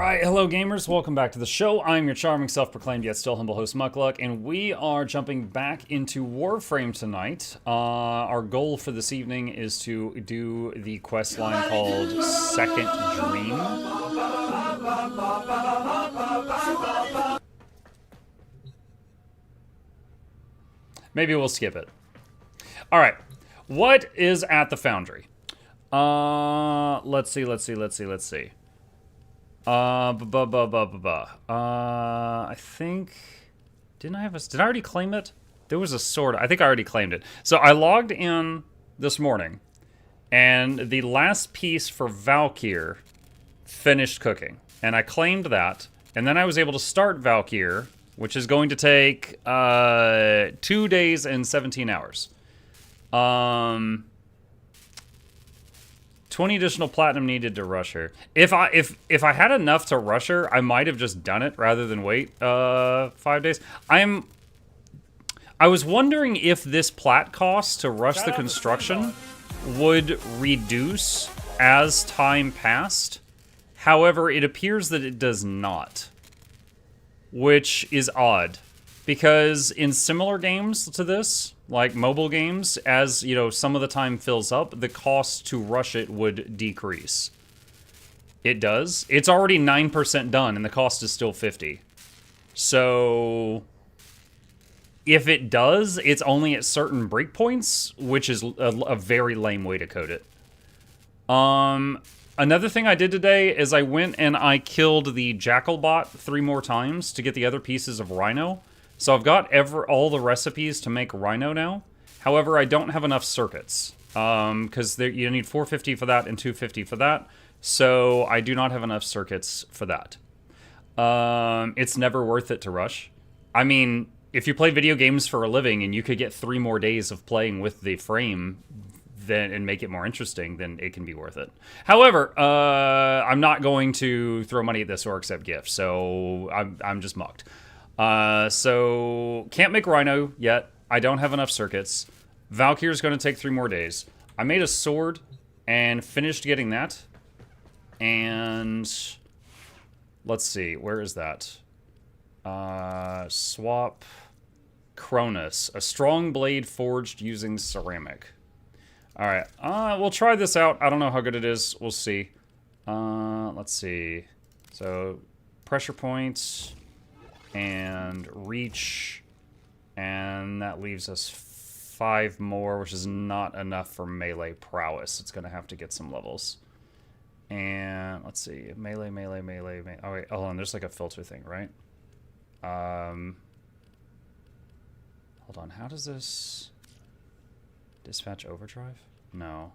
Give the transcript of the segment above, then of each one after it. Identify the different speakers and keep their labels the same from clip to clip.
Speaker 1: Alright, hello gamers, welcome back to the show. I'm your charming, self-proclaimed, yet still humble host, Mukluk, and we are jumping back into Warframe tonight. Our goal for this evening is to do the quest line called Second Dream. Maybe we'll skip it. Alright, what is at the Foundry? Let's see. I think... Did I already claim it? There was a sword. I think I already claimed it. So I logged in this morning, and the last piece for Valkyr finished cooking. And I claimed that, and then I was able to start Valkyr, which is going to take 2 days and 17 hours. 20 additional platinum needed to rush her. If I had enough to rush her, I might have just done it rather than wait 5 days. I was wondering if this plat cost to rush the construction would reduce as time passed. However, it appears that it does not, which is odd. Because in similar games to this, like mobile games, as you know, some of the time fills up, the cost to rush it would decrease. It does. It's already 9% done, and the cost is still 50. So if it does, it's only at certain breakpoints, which is a very lame way to code it. Another thing I did today is I went and I killed the Jackal bot 3 more times to get the other pieces of Rhino. So I've got all the recipes to make Rhino now. However, I don't have enough circuits. Because you need 450 for that and 250 for that. So I do not have enough circuits for that. It's never worth it to rush. I mean, if you play video games for a living and you could get 3 more days of playing with the frame and make it more interesting, then it can be worth it. However, I'm not going to throw money at this or accept gifts. So I'm just mucked. So can't make Rhino yet. I don't have enough circuits. Valkyr's going to take 3 more days. I made a sword and finished getting that. And let's see, where is that? Swap Cronus, a strong blade forged using ceramic. All right, we'll try this out. I don't know how good it is. We'll see. Let's see. So pressure points and reach, and that leaves us 5 more, which is not enough for melee prowess. It's gonna have to get some levels. And let's see, melee. Oh wait, hold on, there's like a filter thing, right? Hold on, how does this dispatch overdrive? No.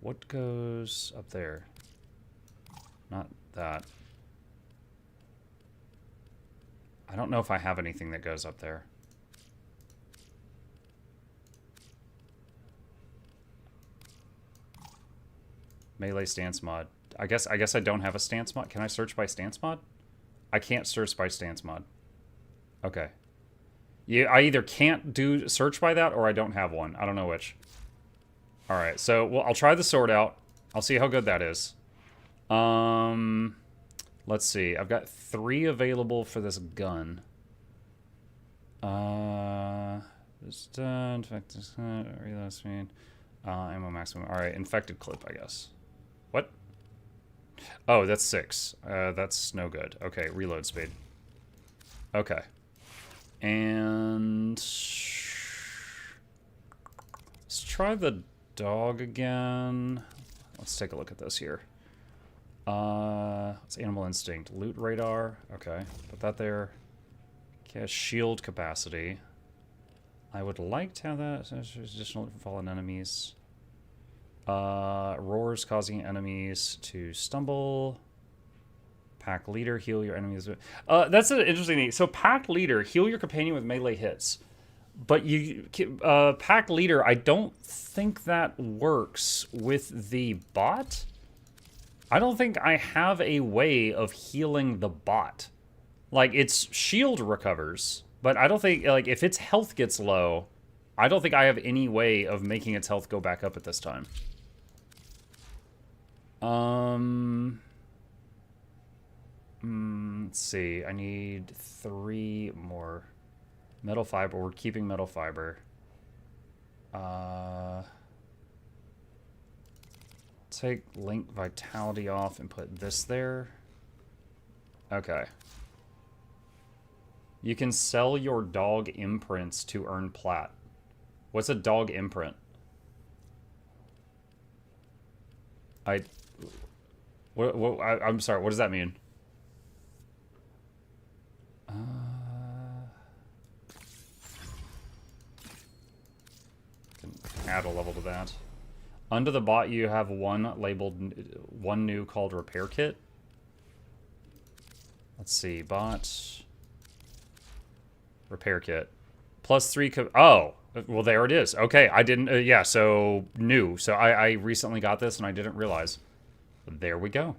Speaker 1: What goes up there? Not that. I don't know if I have anything that goes up there. Melee stance mod. I guess I don't have a stance mod. Can I search by stance mod? I can't search by stance mod. Okay. Yeah, I either can't do search by that or I don't have one. I don't know which. All right, so well, I'll try the sword out. I'll see how good that is. Let's see. I've got 3 available for this gun. It's done. Infected. Reload speed. Ammo maximum. All right, infected clip, I guess. What? Oh, that's 6. That's no good. Okay, reload speed. Okay. And let's try the dog again. Let's take a look at this here. It's animal instinct. Loot radar. Okay, put that there. Okay, shield capacity. I would like to have that. Additional fallen enemies. Roars causing enemies to stumble. Pack leader, heal your enemies. That's an interesting thing. So pack leader, heal your companion with melee hits. But pack leader, I don't think that works with the bot. I don't think I have a way of healing the bot. Like, its shield recovers, but I don't think, like, if its health gets low, I don't think I have any way of making its health go back up at this time. Let's see. I need 3 more. Metal fiber. We're keeping metal fiber. Take link vitality off and put this there. Okay. You can sell your dog imprints to earn plat. What's a dog imprint? I'm sorry, what does that mean? Can add a level to that. Under the bot, you have one new called repair kit. Let's see, bot repair kit +3. Oh, well, there it is. Okay, I didn't. Yeah, so new. So I recently got this and I didn't realize. There we go.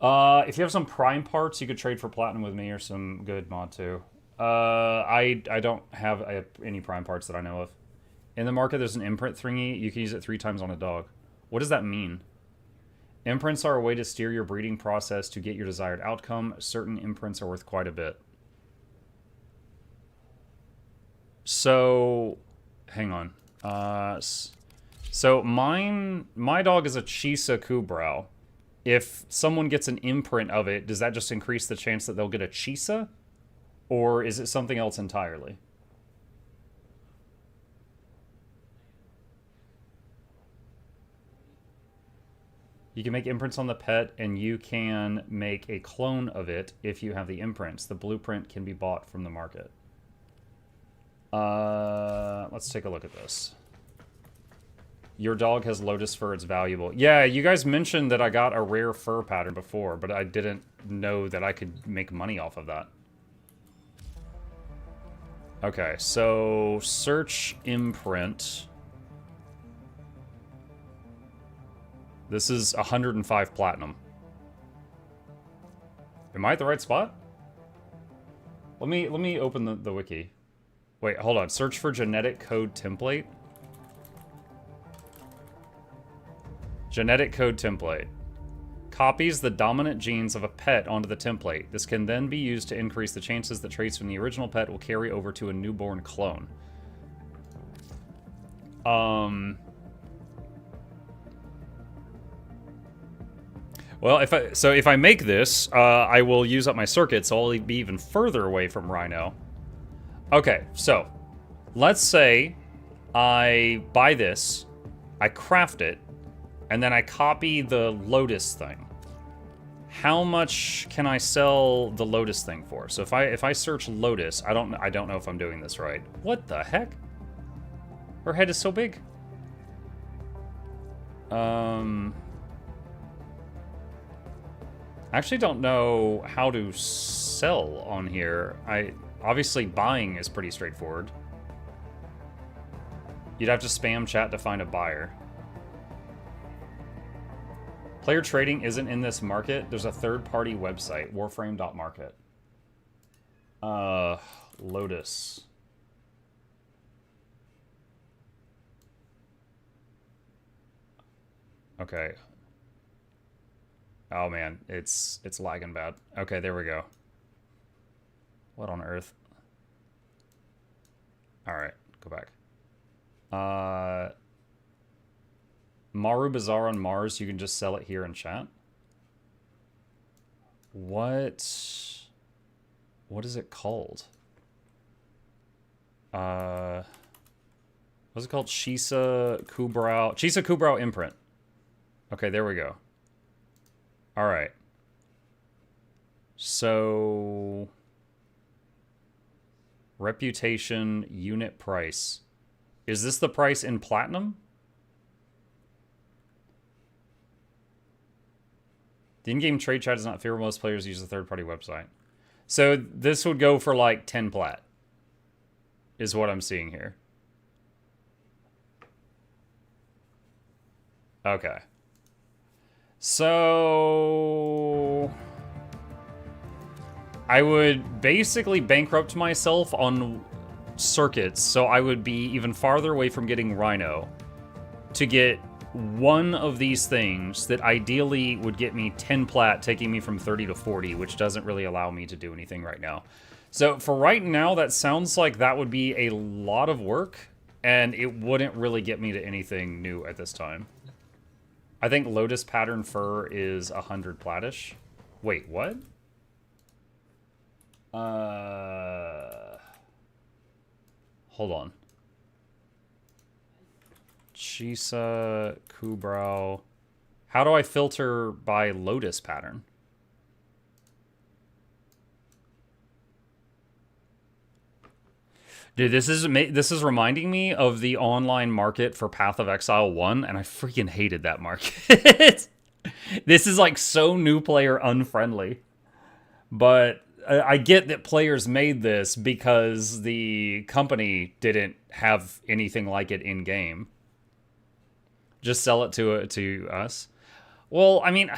Speaker 1: If you have some prime parts, you could trade for platinum with me or some good mod too. I don't have any prime parts that I know of. In the market, there's an imprint thingy. You can use it 3 times on a dog. What does that mean? Imprints are a way to steer your breeding process to get your desired outcome. Certain imprints are worth quite a bit. So, hang on. So my dog is a Chisa Kubrau. If someone gets an imprint of it, does that just increase the chance that they'll get a Chisa? Or is it something else entirely? You can make imprints on the pet, and you can make a clone of it if you have the imprints. The blueprint can be bought from the market. Let's take a look at this. Your dog has lotus fur, it's valuable. Yeah, you guys mentioned that I got a rare fur pattern before, but I didn't know that I could make money off of that. Okay, so search imprint. This is 105 platinum. Am I at the right spot? Let me open the wiki. Wait, hold on. Search for genetic code template. Genetic code template. Copies the dominant genes of a pet onto the template. This can then be used to increase the chances that traits from the original pet will carry over to a newborn clone. Well, if I make this, I will use up my circuit, so I'll be even further away from Rhino. Okay, so let's say I buy this, I craft it, and then I copy the Lotus thing. How much can I sell the Lotus thing for? So if I search Lotus, I don't know if I'm doing this right. What the heck? Her head is so big. I actually don't know how to sell on here. Obviously buying is pretty straightforward. You'd have to spam chat to find a buyer. Player trading isn't in this market. There's a third-party website, warframe.market. Lotus. Okay. Oh man, it's lagging bad. Okay, there we go. What on earth? Alright, go back. Maru Bazaar on Mars, you can just sell it here in chat. What is it called? What's it called? Chisa Kubrau imprint. Okay, there we go. Alright. So reputation, unit price. Is this the price in platinum? The in-game trade chat is not fair. Most players use a third-party website. So this would go for like 10 plat. Is what I'm seeing here. Okay. So I would basically bankrupt myself on circuits, so I would be even farther away from getting Rhino to get one of these things that ideally would get me 10 plat, taking me from 30 to 40, which doesn't really allow me to do anything right now. So for right now, that sounds like that would be a lot of work, and it wouldn't really get me to anything new at this time. I think Lotus Pattern Fur is 100 platish. Wait, what? Hold on. Chisa, Kubrow. How do I filter by Lotus Pattern? Dude, this is reminding me of the online market for Path of Exile 1, and I freaking hated that market. This is like so new player unfriendly. But I get that players made this because the company didn't have anything like it in game. Just sell it to us. Well, I mean,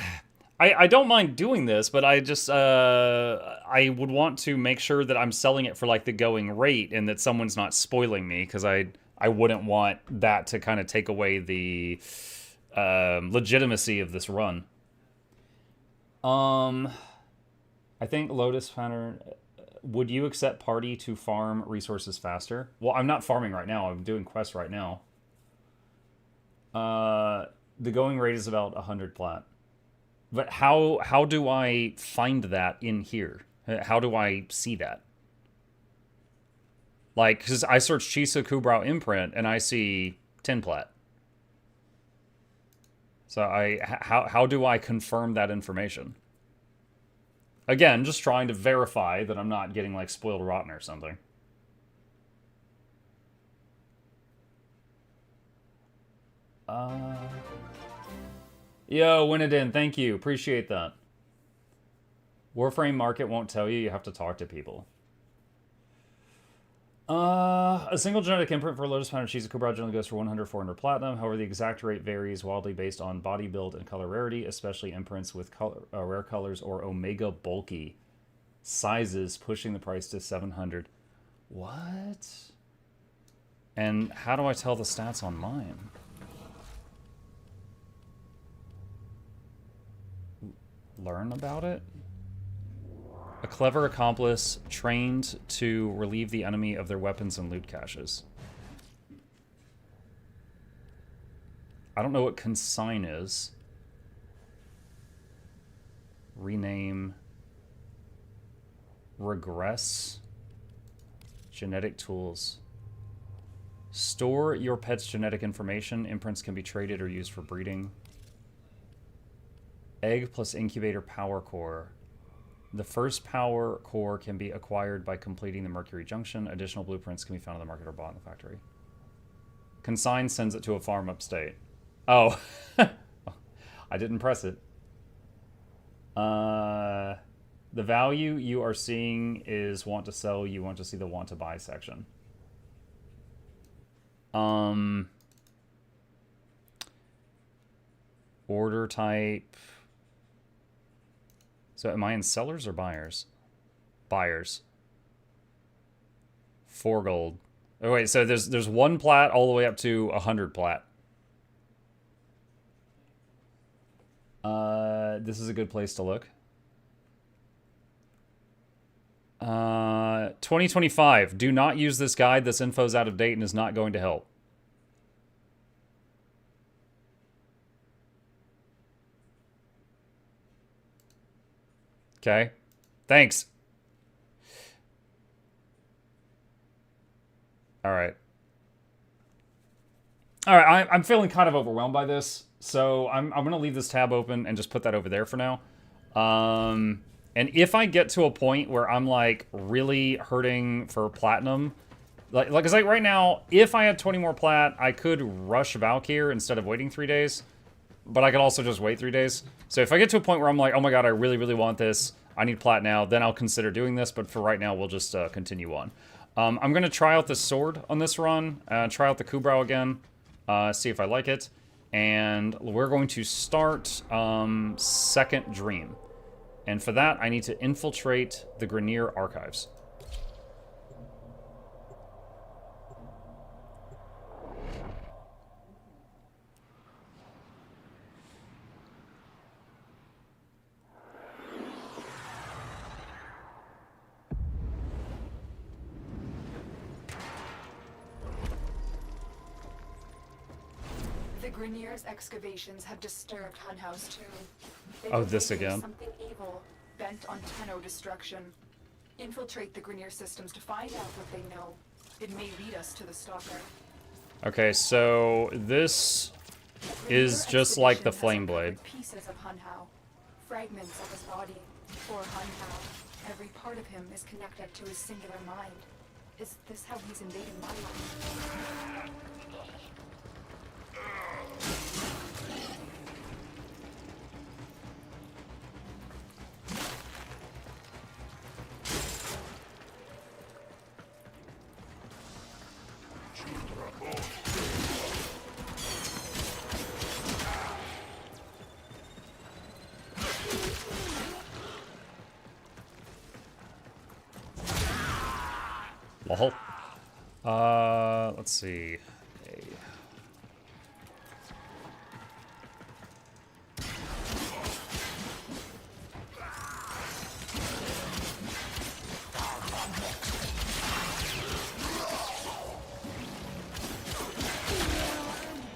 Speaker 1: I don't mind doing this, but I just I would want to make sure that I'm selling it for like the going rate and that someone's not spoiling me, because I wouldn't want that to kind of take away the legitimacy of this run. I think Lotus Pattern. Would you accept party to farm resources faster? Well, I'm not farming right now. I'm doing quests right now. The going rate is about 100 plat. But how do I find that in here? How do I see that? Like, because I search Chisa Kubrow imprint and I see 10 plat. So how do I confirm that information? Again, just trying to verify that I'm not getting like spoiled rotten or something. Yo, Winadin, thank you. Appreciate that. Warframe Market won't tell you. You have to talk to people. A single genetic imprint for Lotus Pattern Cheese Kubrow generally goes for 100, 400 platinum. However, the exact rate varies wildly based on body build and color rarity, especially imprints with rare colors or omega bulky sizes, pushing the price to 700. What? And how do I tell the stats on mine? Learn about it? A clever accomplice trained to relieve the enemy of their weapons and loot caches. I don't know what consign is. Rename. Regress. Genetic tools. Store your pet's genetic information. Imprints can be traded or used for breeding. Egg plus incubator power core. The first power core can be acquired by completing the Mercury Junction. Additional blueprints can be found in the market or bought in the factory. Consign sends it to a farm upstate. Oh. I didn't press it. The value you are seeing is want to sell. You want to see the want to buy section. Order type. So am I in sellers or buyers? Buyers. 4 gold. Oh wait, so there's 1 plat all the way up to 100 plat. This is a good place to look. 2025. Do not use this guide. This info is out of date and is not going to help. Okay. Thanks. All right. All right, I'm feeling kind of overwhelmed by this, so I'm going to leave this tab open and just put that over there for now. And if I get to a point where I'm, like, really hurting for platinum, like right now, if I had 20 more plat, I could rush Valkyr instead of waiting 3 days. But I could also just wait 3 days. So if I get to a point where I'm like, oh my god, I really, really want this, I need plat now, then I'll consider doing this. But for right now, we'll just continue on. I'm going to try out the sword on this run, try out the Kubrow again, see if I like it. And we're going to start Second Dream. And for that, I need to infiltrate the Grenier Archives.
Speaker 2: Grineer's excavations have disturbed Hunhouse too. They
Speaker 1: Oh,
Speaker 2: believe
Speaker 1: this
Speaker 2: there's
Speaker 1: again.
Speaker 2: something evil, bent on Tenno destruction. Infiltrate the Grineer systems to find out what they know. It may lead us to the Stalker.
Speaker 1: Okay, so this is just like the flame blade.
Speaker 2: Pieces of Hunhow, fragments of his body. For Hunhow, every part of him is connected to his singular mind. Is this how he's invading my life?
Speaker 1: Lol. Let's see. Okay.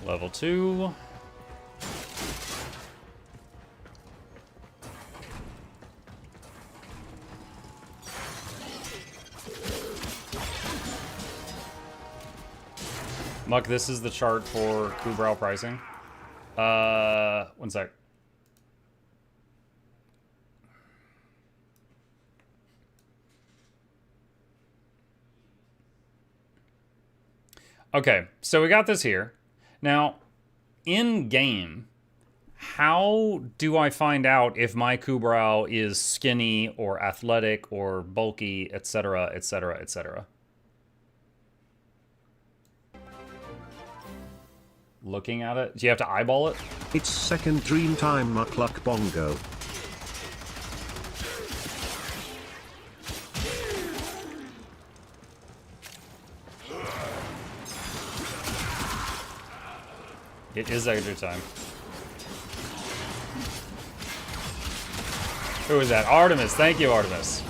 Speaker 1: Level 2. Muck, this is the chart for Kubrow pricing. One sec. Okay, so we got this here. Now, in game, how do I find out if my Kubrow is skinny or athletic or bulky, etc., etc., etc.? Looking at it? Do you have to eyeball it?
Speaker 3: It's second dream time, Mukluk Bongo.
Speaker 1: It is extra time. Who is that? Artemis. Thank you, Artemis.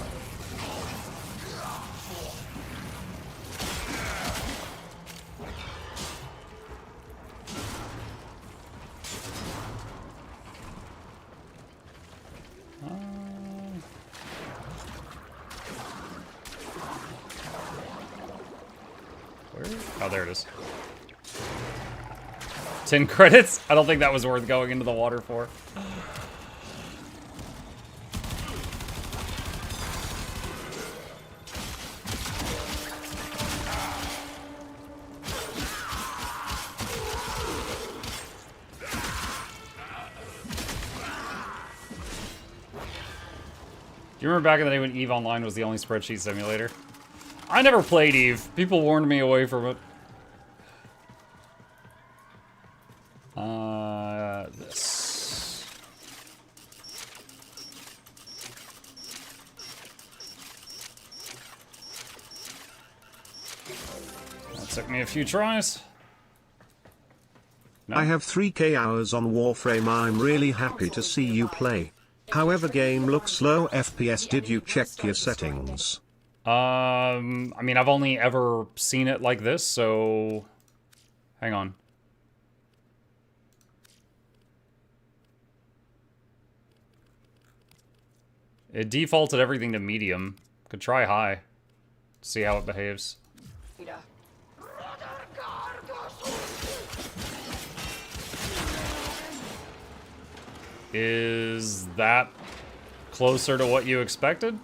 Speaker 1: Where? Oh, there it is. 10 credits? I don't think that was worth going into the water for. Do you remember back in the day when EVE Online was the only spreadsheet simulator? I never played EVE. People warned me away from it. This. That took me a few tries. No.
Speaker 3: I have 3k hours on Warframe. I'm really happy to see you play. However, game looks low FPS. Did you check your settings?
Speaker 1: I mean, I've only ever seen it like this, so... Hang on. It defaulted everything to medium. Could try high. See how it behaves. Is that closer to what you expected?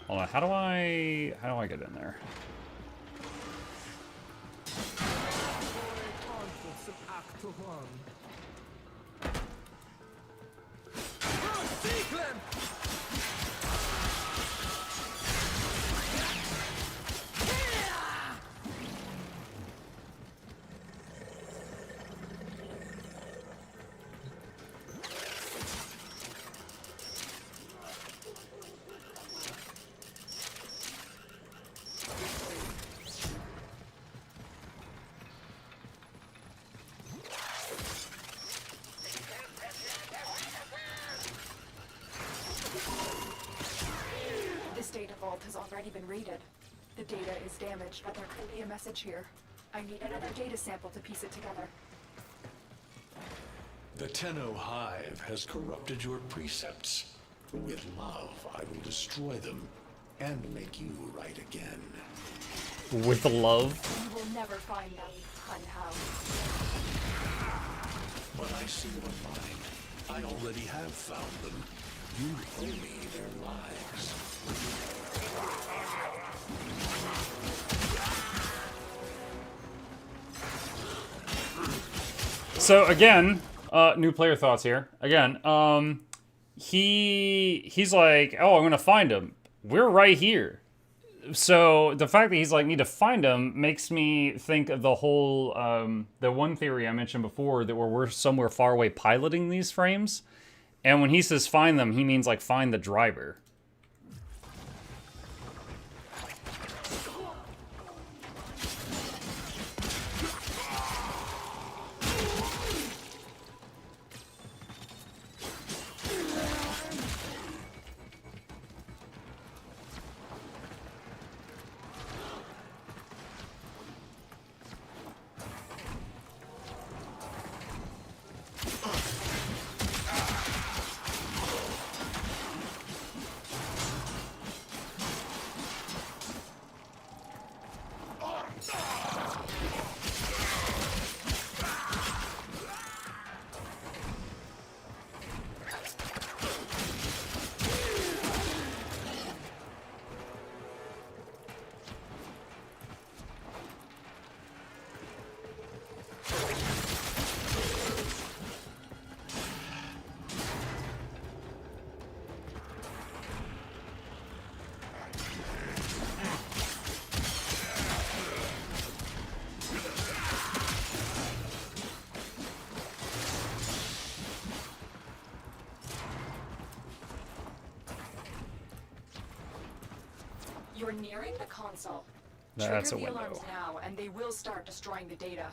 Speaker 1: Hold on, how do I get in there?
Speaker 2: Has already been raided. The data is damaged, but there could be a message here. I need another data sample to piece it together.
Speaker 4: The Tenno Hive has corrupted your precepts. With love, I will destroy them and make you right again.
Speaker 1: With love?
Speaker 2: You will never find them, Hunhound.
Speaker 4: But I see your mind. I already have found them. You owe me their lives.
Speaker 1: So again, new player thoughts here. Again, he's like, oh, I'm gonna find him. We're right here. So the fact that he's like, need to find him makes me think of the whole, the one theory I mentioned before, that we're somewhere far away piloting these frames. And when he says find them, he means like find the driver.
Speaker 2: You're nearing the console.
Speaker 1: That's a
Speaker 2: Trigger the
Speaker 1: window.
Speaker 2: alarms now, and they will start destroying the data.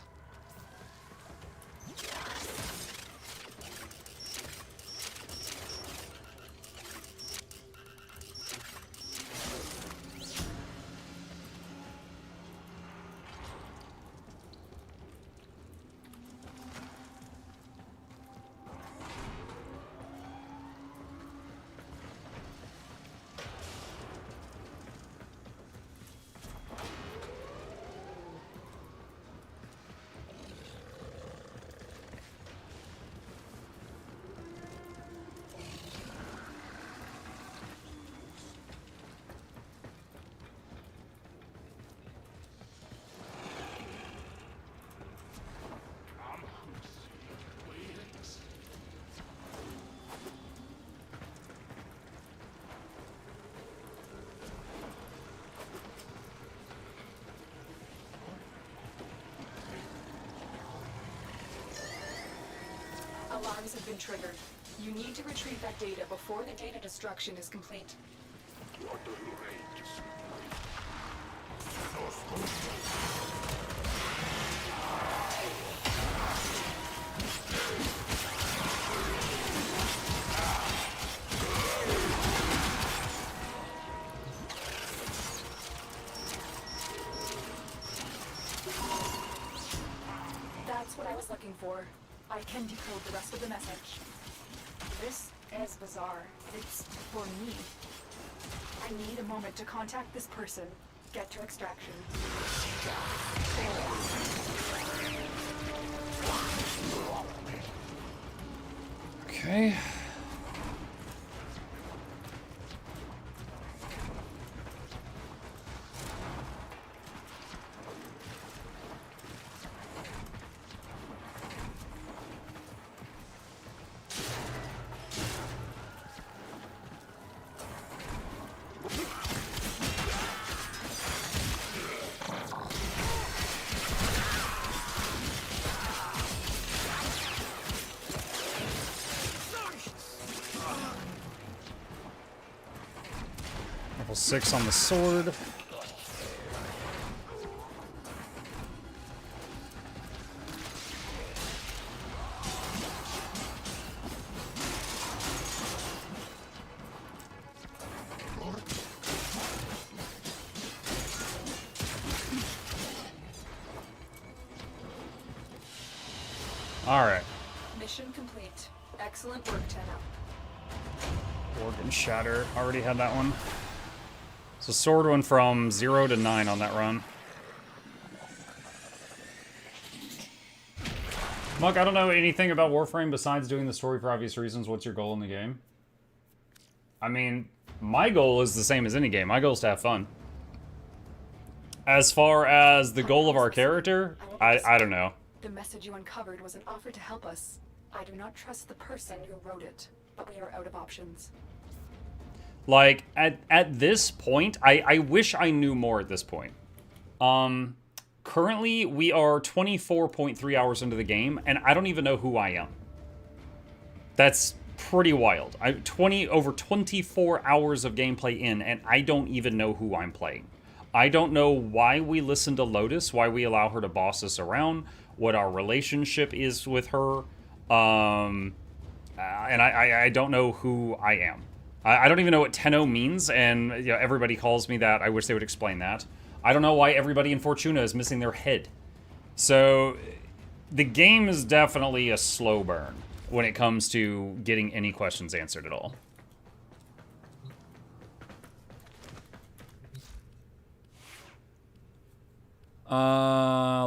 Speaker 2: Alarms have been triggered. You need to retrieve that data before the data destruction is complete. That's what I was looking for. I can decode the rest of the message. This is bizarre. It's for me. I need a moment to contact this person. Get to extraction.
Speaker 1: Okay. Level 6 on the sword. All right.
Speaker 2: Mission complete. Excellent work, Tenno.
Speaker 1: Organ Shatter. Already had that one. So sword went from 0 to 9 on that run. Muck, I don't know anything about Warframe besides doing the story for obvious reasons. What's your goal in the game? I mean, my goal is the same as any game. My goal is to have fun. As far as the goal of our character, I don't know.
Speaker 2: The message you uncovered was an offer to help us. I do not trust the person who wrote it, but we are out of options.
Speaker 1: Like, at this point, I wish I knew more at this point. Currently, we are 24.3 hours into the game, and I don't even know who I am. That's pretty wild. Over 24 hours of gameplay in, and I don't even know who I'm playing. I don't know why we listen to Lotus, why we allow her to boss us around, what our relationship is with her, and I don't know who I am. I don't even know what Tenno means, and you know, everybody calls me that. I wish they would explain that. I don't know why everybody in Fortuna is missing their head. So, the game is definitely a slow burn when it comes to getting any questions answered at all.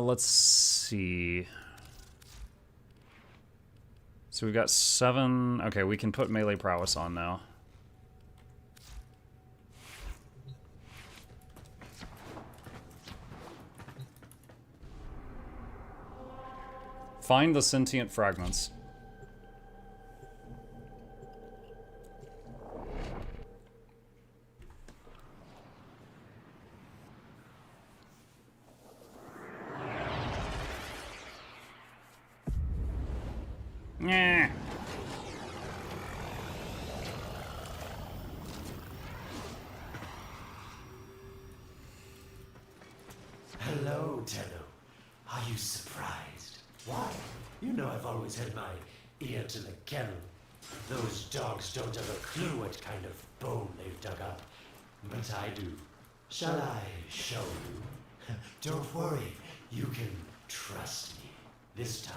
Speaker 1: Let's see. So we've got 7. Okay, we can put melee prowess on now. Find the sentient fragments. Yeah.
Speaker 5: Hello, Tenno. Are you surprised? Why? You know I've always had my ear to the kennel. Those dogs don't have a clue what kind of bone they've dug up. But I do. Shall I show you? Don't worry. You can trust me. This time.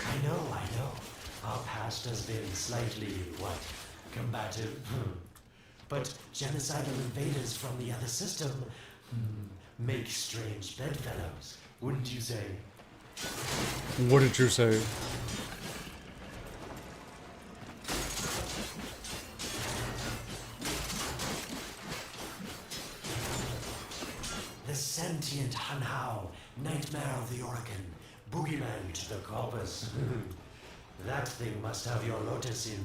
Speaker 5: I know. Our past has been slightly, combative. But genocidal invaders from the other system make strange bedfellows, wouldn't you say?
Speaker 1: What did you say?
Speaker 5: The sentient Hanhao, nightmare of the Oregon, boogeyman to the corpus. That thing must have your Lotus in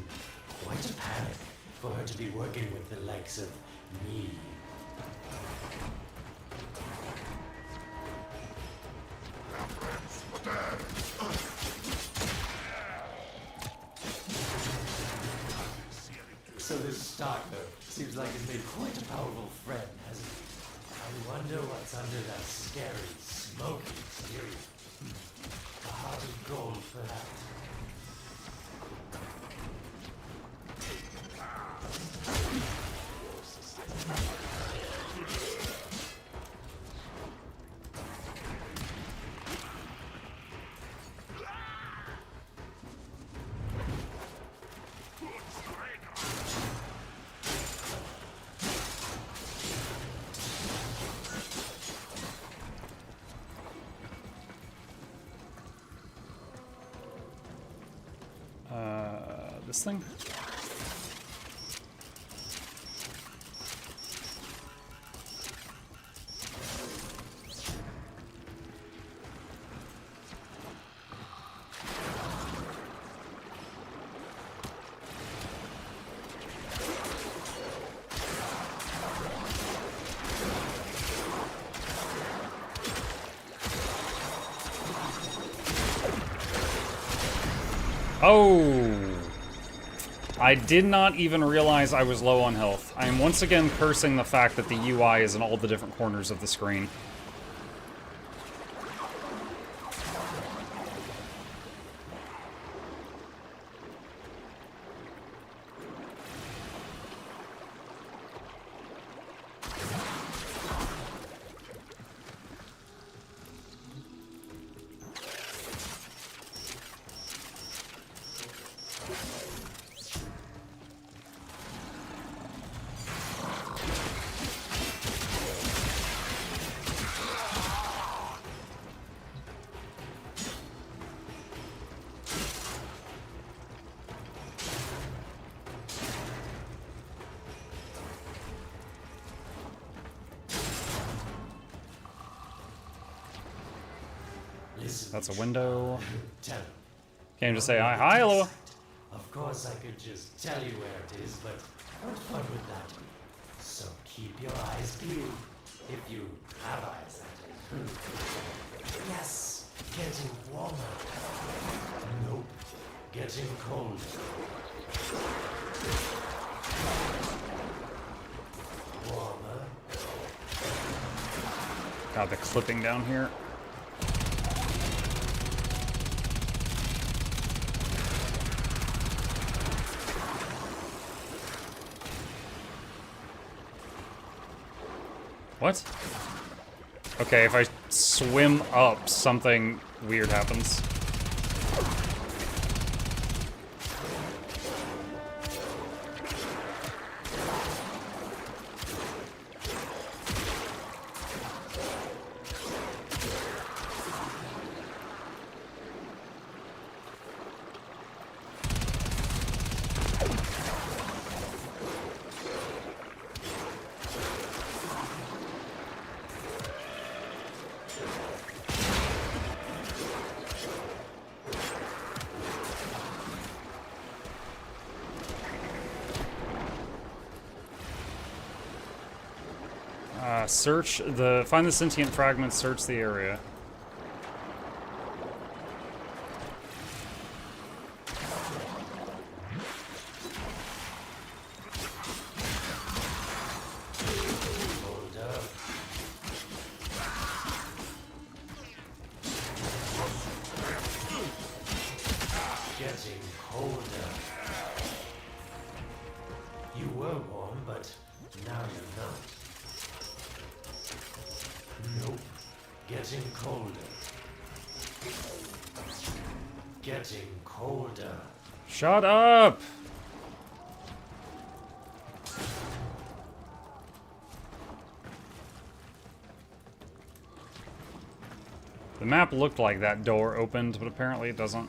Speaker 5: quite a panic for her to be working with the likes of me. So this Stalker seems like he's made quite a powerful friend, hasn't he? I wonder what's under that scary, smoky exterior. A heart of gold, perhaps.
Speaker 1: This thing? Oh! I did not even realize I was low on health. I am once again cursing the fact that the UI is in all the different corners of the screen.
Speaker 5: Listen,
Speaker 1: That's a window.
Speaker 5: Tello.
Speaker 1: Can't you just say hi, hi, hello?
Speaker 5: Of course, I could just tell you where it is, but what fun would that be? So keep your eyes peeled. If you have eyes, that is. Yes, getting warmer. Nope, getting colder. Warmer.
Speaker 1: God, the clipping down here. What? Okay, if I swim up, something weird happens. Find the sentient fragments, search the area.
Speaker 5: Hold up. Getting colder. You were warm, but now you're not. Nope. Getting colder. Getting colder.
Speaker 1: Shut up! The map looked like that door opened, but apparently it doesn't.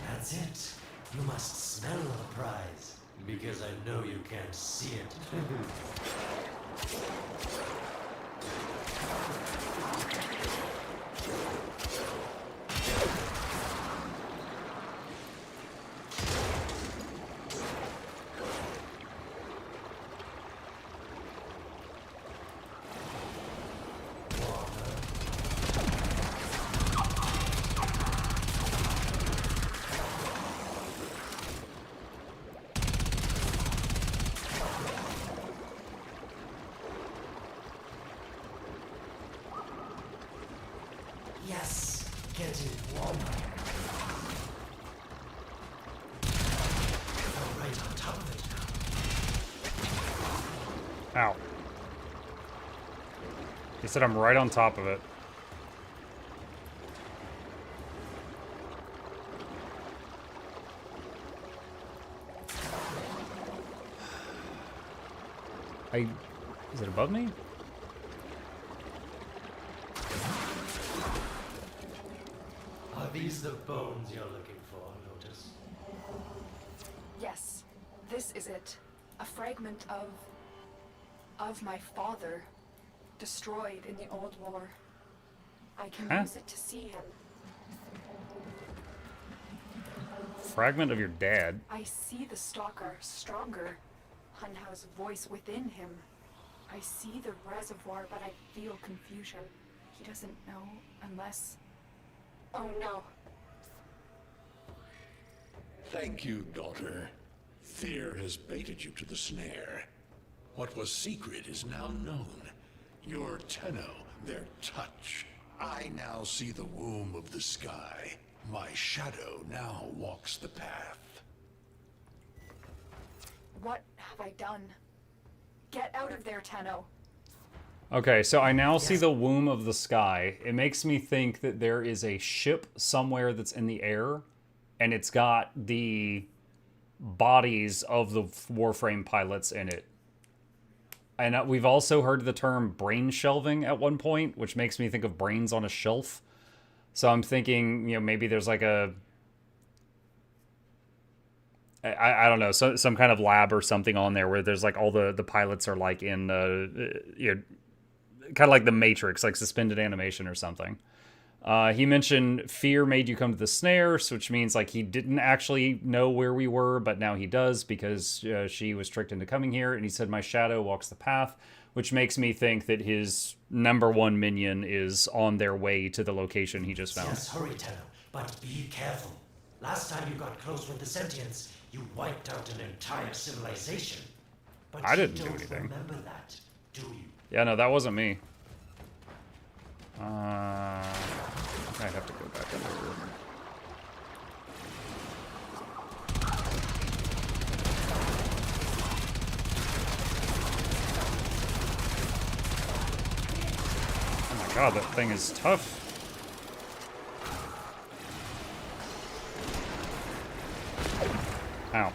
Speaker 5: That's it. You must smell the prize. Because I know you can't see it. Yes, getting warmer. You're right on top of it now.
Speaker 1: Ow. He said I'm right on top of it. Is it above me?
Speaker 5: Are these the bones you're looking for, Lotus?
Speaker 2: Yes, this is it. A fragment of my father, destroyed in the old war. I can
Speaker 1: Huh?
Speaker 2: use it to see him.
Speaker 1: Fragment of your dad.
Speaker 2: I see the stalker stronger. Hunhow's voice within him. I see the reservoir, but I feel confusion. He doesn't know unless... Oh no.
Speaker 4: Thank you, daughter. Fear has baited you to the snare. What was secret is now known. Your Tenno, their touch. I now see the womb of the sky. My shadow now walks the path.
Speaker 2: What have I done? Get out of there, Tenno.
Speaker 1: Okay, so I now see the womb of the sky. It makes me think that there is a ship somewhere that's in the air, and it's got the bodies of the Warframe pilots in it. And we've also heard the term brain shelving at one point, which makes me think of brains on a shelf. So I'm thinking, you know, maybe there's like a... I don't know, some kind of lab or something on there where there's like all the pilots are like in, you know, kind of like the Matrix, like suspended animation or something. He mentioned fear made you come to the snares, which means like he didn't actually know where we were, but now he does because she was tricked into coming here. And he said my shadow walks the path, which makes me think that his #1 minion is on their way to the location he just found.
Speaker 5: Yes, hurry, Tenno, but be careful. Last time you got close with the sentients, you wiped out an entire civilization. But
Speaker 1: I didn't
Speaker 5: you
Speaker 1: do
Speaker 5: don't
Speaker 1: anything.
Speaker 5: remember that, do you?
Speaker 1: Yeah, no, that wasn't me. I have to go back under. Oh my god, that thing is tough. Ow.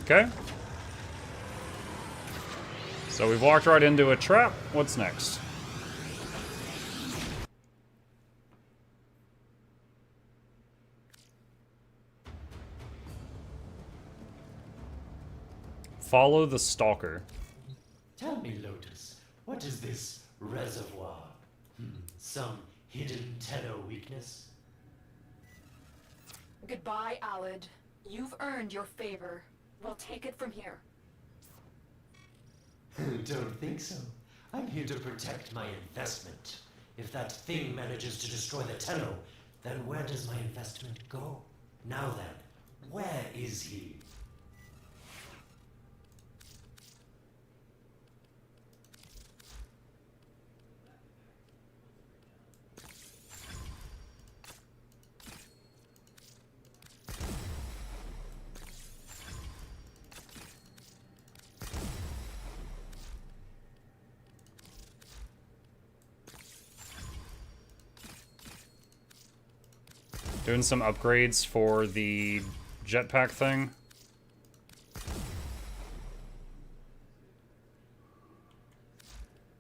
Speaker 1: Okay. So we've walked right into a trap. What's next? Follow the stalker.
Speaker 5: Tell me, Lotus, what is this reservoir? Some hidden Tenno weakness?
Speaker 2: Goodbye, Alad. You've earned your favor. We'll take it from here.
Speaker 5: Don't think so. I'm here to protect my investment. If that thing manages to destroy the Tenno, then where does my investment go? Now then, where is he?
Speaker 1: Doing some upgrades for the jetpack thing.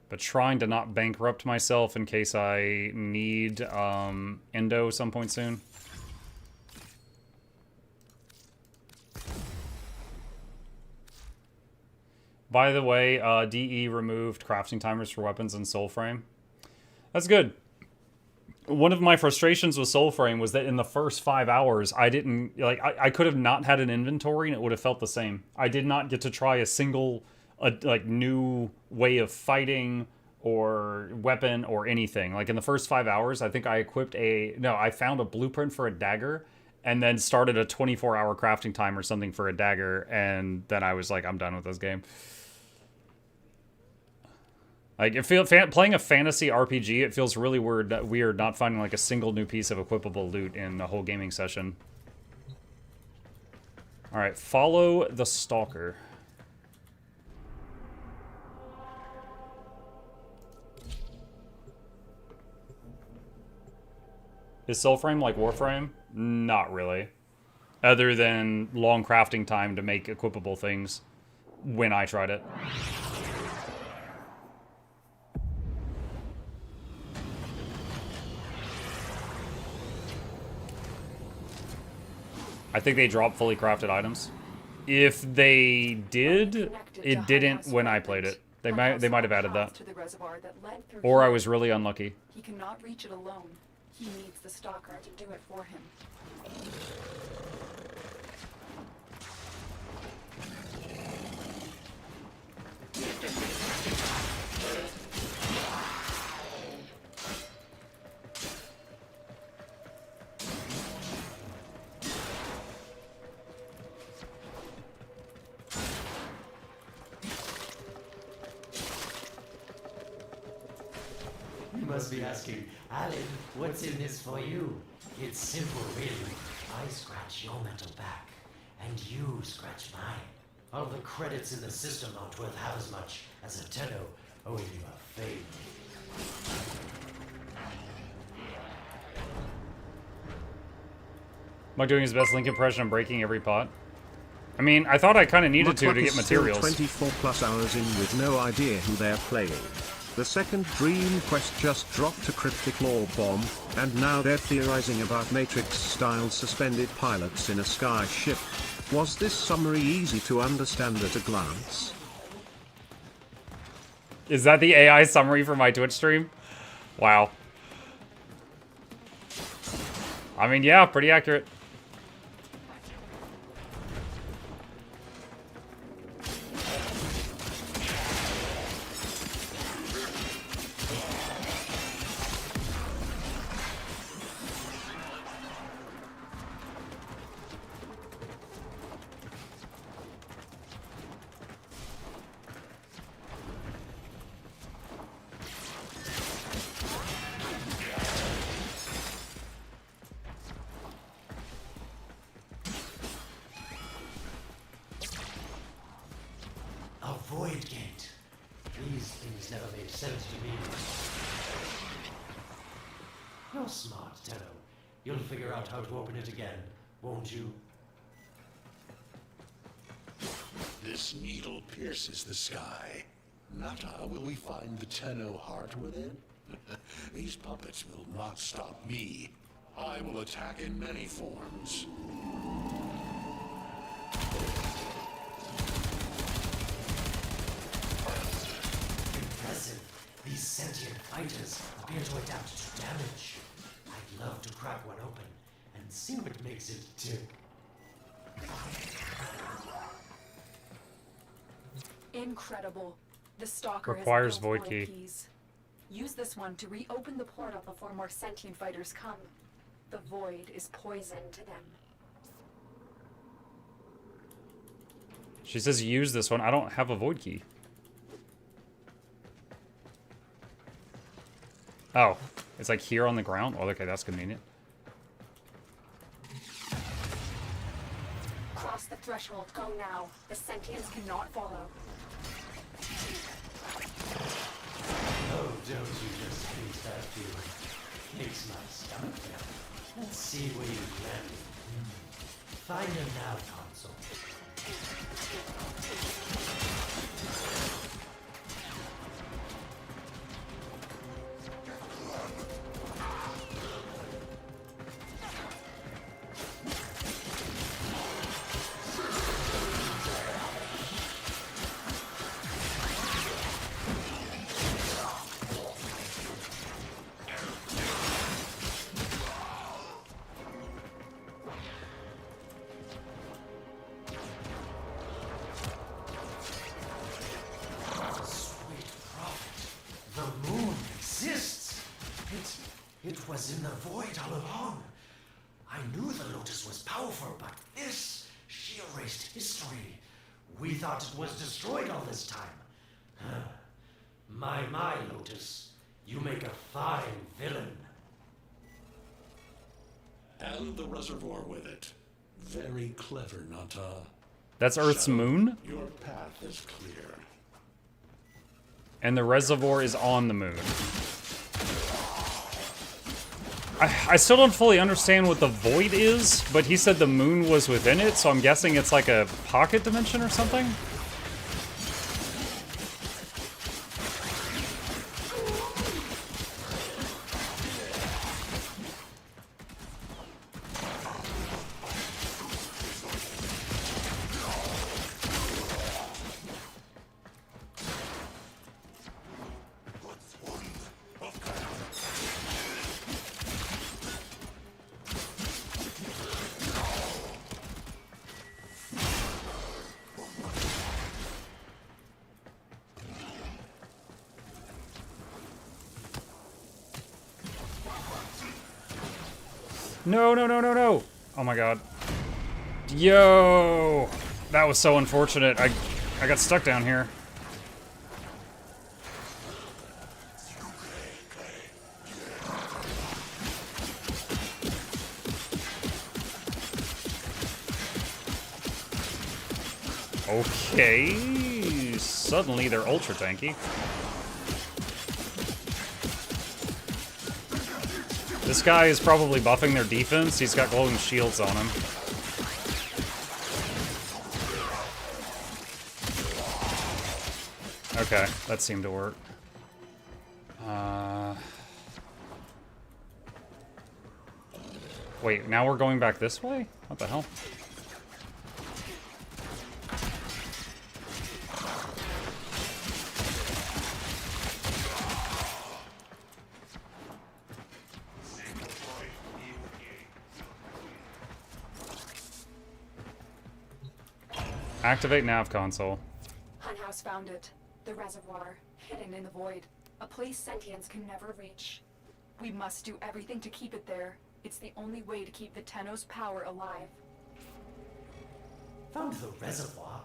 Speaker 1: But trying to not bankrupt myself in case I need endo some point soon. By the way, DE removed crafting timers for weapons in Soulframe. That's good. One of my frustrations with Soulframe was that in the first 5 hours, I didn't, like, I could have not had an inventory and it would have felt the same. I did not get to try a single, like, new way of fighting or weapon or anything. Like, in the first 5 hours, I think I equipped I found a blueprint for a dagger and then started a 24-hour crafting time or something for a dagger, and then I was like, I'm done with this game. Like, playing a fantasy RPG, it feels really weird not finding, like, a single new piece of equipable loot in the whole gaming session. Alright, follow the stalker. Is Soulframe like Warframe? Not really. Other than long crafting time to make equipable things when I tried it. I think they drop fully crafted items. If they did, it didn't when I played it. They might have added that. Or I was really unlucky.
Speaker 2: He cannot reach it alone. He needs the stalker to do it for him.
Speaker 5: must be asking, Alan, what's in this for you? It's simple, really. I scratch your metal back, and you scratch mine. All the credits in the system aren't worth half as much as a tenno owing you a favor.
Speaker 1: Mug doing his best Link impression and breaking every pot. I mean, I thought I kind of needed to get materials.
Speaker 3: 24 plus hours in with no idea who they're playing. The second Dream Quest just dropped a cryptic lore bomb, and now they're theorizing about Matrix-style suspended pilots in a sky ship. Was this summary easy to understand at a glance?
Speaker 1: Is that the AI summary for my Twitch stream? Wow. I mean, yeah, pretty accurate.
Speaker 5: You're smart, Tenno. You'll figure out how to open it again, won't you?
Speaker 4: This needle pierces the sky. Not how will we find the Tenno heart within? These puppets will not stop me. I will attack in many forms.
Speaker 5: Impressive. These sentient fighters appear to adapt to damage. I'd love to crack one open and see what makes it tick.
Speaker 2: Incredible. The stalker
Speaker 1: Requires
Speaker 2: has built
Speaker 1: void key.
Speaker 2: keys. Use this one to reopen the portal before more sentient fighters come. The void is poison to them.
Speaker 1: She says use this one. I don't have a void key. Oh, it's like here on the ground? Oh, okay, that's convenient.
Speaker 2: Cross the threshold. Go now. The sentients cannot follow.
Speaker 5: Oh, don't you just hate that feeling? Makes my stomach down. Let's see where you've landed. Find a nav console. It was in the void all along. I knew the Lotus was powerful, but this, she erased history. We thought it was destroyed all this time. My, Lotus, you make a fine villain.
Speaker 4: And the reservoir with it. Very clever, Nata.
Speaker 1: That's Earth's
Speaker 4: Shadow,
Speaker 1: moon?
Speaker 4: Your path is clear.
Speaker 1: And the reservoir is on the moon. I still don't fully understand what the void is, but he said the moon was within it, so I'm guessing it's like a pocket dimension or something? No, no, no, no, no! Oh my god. Yo! That was so unfortunate. I got stuck down here. Okay. Suddenly they're ultra tanky. This guy is probably buffing their defense. He's got glowing shields on him. Okay, that seemed to work. Wait, now we're going back this way? What the hell? Activate nav console.
Speaker 2: Hunhouse found it. The reservoir, hidden in the void. A place sentients can never reach. We must do everything to keep it there. It's the only way to keep the Tenno's power alive.
Speaker 5: Found the reservoir?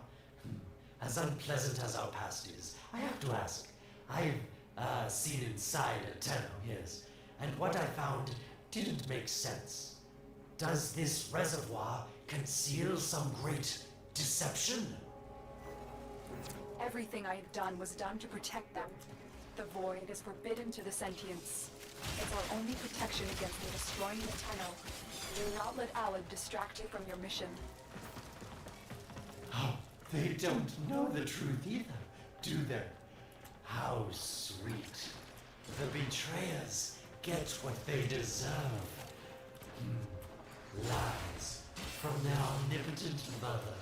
Speaker 5: As unpleasant as our past is, I have to ask. I've seen inside a Tenno, yes, and what I found didn't make sense. Does this reservoir conceal some great deception?
Speaker 2: Everything I have done was done to protect them. The void is forbidden to the sentients. It's our only protection against them destroying the Tenno. Do not let Alad distract you from your mission.
Speaker 5: Oh, they don't know the truth either, do they? How sweet. The betrayers get what they deserve. Lies from their omnipotent mother.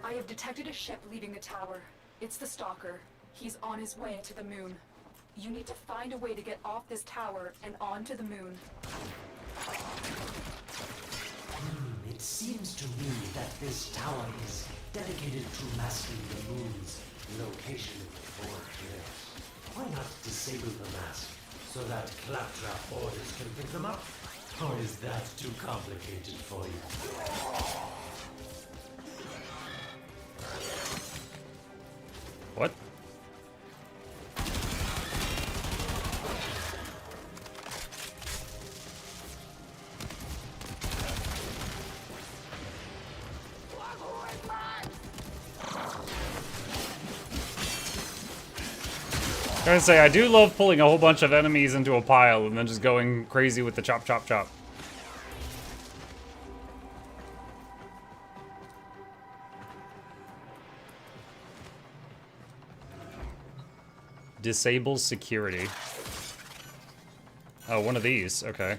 Speaker 2: I have detected a ship leaving the tower. It's the Stalker. He's on his way to the moon. You need to find a way to get off this tower and onto the moon.
Speaker 5: It seems to me that this tower is dedicated to masking the moon's location in the void. Yes. Why not disable the mask so that claptrap orders can pick them up? Or is that too complicated for you?
Speaker 1: What? I was gonna say, I do love pulling a whole bunch of enemies into a pile and then just going crazy with the chop, chop, chop. Disables security. Oh, one of these. Okay.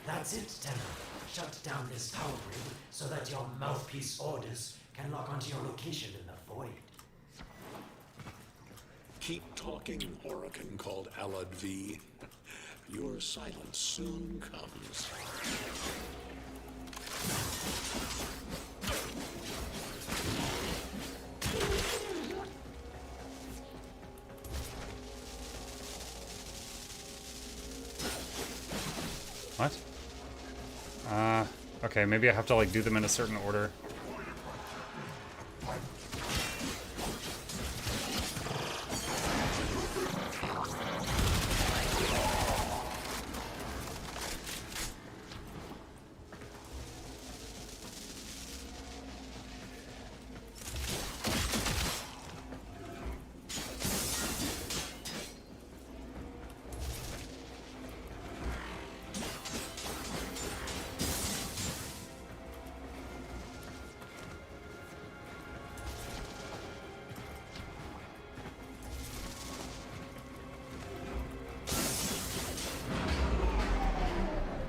Speaker 5: That's it, Tenno. Shut down this power grid so that your mouthpiece orders can lock onto your location in the void.
Speaker 4: Keep talking, Orokin called Alad V. Your silence soon comes.
Speaker 1: What? Okay, maybe I have to, like, do them in a certain order.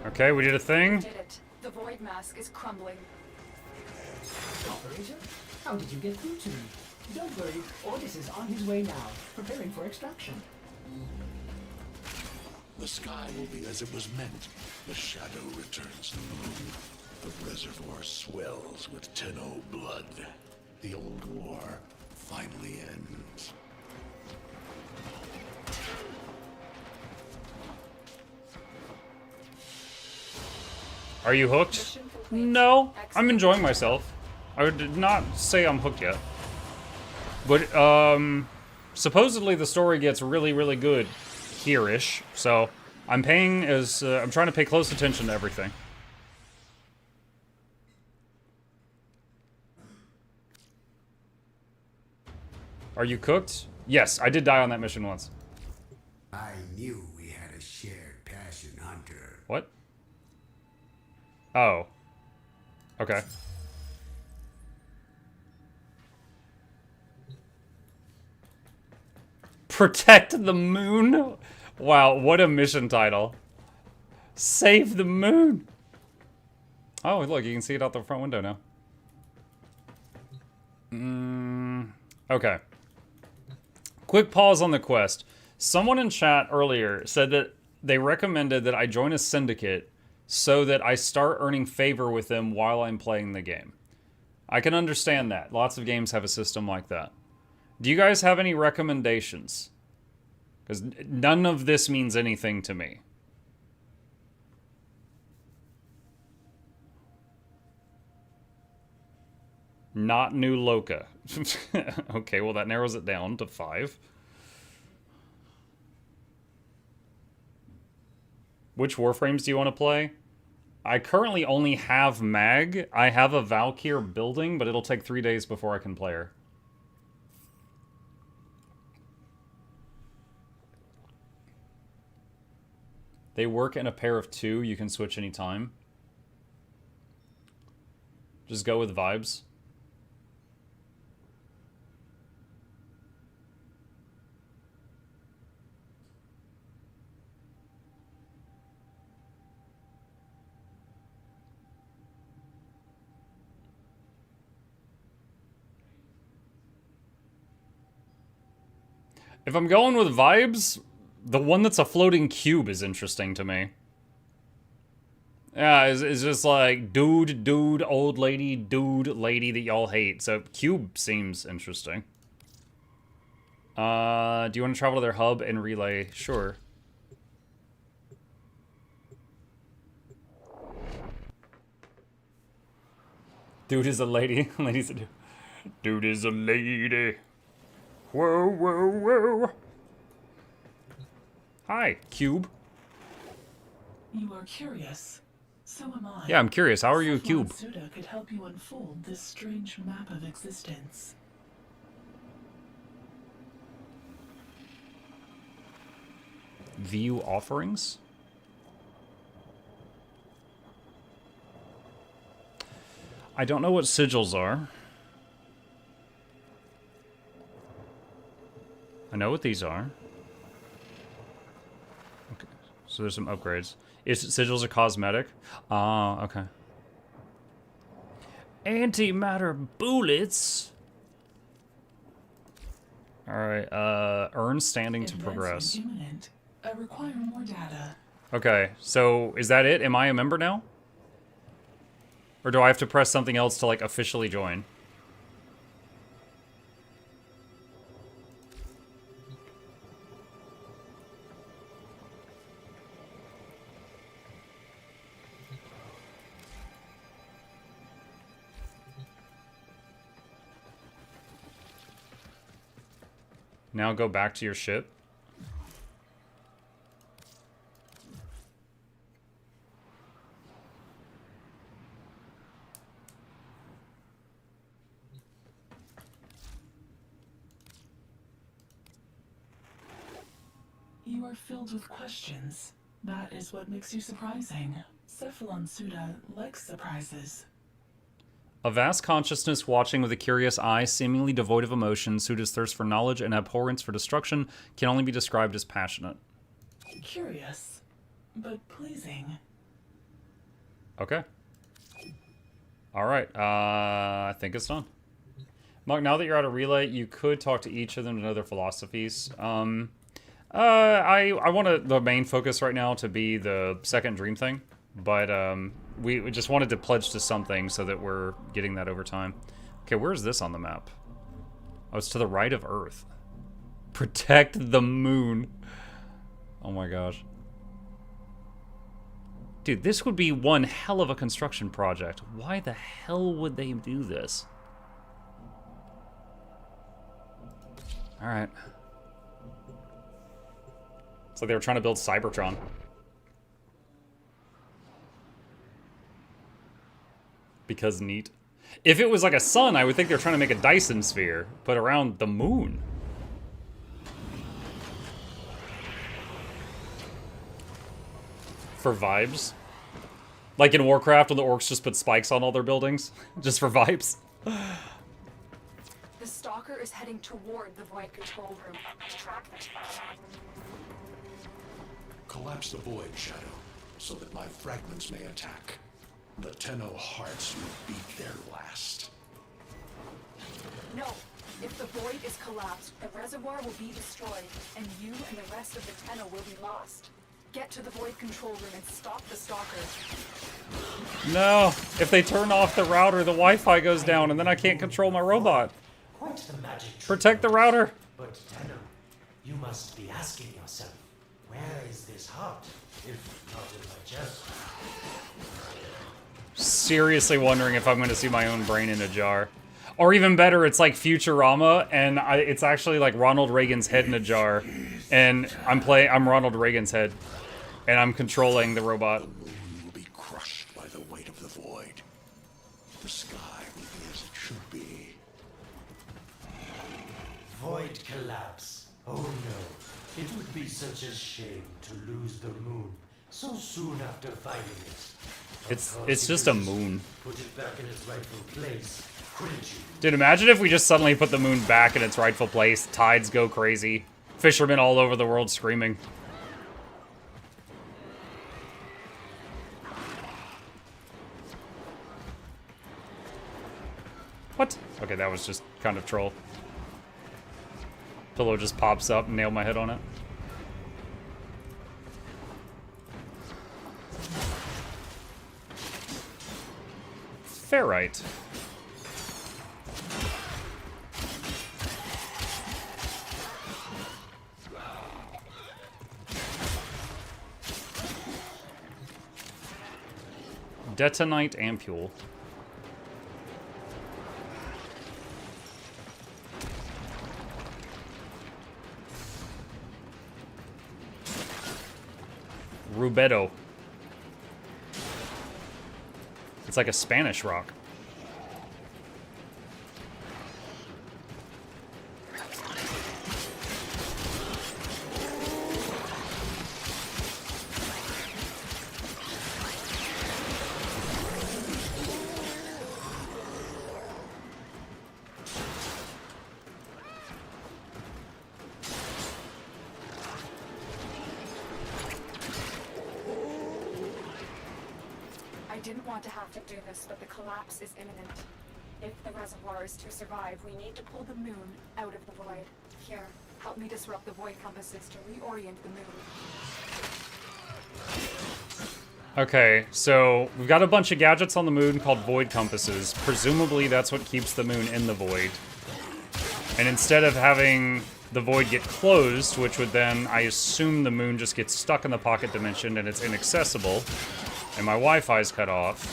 Speaker 1: Okay, we did a thing.
Speaker 2: Did it. The void mask is crumbling.
Speaker 6: Operator, how did you get through to me? Don't worry, Ordis is on his way now, preparing for extraction.
Speaker 4: The sky will be as it was meant. The shadow returns to the moon. The reservoir swells with Tenno blood. The old war finally ends.
Speaker 1: Are you hooked?
Speaker 2: Mission complete.
Speaker 1: No, I'm
Speaker 2: Excellent.
Speaker 1: enjoying myself. I would not say I'm hooked yet. But, supposedly the story gets really, really good here-ish, so I'm paying as, I'm trying to pay close attention to everything. Are you cooked? Yes, I did die on that mission once.
Speaker 7: I knew we had a shared passion, Hunter.
Speaker 1: What? Oh. Okay. Protect the moon? Wow, what a mission title. Save the moon. Oh, look, you can see it out the front window now. Okay. Quick pause on the quest. Someone in chat earlier said that they recommended that I join a syndicate so that I start earning favor with them while I'm playing the game. I can understand that. Lots of games have a system like that. Do you guys have any recommendations? Because none of this means anything to me. Not new Loca. Okay, well that narrows it down to 5. Which Warframes do you want to play? I currently only have Mag. I have a Valkyr building, but it'll take 3 days before I can play her. They work in a pair of 2. You can switch anytime. Just go with vibes. If I'm going with vibes, the one that's a floating cube is interesting to me. Yeah, it's just like dude, old lady, lady that y'all hate. So cube seems interesting. Do you want to travel to their hub and relay? Sure. Dude is a lady. Lady's a dude. Dude is a lady. Whoa, whoa, whoa. Hi, Cube.
Speaker 8: You are curious. So am I.
Speaker 1: Yeah, I'm curious. How are you a cube?
Speaker 8: Suda could help you unfold this strange map of existence.
Speaker 1: View offerings? I don't know what sigils are. I know what these are. Okay, so there's some upgrades. Sigils are cosmetic? Ah, okay. Antimatter bullets. Alright, earn standing to progress.
Speaker 8: Imminent. I require more data.
Speaker 1: Okay, so is that it? Am I a member now? Or do I have to press something else to, like, officially join? Now go back to your ship.
Speaker 8: You are filled with questions. That is what makes you surprising. Cephalon Suda likes surprises.
Speaker 1: A vast consciousness watching with a curious eye, seemingly devoid of emotion, Suda's thirst for knowledge and abhorrence for destruction can only be described as passionate.
Speaker 8: Curious, but pleasing.
Speaker 1: Okay. Alright, I think it's done. Mug, now that you're out of Relay, you could talk to each of them to know their philosophies. I want the main focus right now to be the second dream thing. But we just wanted to pledge to something so that we're getting that over time. Okay, where's this on the map? Oh, it's to the right of Earth. Protect the moon. Oh my gosh. Dude, this would be one hell of a construction project. Why the hell would they do this? Alright. It's like they were trying to build Cybertron. Because neat. If it was like a sun, I would think they're trying to make a Dyson sphere, but around the moon. For vibes. Like in Warcraft when the orcs just put spikes on all their buildings. Just for vibes.
Speaker 2: The stalker is heading toward the void control room. Track them.
Speaker 4: Collapse the void, Shadow, so that my fragments may attack. The Tenno hearts will beat their last.
Speaker 2: No. If the void is collapsed, the reservoir will be destroyed, and you and the rest of the Tenno will be lost. Get to the void control room and stop the stalker.
Speaker 1: No. If they turn off the router, the Wi-Fi goes down, and then I can't control my robot.
Speaker 5: Quite the magic trick.
Speaker 1: Protect the router.
Speaker 5: But Tenno, you must be asking yourself, where is this heart, if not in my chest?
Speaker 1: Seriously wondering if I'm going to see my own brain in a jar. Or even better, it's like Futurama, and it's actually like Ronald Reagan's head in a jar. And I'm Ronald Reagan's head. And I'm controlling the robot.
Speaker 4: The moon will be crushed by the weight of the void. The sky will be as it should be.
Speaker 5: Void collapse. Oh no. It would be such a shame to lose the moon so soon after finding it.
Speaker 1: It's just a moon.
Speaker 5: Put it back in its rightful place, couldn't you?
Speaker 1: Dude, imagine if we just suddenly put the moon back in its rightful place. Tides go crazy. Fishermen all over the world screaming. What? Okay, that was just kind of troll. Pillow just pops up and nail my head on it. Ferrite. Detonite ampule. Rubedo. It's like a Spanish rock.
Speaker 2: I didn't want to have to do this, but the collapse is imminent. If the reservoir is to survive, we need to pull the moon out of the void. Here, help me disrupt the void compasses to reorient the moon.
Speaker 1: Okay, so we've got a bunch of gadgets on the moon called void compasses. Presumably that's what keeps the moon in the void. And instead of having the void get closed, which would then, I assume the moon just gets stuck in the pocket dimension and it's inaccessible, and my Wi-Fi's cut off,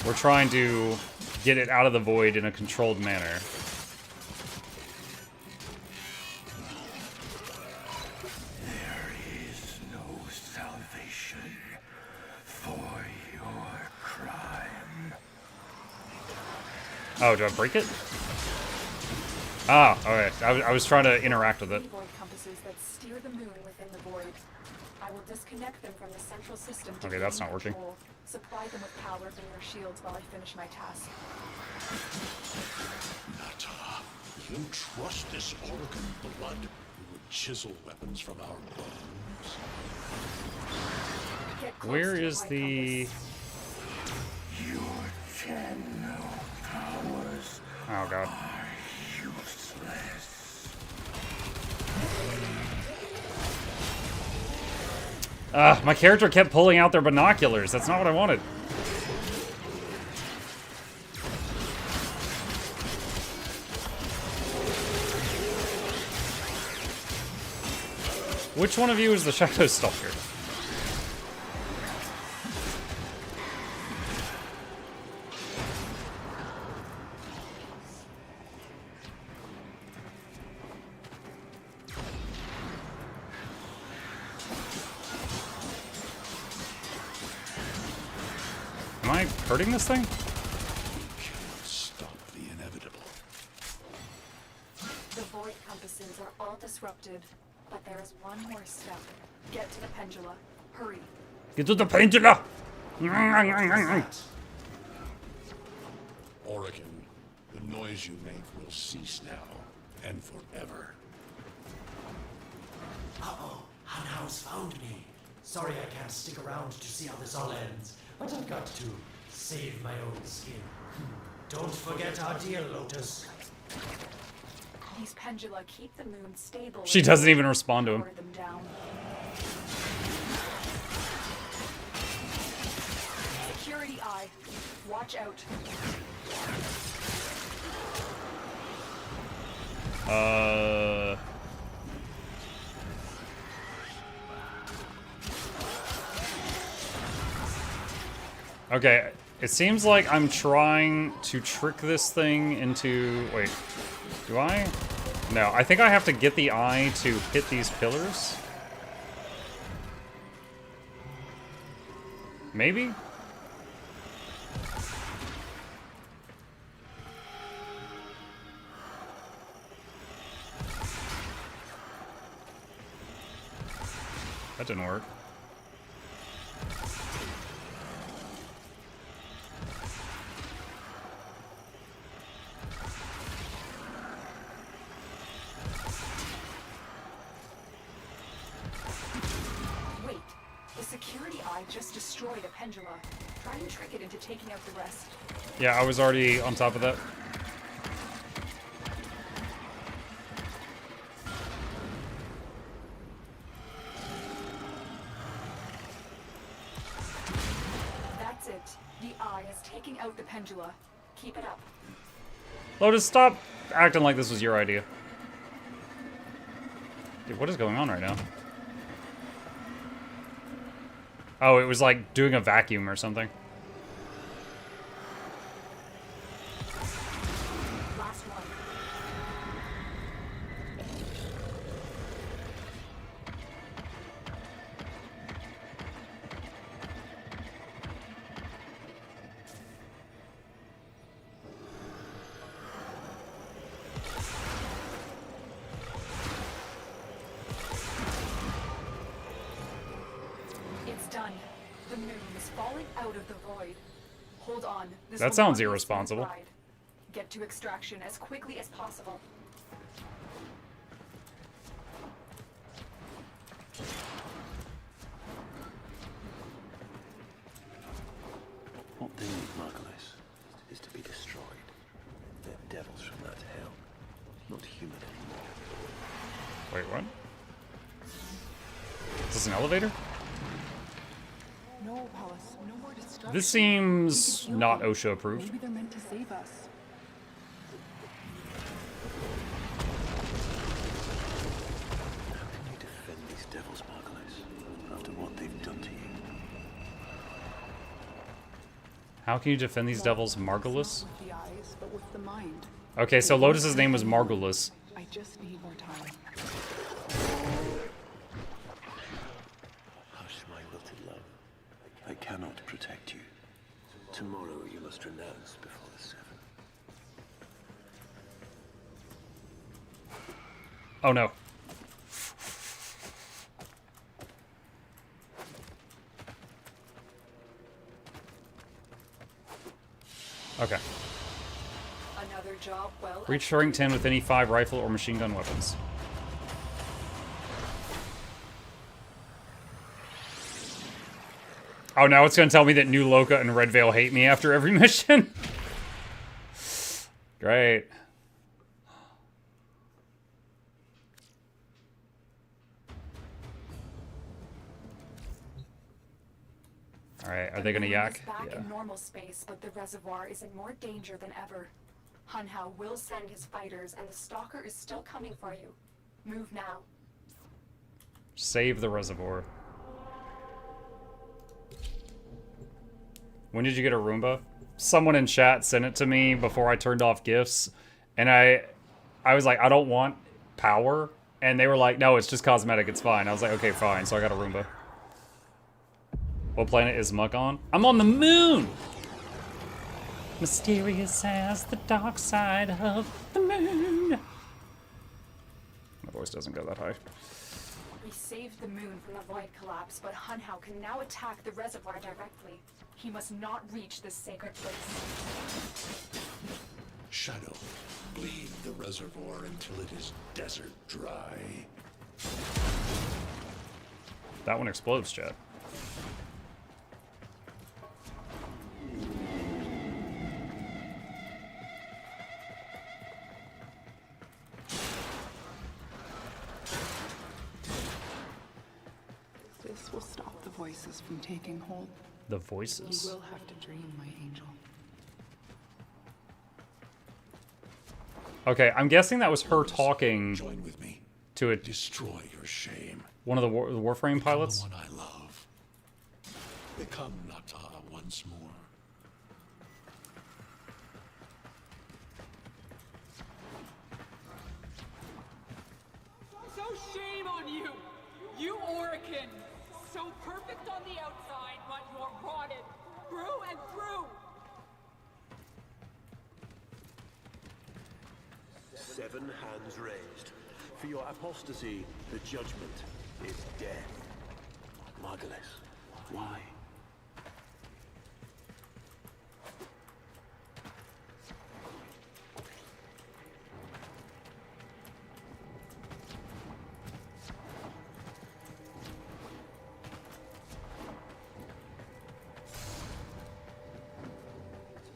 Speaker 1: we're trying to get it out of the void in a controlled manner.
Speaker 9: There is no salvation for your crime.
Speaker 1: Oh, do I break it? Ah, okay. I was trying to interact with it.
Speaker 2: Void compasses that steer the moon within the void. I will disconnect them from the central system to
Speaker 1: Okay, that's
Speaker 2: gain
Speaker 1: not working.
Speaker 2: control. Supply them with power from your shields while I finish my task.
Speaker 4: Nata, you trust this Orokin blood who would chisel weapons from our bones?
Speaker 2: Get close
Speaker 1: Where
Speaker 2: to
Speaker 1: is
Speaker 2: void
Speaker 1: the...
Speaker 2: compass.
Speaker 9: Your general powers
Speaker 1: Oh, God.
Speaker 9: are useless.
Speaker 1: My character kept pulling out their binoculars. That's not what I wanted. Which one of you is the Shadow Stalker? Am I hurting this thing?
Speaker 4: Cannot stop the inevitable.
Speaker 2: The void compasses are all disrupted, but there is one more step. Get to the pendula. Hurry.
Speaker 1: Get to the pendula!
Speaker 4: Oregon, the noise you make will cease now and forever.
Speaker 5: Uh-oh, Hanau's found me. Sorry I can't stick around to see how this all ends, but I've got to save my own skin. Don't forget our dear Lotus.
Speaker 2: These pendula keep the moon stable.
Speaker 1: She doesn't even respond to him.
Speaker 2: Power them down. Security eye. Watch out.
Speaker 1: Okay, it seems like I'm trying to trick this thing into... Wait, do I? No, I think I have to get the eye to hit these pillars. Maybe? That didn't work.
Speaker 2: Wait, the security eye just destroyed a pendula. Try and trick it into taking out the rest.
Speaker 1: Yeah, I was already on top of that.
Speaker 2: That's it. The eye is taking out the pendula. Keep it up.
Speaker 1: Lotus, stop acting like this was your idea. Dude, what is going on right now? Oh, it was like doing a vacuum or something.
Speaker 2: Last one. It's done. The moon is falling out of the void. Hold on. This
Speaker 1: That
Speaker 2: will
Speaker 1: sounds
Speaker 2: not be a smooth
Speaker 1: irresponsible.
Speaker 2: ride. Get to extraction as quickly as possible.
Speaker 5: What they need, Margulis, is to be destroyed. They're devils from that hell, not human anymore.
Speaker 1: Wait, what? Is this an elevator?
Speaker 8: No, Wallace, no more destruction.
Speaker 1: This seems not OSHA approved.
Speaker 8: Maybe they're meant to save us.
Speaker 5: How can you defend these devils, Margulis, after what they've done to you?
Speaker 1: How can you defend these devils, Margulis?
Speaker 8: Not with the eyes, but with the mind.
Speaker 1: Okay, so Lotus's name was Margulis.
Speaker 8: I just need more time.
Speaker 5: Hush, my wilted love. I cannot protect you. Tomorrow you must renounce before the seven.
Speaker 1: Oh no. Okay.
Speaker 2: Another job well.
Speaker 1: Reach rank 10 with any 5 rifle or machine gun weapons. Oh, now it's gonna tell me that New Loka and Red Veil hate me after every mission? Great. Alright, are they gonna yak?
Speaker 2: Back
Speaker 1: Yeah.
Speaker 2: in normal space, but the reservoir is in more danger than ever. Hunhao will send his fighters, and the stalker is still coming for you. Move now.
Speaker 1: Save the reservoir. When did you get a Roomba? Someone in chat sent it to me before I turned off gifts, and I was like, I don't want power, and they were like, no, it's just cosmetic, it's fine. I was like, okay, fine, so I got a Roomba. What planet is Muck on? I'm on the moon! Mysterious as the dark side of the moon. My voice doesn't go that high.
Speaker 2: We saved the moon from the void collapse, but Hunhow can now attack the reservoir directly. He must not reach this sacred place.
Speaker 4: Shadow, bleed the reservoir until it is desert dry.
Speaker 1: That one explodes, chat.
Speaker 8: This will stop the voices from taking hold.
Speaker 1: The
Speaker 8: You
Speaker 1: voices.
Speaker 8: will have to dream, my angel.
Speaker 1: Okay, I'm guessing that was her talking
Speaker 4: Join with me.
Speaker 1: to it.
Speaker 4: Destroy your shame.
Speaker 1: One of the Warframe pilots.
Speaker 4: Become the one I love. Become Nata once more.
Speaker 10: So shame on you! You Orican! So perfect on the outside, but you're rotted through and through!
Speaker 5: 7 hands raised. For your apostasy, the judgment is death. Margulis, why?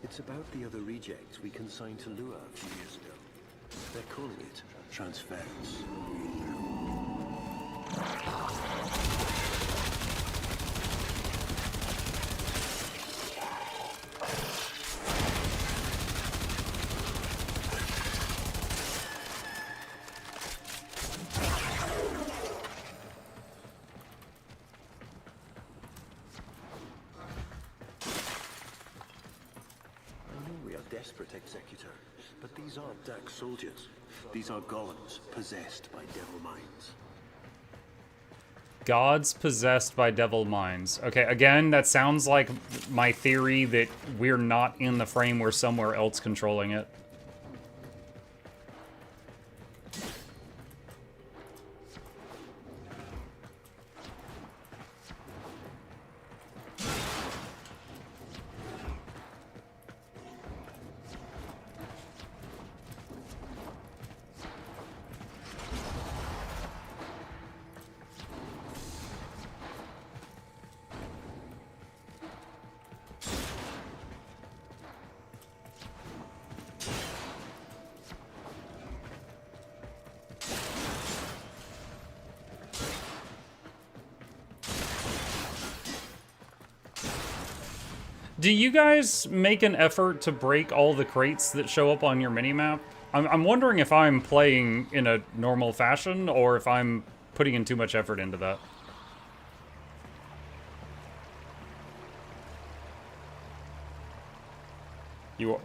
Speaker 5: It's about the other rejects we consigned to Lua a few years ago. They're calling it transference. Desperate executor, but these aren't Dax soldiers. These are gods possessed by devil minds.
Speaker 1: Gods possessed by devil minds. Okay, again, that sounds like my theory that we're not in the frame, we're somewhere else controlling it. Do you guys make an effort to break all the crates that show up on your minimap? I'm wondering if I'm playing in a normal fashion or if I'm putting in too much effort into that. You are.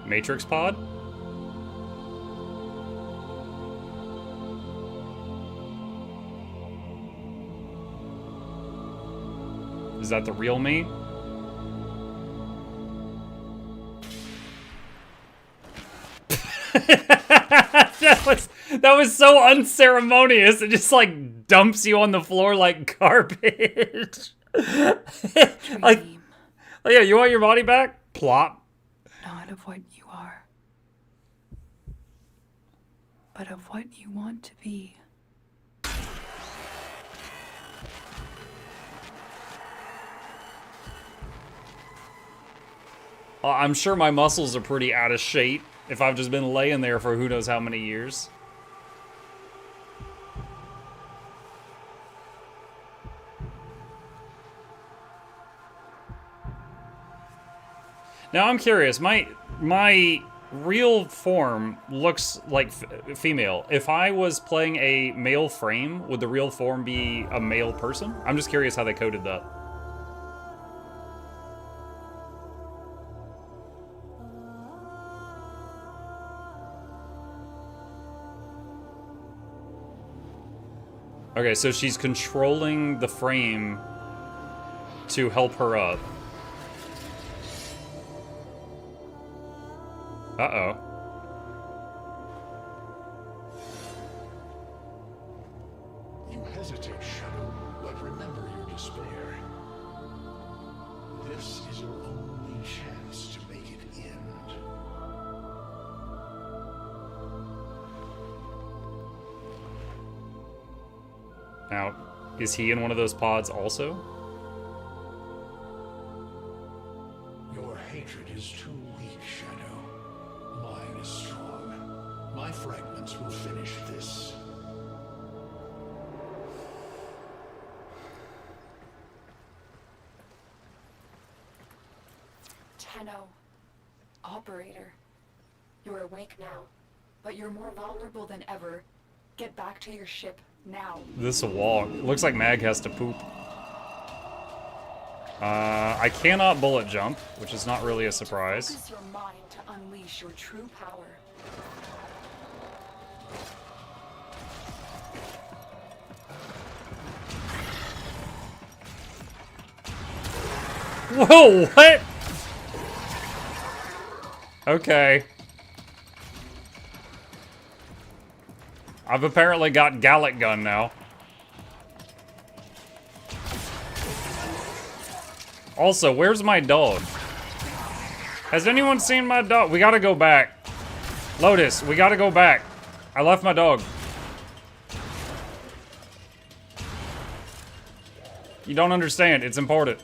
Speaker 1: Matrix pod? Is that the real me? that was so unceremonious. It just like dumps you on the floor like garbage. like, oh yeah, you want your body back? Plop.
Speaker 8: Not of what you are, but of what you want to be.
Speaker 1: I'm sure my muscles are pretty out of shape if I've just been laying there for who knows how many years. Now I'm curious, my real form looks like female. If I was playing a male frame, would the real form be a male person? I'm just curious how they coded that. Okay, so she's controlling the frame to help her up. Uh-oh.
Speaker 4: You hesitate, Shadow, but remember your despair. This is your only chance to make it end.
Speaker 1: Now, is he in one of those pods also?
Speaker 4: Your hatred is too weak, Shadow. Mine is strong. My fragments will finish this.
Speaker 2: Tenno. Operator. You're awake now, but you're more vulnerable than ever. Get back to your ship now.
Speaker 1: This walk. Looks like Mag has to poop. I cannot bullet jump, which is not really a surprise.
Speaker 2: Focus your mind to unleash your true power.
Speaker 1: Whoa, what? Okay. I've apparently got Gallic gun now. Also, where's my dog? Has anyone seen my dog? We gotta go back. Lotus, we gotta go back. I left my dog. You don't understand. It's important.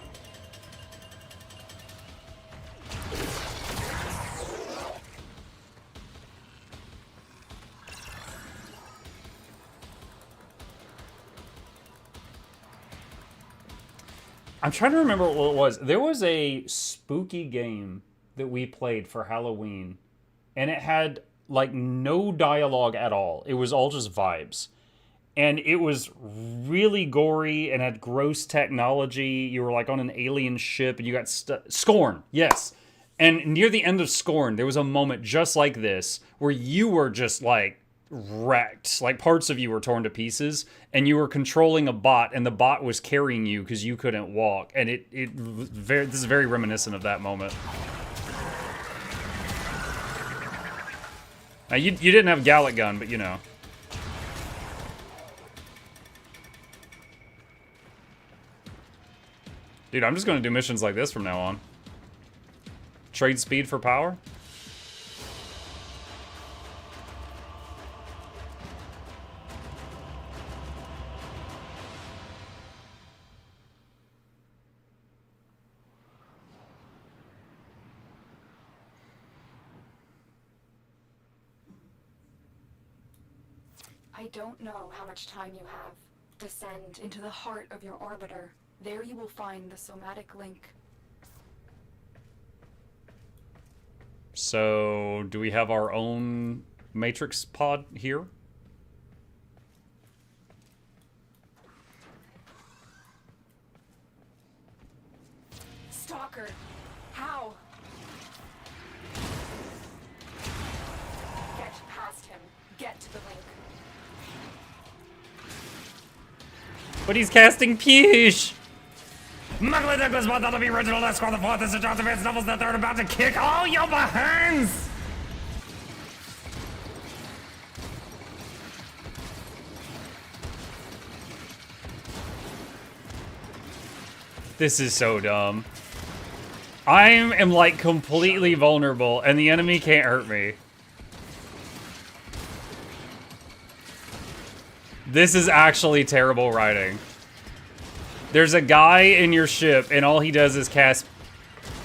Speaker 1: I'm trying to remember what it was. There was a spooky game that we played for Halloween, and it had, like, no dialogue at all. It was all just vibes. And it was really gory and had gross technology. You were, like, on an alien ship, and you got Scorn, yes. And near the end of Scorn, there was a moment just like this, where you were just, like, wrecked. Like, parts of you were torn to pieces, and you were controlling a bot, and the bot was carrying you because you couldn't walk. And this is very reminiscent of that moment. Now, you didn't have Gallic gun, but you know. Dude, I'm just gonna do missions like this from now on. Trade speed for power?
Speaker 2: I don't know how much time you have. Descend into the heart of your orbiter. There you will find the somatic link.
Speaker 1: So, do we have our own Matrix pod here?
Speaker 2: Stalker! How? Get past him. Get to the link.
Speaker 1: But he's casting Puge! MuklukYoutube was one of the original Let's Score the Fourth. This is Johnson Vance Doubles the Third, about to kick all your behinds! This is so dumb. I am like completely vulnerable and the enemy can't hurt me. This is actually terrible writing. There's a guy in your ship, and all he does is cast...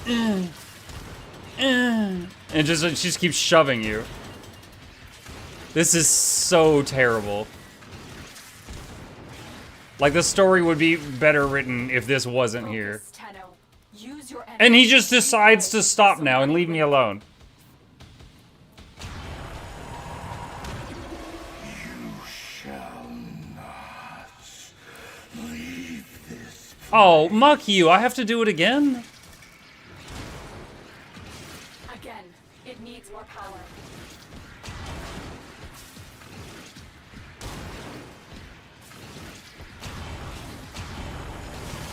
Speaker 1: and just keeps shoving you. This is so terrible. Like, the story would be better written if this wasn't here. And he just decides to stop now and leave me alone. Oh, muck you! I have to do it again?
Speaker 2: Again, it needs more power.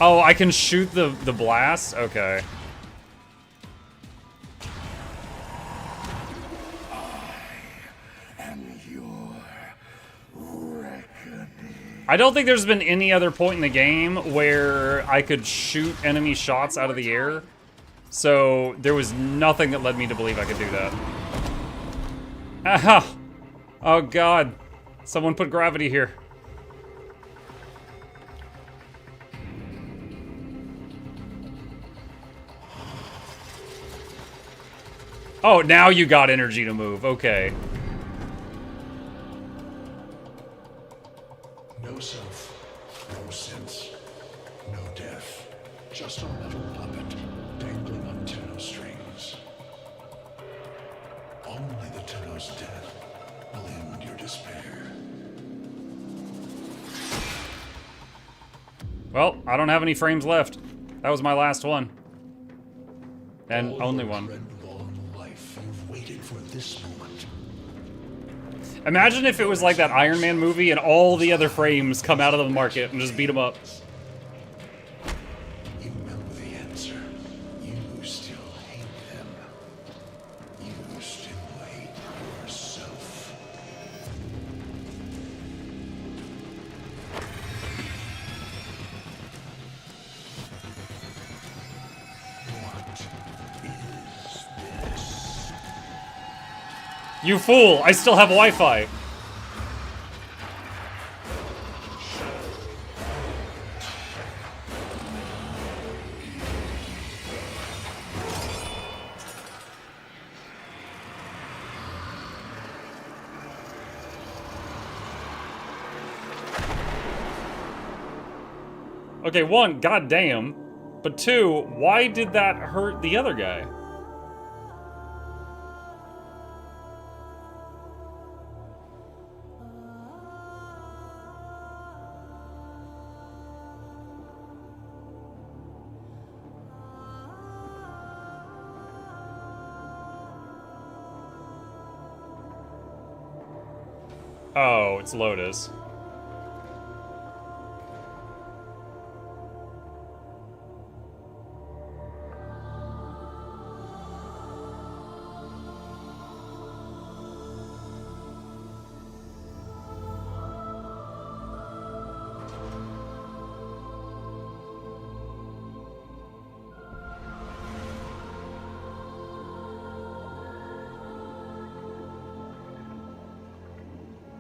Speaker 1: Oh, I can shoot the blast? Okay. I don't think there's been any other point in the game where I could shoot enemy shots out of the air. So there was nothing that led me to believe I could do that. Aha! Oh god. Someone put gravity here. Oh, now you got energy to move. Okay.
Speaker 4: No self, no sense, no death. Just a metal puppet dangling on Tenno strings. Only the Tenno's death will end your despair.
Speaker 1: Well, I don't have any frames left. That was my last one. And
Speaker 4: All
Speaker 1: only
Speaker 4: your
Speaker 1: one.
Speaker 4: dreadlong life, you've waited for this moment.
Speaker 1: Imagine if it was like that Iron Man movie and all the other frames come out of the market and just beat them up.
Speaker 4: You remember the answer. You still hate them. You still hate yourself. What is this?
Speaker 1: You fool! I still have Wi-Fi. Okay, one, goddamn. But two, why did that hurt the other guy? Oh, it's Lotus.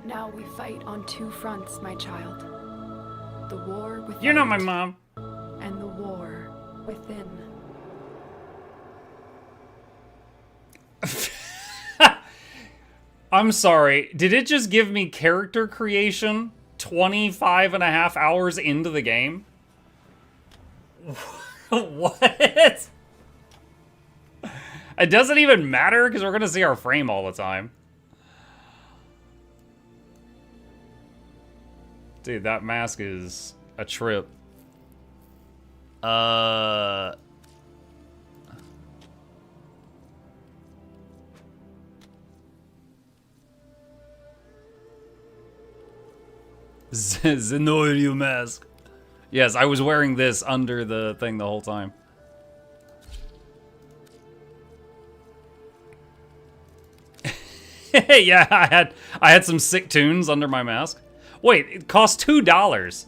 Speaker 2: Now we fight on two fronts, my child. The war without.
Speaker 1: You're not my mom.
Speaker 2: And the war within.
Speaker 1: I'm sorry, did it just give me character creation 25 and a half hours into the game? What? It doesn't even matter because we're going to see our frame all the time. Dude, that mask is a trip. Zenoriu mask. Yes, I was wearing this under the thing the whole time. Yeah, I had some sick tunes under my mask. Wait, it cost $2.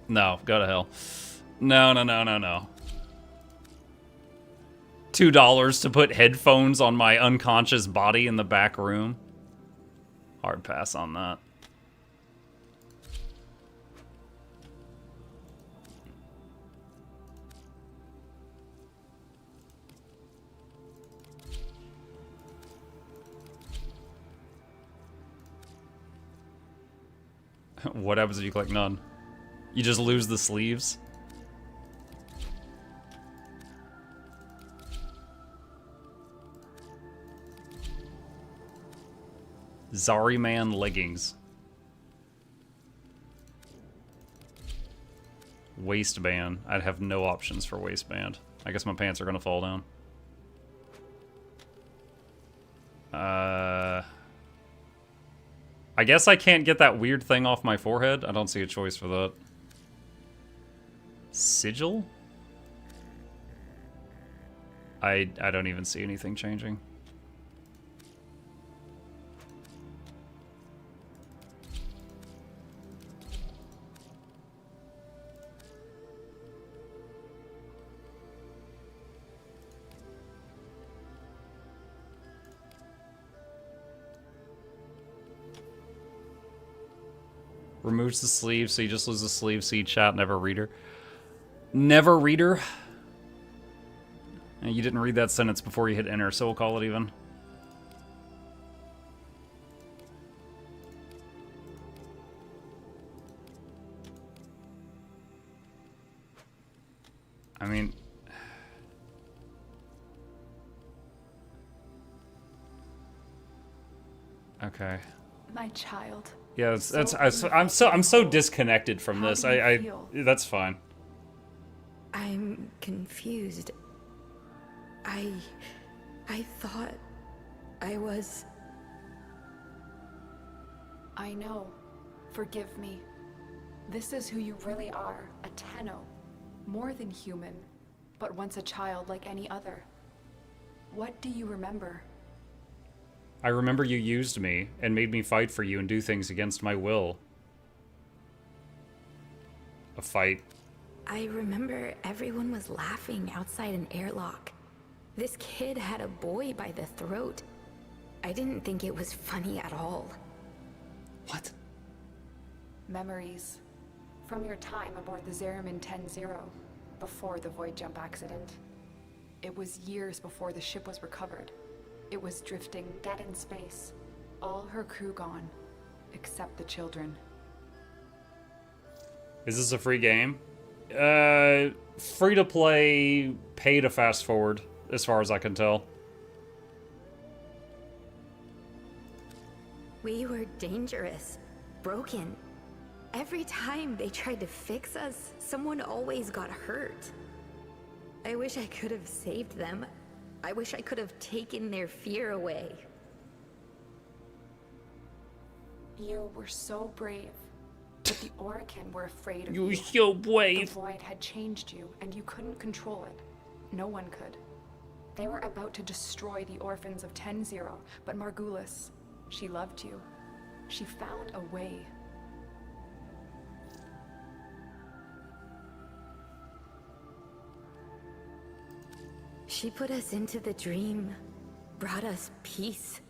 Speaker 1: No, go to hell. No. $2 to put headphones on my unconscious body in the back room. Hard pass on that. What happens if you click none? You just lose the sleeves? Zariman leggings. Waistband. I'd have no options for waistband. I guess my pants are gonna fall down. I guess I can't get that weird thing off my forehead. I don't see a choice for that. Sigil? I don't even see anything changing. Removes the sleeve, so you just lose the sleeve, so you chat, never reader. Never reader? You didn't read that sentence before you hit enter, so we'll call it even. I mean... Okay.
Speaker 2: My child.
Speaker 1: Yeah, I'm so disconnected from
Speaker 2: How
Speaker 1: this.
Speaker 2: do you feel?
Speaker 1: That's fine.
Speaker 11: I'm confused. I thought I was...
Speaker 2: I know. Forgive me. This is who you really are, a Tenno. More than human, but once a child like any other. What do you remember?
Speaker 1: I remember you used me and made me fight for you and do things against my will. A fight.
Speaker 11: I remember everyone was laughing outside an airlock. This kid had a boy by the throat. I didn't think it was funny at all.
Speaker 1: What?
Speaker 2: Memories. From your time aboard the Zeramin 10-0, before the void jump accident. It was years before the ship was recovered. It was drifting dead in space. All her crew gone, except the children.
Speaker 1: Is this a free game? Free to play, pay to fast forward, as far as I can tell.
Speaker 11: We were dangerous, broken. Every time they tried to fix us, someone always got hurt. I wish I could have saved them. I wish I could have taken their fear away.
Speaker 2: You were so brave, but the Orokin were afraid of
Speaker 1: You
Speaker 2: you.
Speaker 1: were so brave.
Speaker 2: The void had changed you, and you couldn't control it. No one could. They were about to destroy the orphans of 10-0, but Margulis, she loved you. She found a way.
Speaker 11: She put us into the dream, brought us peace.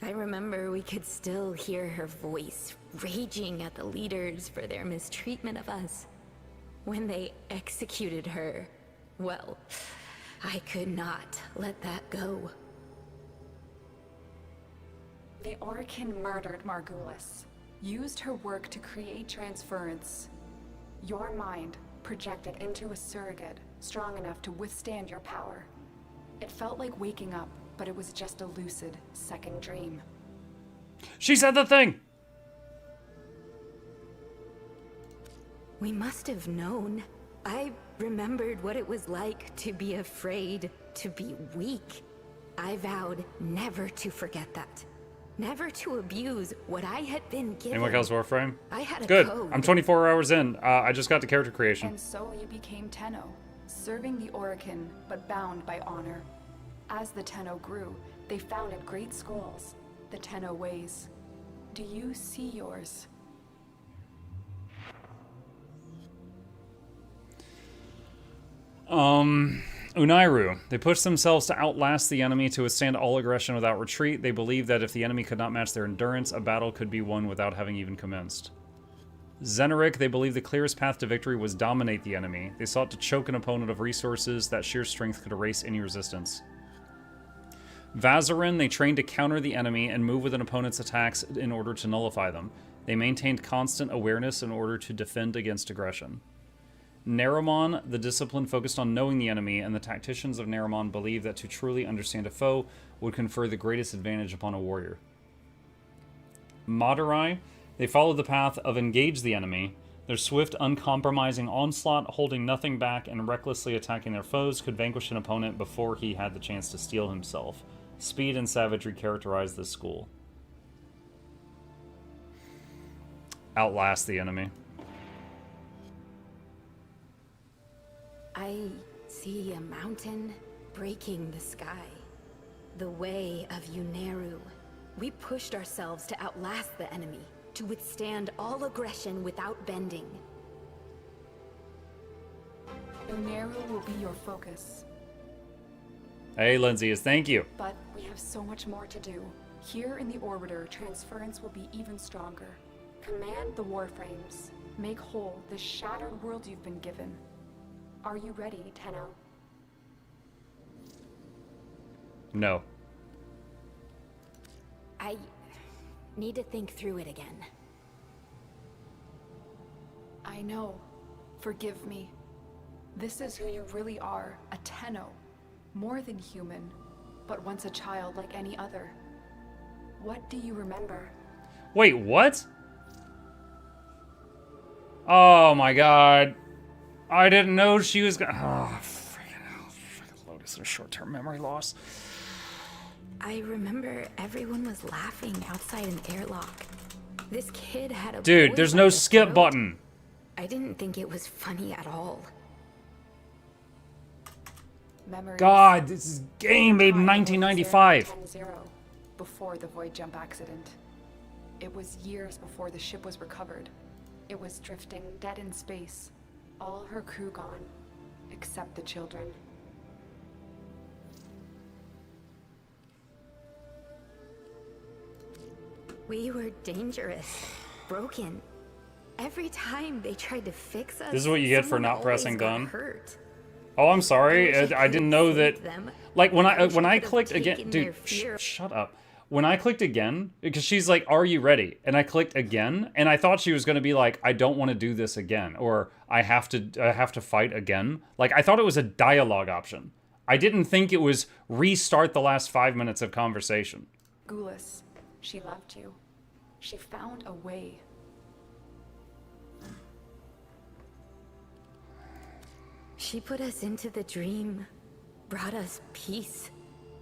Speaker 11: I remember we could still hear her voice, raging at the leaders for their mistreatment of us. When they executed her, well, I could not let that go.
Speaker 2: The Orokin murdered Margulis, used her work to create transference. Your mind projected into a surrogate strong enough to withstand your power. It felt like waking up, but it was just a lucid second dream.
Speaker 1: She said the thing!
Speaker 11: We must have known. I remembered what it was like to be afraid, to be weak. I vowed never to forget that. Never to abuse what I had been given.
Speaker 1: Anyone else Warframe?
Speaker 11: I had a
Speaker 1: Good.
Speaker 11: code.
Speaker 1: I'm 24 hours in. I just got to character creation.
Speaker 2: And so you became Tenno, serving the Orokin, but bound by honor. As the Tenno grew, they founded great schools, the Tenno ways. Do you see yours?
Speaker 1: Unairu. They push themselves to outlast the enemy to withstand all aggression without retreat. They believe that if the enemy could not match their endurance, a battle could be won without having even commenced. Zeneric. They believe the clearest path to victory was dominate the enemy. They sought to choke an opponent of resources that sheer strength could erase any resistance. Vazarin. They trained to counter the enemy and move with an opponent's attacks in order to nullify them. They maintained constant awareness in order to defend against aggression. Naramon, the discipline focused on knowing the enemy, and the tacticians of Naramon believe that to truly understand a foe would confer the greatest advantage upon a warrior. Madurai, they followed the path of engage the enemy. Their swift, uncompromising onslaught, holding nothing back and recklessly attacking their foes, could vanquish an opponent before he had the chance to steel himself. Speed and savagery characterize this school. Outlast the enemy.
Speaker 11: I see a mountain breaking the sky. The way of Uneru. We pushed ourselves to outlast the enemy, to withstand all aggression without bending.
Speaker 2: Uneru will be your focus.
Speaker 1: Hey, Lindsay, thank you.
Speaker 2: But we have so much more to do. Here in the Orbiter, transference will be even stronger. Command the Warframes. Make whole this shattered world you've been given. Are you ready, Tenno?
Speaker 1: No.
Speaker 11: I need to think through it again.
Speaker 2: I know. Forgive me. This is who you really are, a Tenno. More than human, but once a child like any other. What do you remember?
Speaker 1: Wait, what? Oh my god. I didn't know she was gonna... Oh, freaking hell. Freaking Lotus and short-term memory loss.
Speaker 11: I remember everyone was laughing outside an airlock. This kid had a
Speaker 1: Dude,
Speaker 11: voice
Speaker 1: there's
Speaker 11: in
Speaker 1: no
Speaker 11: his
Speaker 1: skip
Speaker 11: throat.
Speaker 1: button.
Speaker 11: I didn't think it was funny at all.
Speaker 2: Memories.
Speaker 1: God, this is game made in 1995.
Speaker 2: 10-0, before the void jump accident. It was years before the ship was recovered. It was drifting dead in space. All her crew gone, except the children.
Speaker 11: We were dangerous, broken. Every time they tried to fix us,
Speaker 1: This is what you get for
Speaker 11: someone
Speaker 1: not
Speaker 11: always
Speaker 1: pressing
Speaker 11: got
Speaker 1: done.
Speaker 11: hurt.
Speaker 1: Oh, I'm sorry. I didn't know that.
Speaker 11: Them.
Speaker 1: Like when I
Speaker 11: could've
Speaker 1: clicked again,
Speaker 11: taken
Speaker 1: dude,
Speaker 11: their fear.
Speaker 1: shut up. When I clicked again, because she's like, "Are you ready?" and I clicked again, and I thought she was going to be like, "I don't want to do this again," or I have to fight again." Like I thought it was a dialogue option. I didn't think it was restart the last 5 minutes of conversation.
Speaker 2: Gulas, she loved you. She found a way.
Speaker 11: She put us into the dream, brought us peace.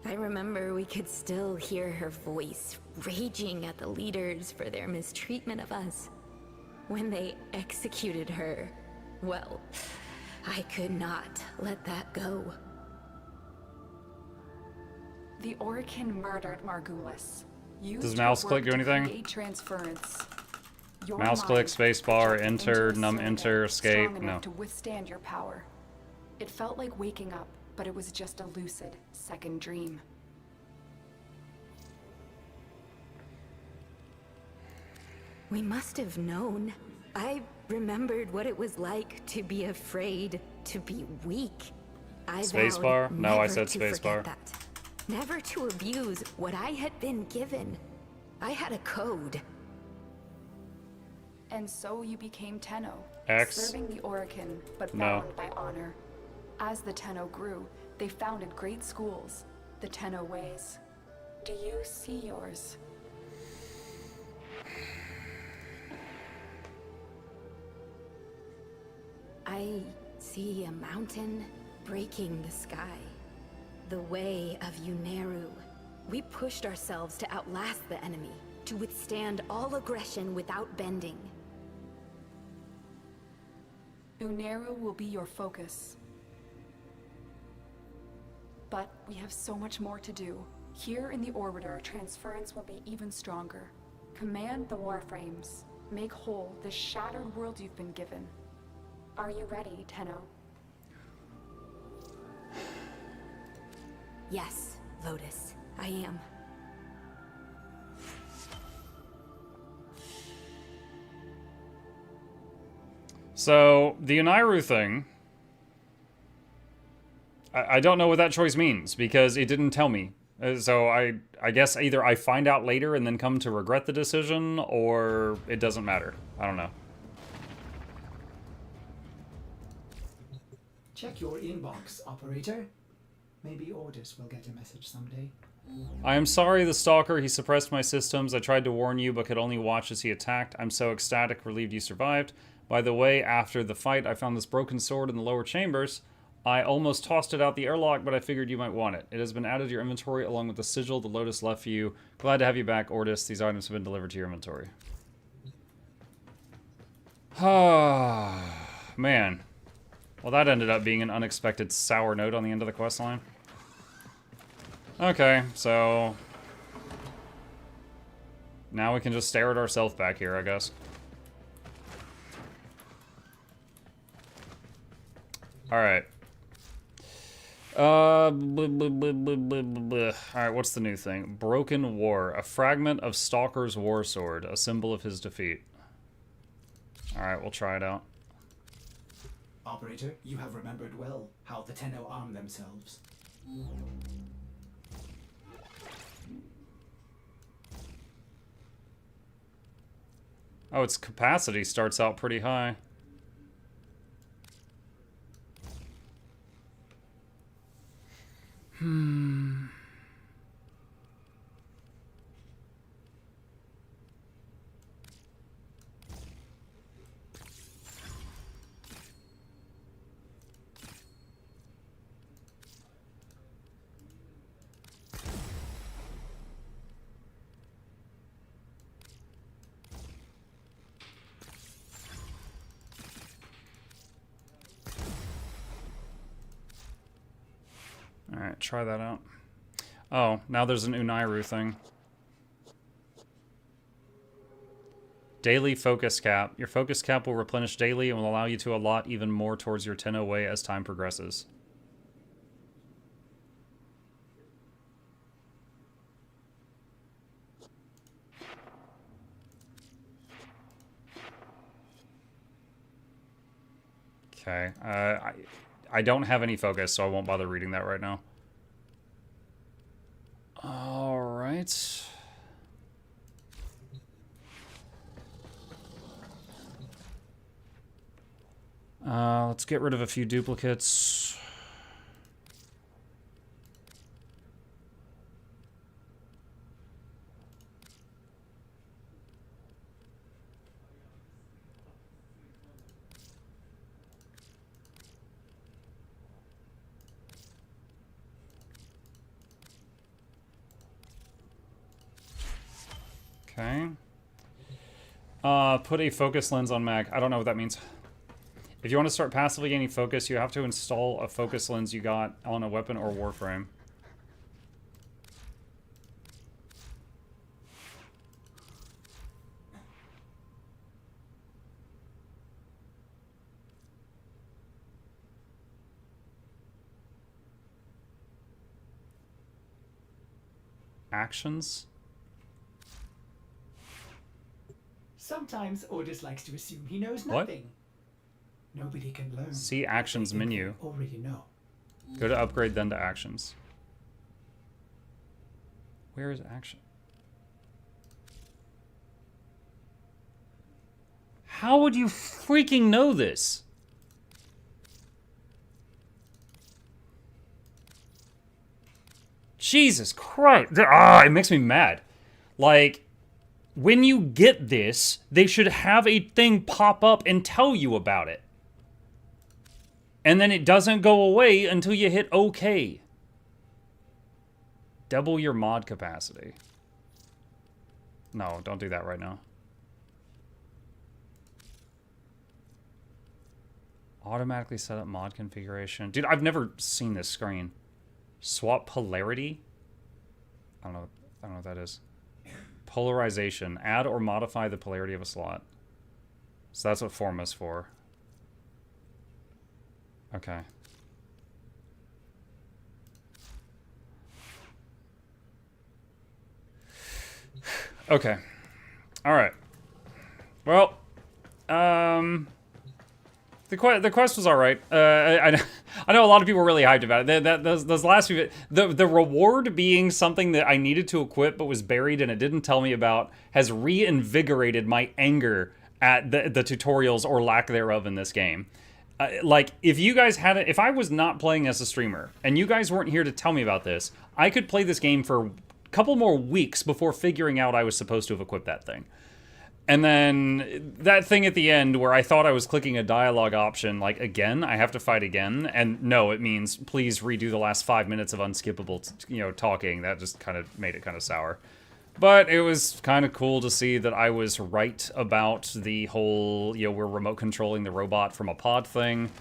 Speaker 11: I remember we could still hear her voice, raging at the leaders for their mistreatment of us. When they executed her, well, I could not let that go.
Speaker 2: The Orokin murdered Margulis.
Speaker 1: Does mouse click do anything?
Speaker 2: Transference. Your
Speaker 1: Mouse click,
Speaker 2: mind
Speaker 1: space bar,
Speaker 2: projected
Speaker 1: enter,
Speaker 2: into a
Speaker 1: num
Speaker 2: cylinder
Speaker 1: enter, escape.
Speaker 2: strong
Speaker 1: No.
Speaker 2: enough to withstand your power. It felt like waking up, but it was just a lucid second dream.
Speaker 11: We must have known. I remembered what it was like to be afraid, to be weak. I
Speaker 1: Space
Speaker 11: vowed
Speaker 1: bar? No, I
Speaker 11: never
Speaker 1: said
Speaker 11: to
Speaker 1: space
Speaker 11: forget
Speaker 1: bar.
Speaker 11: that. Never to abuse what I had been given. I had a code.
Speaker 2: And so you became Tenno,
Speaker 1: X?
Speaker 2: serving the Orokin, but
Speaker 1: No.
Speaker 2: bound by honor. As the Tenno grew, they founded great schools, the Tenno ways. Do you see yours?
Speaker 11: I see a mountain breaking the sky. The way of Uneru. We pushed ourselves to outlast the enemy, to withstand all aggression without bending.
Speaker 2: Uneru will be your focus. But we have so much more to do. Here in the Orbiter, transference will be even stronger. Command the Warframes. Make whole this shattered world you've been given. Are you ready, Tenno?
Speaker 11: Yes, Lotus, I am.
Speaker 1: So the Uniru thing, I don't know what that choice means because it didn't tell me. So I guess either I find out later and then come to regret the decision, or it doesn't matter. I don't know.
Speaker 6: Check your inbox, operator. Maybe Ordis will get a message someday.
Speaker 1: I am sorry, the stalker. He suppressed my systems. I tried to warn you, but could only watch as he attacked. I'm so ecstatic, relieved you survived. By the way, after the fight, I found this broken sword in the lower chambers. I almost tossed it out the airlock, but I figured you might want it. It has been added to your inventory along with the sigil the Lotus left for you. Glad to have you back, Ordis. These items have been delivered to your inventory. Man. Well, that ended up being an unexpected sour note on the end of the quest line. Okay, so... now we can just stare at ourselves back here, I guess. Alright. Alright, what's the new thing? Broken War. A fragment of Stalker's war sword. A symbol of his defeat. Alright, we'll try it out.
Speaker 6: Operator, you have remembered well how the Tenno arm themselves.
Speaker 1: Oh, its capacity starts out pretty high. Alright, try that out. Oh, now there's an Unairu thing. Daily focus cap. Your focus cap will replenish daily and will allow you to allot even more towards your Tenno way as time progresses. Okay, I don't have any focus, so I won't bother reading that right now. Alright. Let's get rid of a few duplicates. Okay. Put a focus lens on mag. I don't know what that means. If you want to start passively gaining focus, you have to install a focus lens you got on a weapon or warframe. Actions?
Speaker 6: Sometimes Ordis likes to assume he knows
Speaker 1: What?
Speaker 6: nothing. Nobody can learn.
Speaker 1: See actions menu.
Speaker 6: Already know.
Speaker 1: Go to upgrade, then to actions. Where is action? How would you freaking know this? Jesus Christ. It makes me mad. Like, when you get this, they should have a thing pop up and tell you about it. And then it doesn't go away until you hit OK. Double your mod capacity. No, don't do that right now. Automatically set up mod configuration. Dude, I've never seen this screen. Swap polarity? I don't know what that is. Polarization. Add or modify the polarity of a slot. So that's what form is for. Okay. Okay. All right. Well, the quest was all right. I know a lot of people were really hyped about it. Those last few, the reward being something that I needed to equip but was buried and it didn't tell me about has reinvigorated my anger at the tutorials or lack thereof in this game. Like, if you guys had it, if I was not playing as a streamer and you guys weren't here to tell me about this, I could play this game for a couple more weeks before figuring out I was supposed to have equipped that thing. And then that thing at the end where I thought I was clicking a dialogue option, like, again, I have to fight again. And no, it means please redo the last 5 minutes of unskippable, talking. That just kind of made it kind of sour. But it was kind of cool to see that I was right about the whole, we're remote controlling the robot from a pod thing.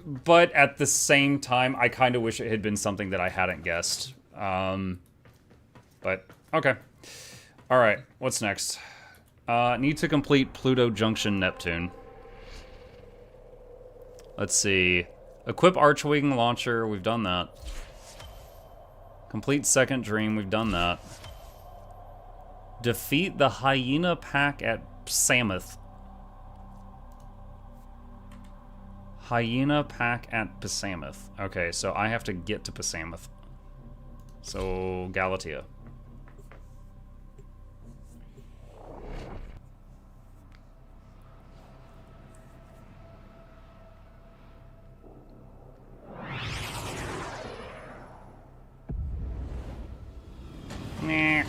Speaker 1: But at the same time, I kind of wish it had been something that I hadn't guessed. But, okay. Alright, what's next? Need to complete Pluto Junction Neptune. Let's see. Equip Archwing Launcher, we've done that. Complete Second Dream, we've done that. Defeat the Hyena Pack at Psamoth. Hyena Pack at Psamoth. Okay, so I have to get to Psamoth. So, Galatea. Nah.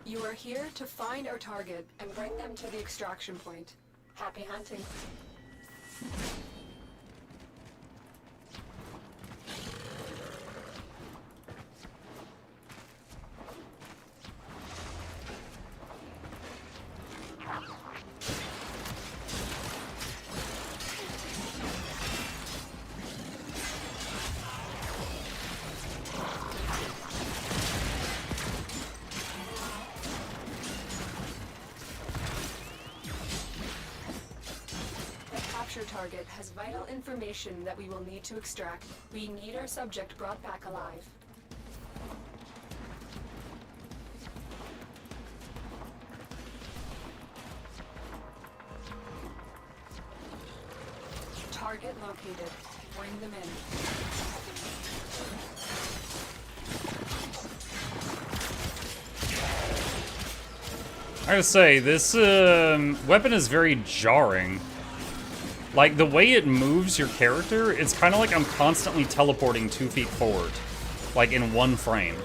Speaker 2: You are here to find our target and bring them to the extraction point. Happy hunting. Target has vital information that we will need to extract. We need our subject brought back alive. Target located. Bring them in.
Speaker 1: I gotta say, this weapon is very jarring. Like, the way it moves your character, it's kind of like I'm constantly teleporting 2 feet forward. Like, in one frame.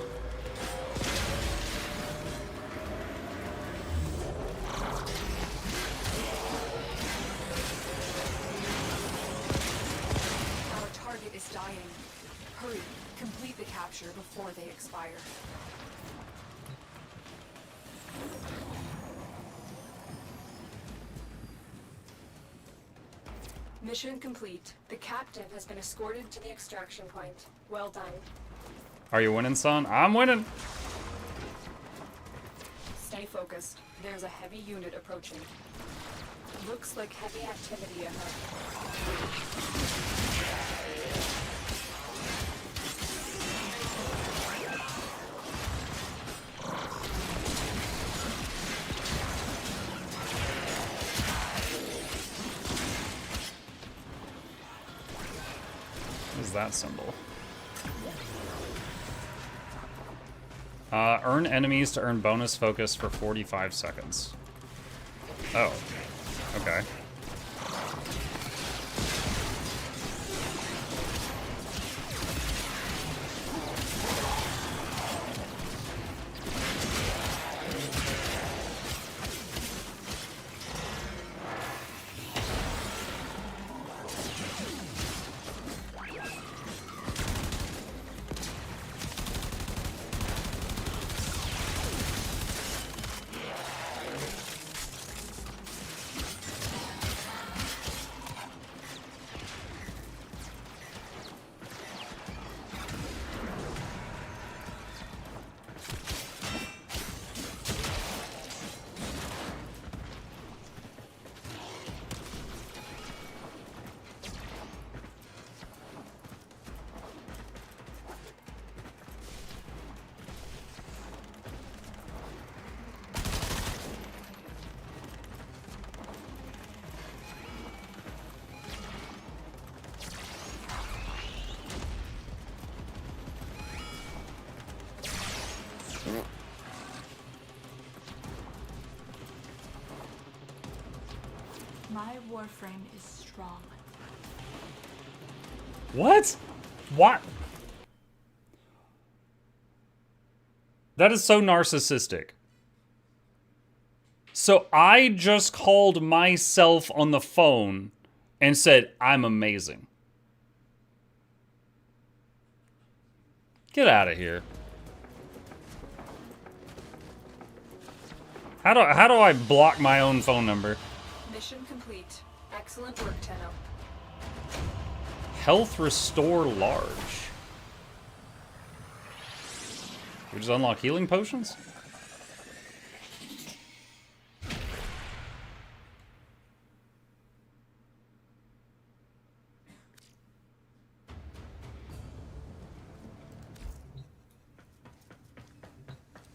Speaker 2: Our target is dying. Hurry, complete the capture before they expire. Mission complete. The captain has been escorted to the extraction point. Well done.
Speaker 1: Are you winning, son? I'm winning!
Speaker 2: Stay focused. There's a heavy unit approaching. Looks like heavy activity ahead.
Speaker 1: What is that symbol? Earn enemies to earn bonus focus for 45 seconds. Oh. Okay.
Speaker 10: My warframe is strong.
Speaker 1: What? What? That is so narcissistic. So I just called myself on the phone and said, I'm amazing. Get out of here. How do I block my own phone number?
Speaker 2: Mission complete. Excellent work, Tenno.
Speaker 1: Health restore large. We just unlock healing potions?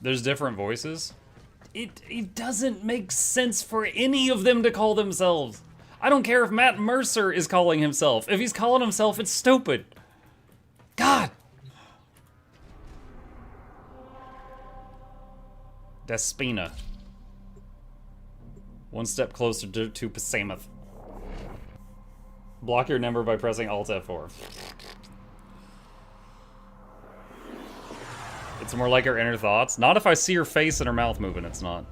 Speaker 1: There's different voices? It doesn't make sense for any of them to call themselves. I don't care if Matt Mercer is calling himself. If he's calling himself, it's stupid. God! Despina. One step closer to Pasamuth. Block your number by pressing Alt F4. It's more like her inner thoughts. Not if I see her face and her mouth moving, it's not.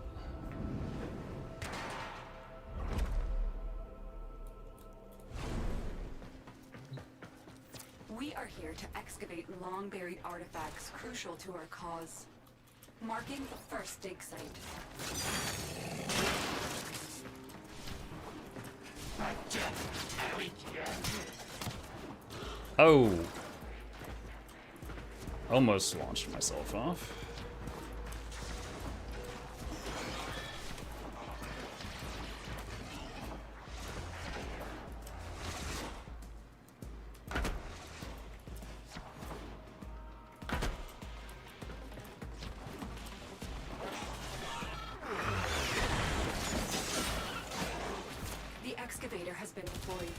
Speaker 2: We are here to excavate long-buried artifacts crucial to our cause. Marking the first dig site.
Speaker 1: Oh. Almost launched myself off.
Speaker 2: The excavator has been deployed.